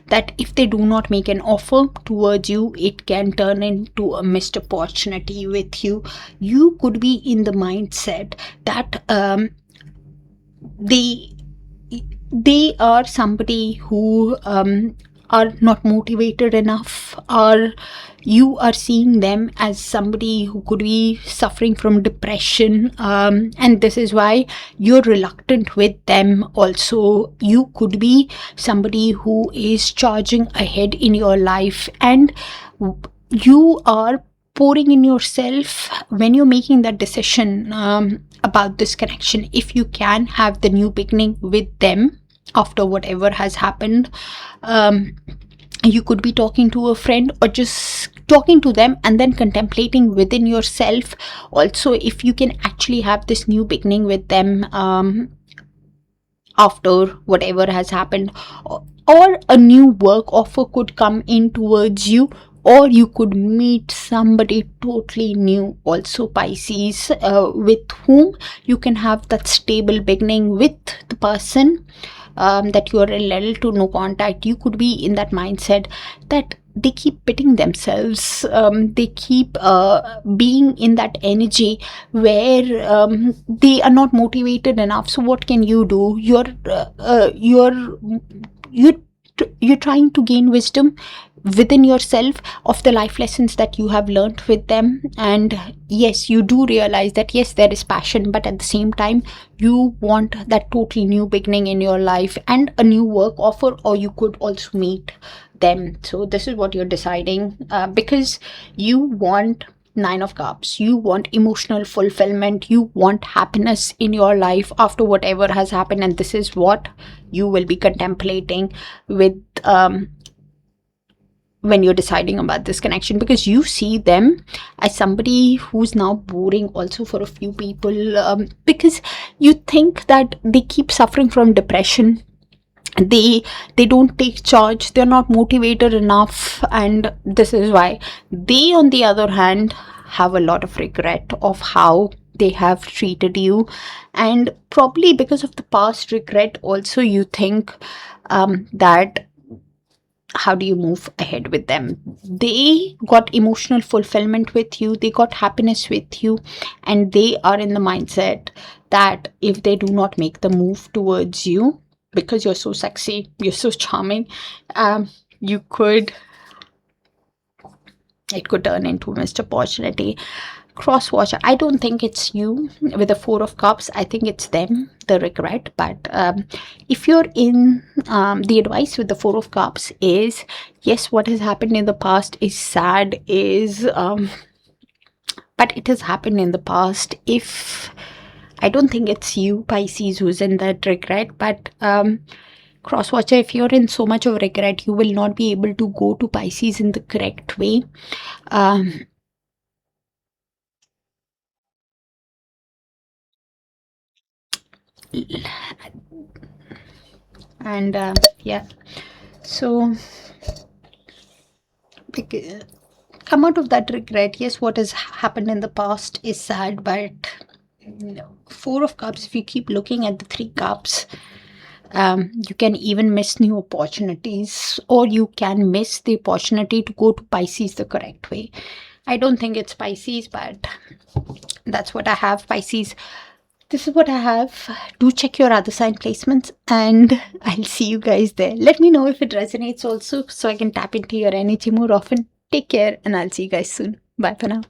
that if they do not make an offer towards you, it can turn into a missed opportunity with you. You could be in the mindset that they they are somebody who are not motivated enough, or you are seeing them as somebody who could be suffering from depression, and this is why you're reluctant with them. Also, you could be somebody who is charging ahead in your life, and you are pouring in yourself when you're making that decision about this connection. If you can have the new beginning with them after whatever has happened, you could be talking to a friend or just talking to them and then contemplating within yourself also if you can actually have this new beginning with them after whatever has happened, or a new work offer could come in towards you, or you could meet somebody totally new also, Pisces, with whom you can have that stable beginning with the person that you are a little to no contact. You could be in that mindset that they keep pitting themselves, they keep being in that energy where they are not motivated enough. So what can you do? You're trying to gain wisdom within yourself of the life lessons that you have learned with them, and yes, you do realize that yes, there is passion, but at the same time you want that totally new beginning in your life and a new work offer, or you could also meet them. So this is what you're deciding, because you want Nine of Cups, you want emotional fulfillment, you want happiness in your life after whatever has happened, and this is what you will be contemplating with when you're deciding about this connection, because you see them as somebody who's now boring also for a few people, because you think that they keep suffering from depression, they don't take charge, they're not motivated enough, and this is why they, on the other hand, have a lot of regret of how they have treated you, and probably because of the past regret also you think that how do you move ahead with them. They got emotional fulfillment with you, they got happiness with you, and they are in the mindset that if they do not make the move towards you, because you're so sexy, you're so charming, it could turn into a missed opportunity. Cross watcher, I don't think it's you with the Four of Cups, I think it's them, the regret. But if you're in the advice with the Four of Cups is yes, what has happened in the past is sad, is but it has happened in the past. If I don't think it's you, Pisces, who's in that regret, but crosswatcher, if you're in so much of regret, you will not be able to go to Pisces in the correct way. And yeah, so come out of that regret. Yes, what has happened in the past is sad, but Four of Cups, if you keep looking at the Three Cups, you can even miss new opportunities, or you can miss the opportunity to go to Pisces the correct way. I don't think it's Pisces, but that's what I have, Pisces. This is what I have. Do check your other sign placements, and I'll see you guys there. Let me know if it resonates also, so I can tap into your energy more often. Take care, and I'll see you guys soon. Bye for now.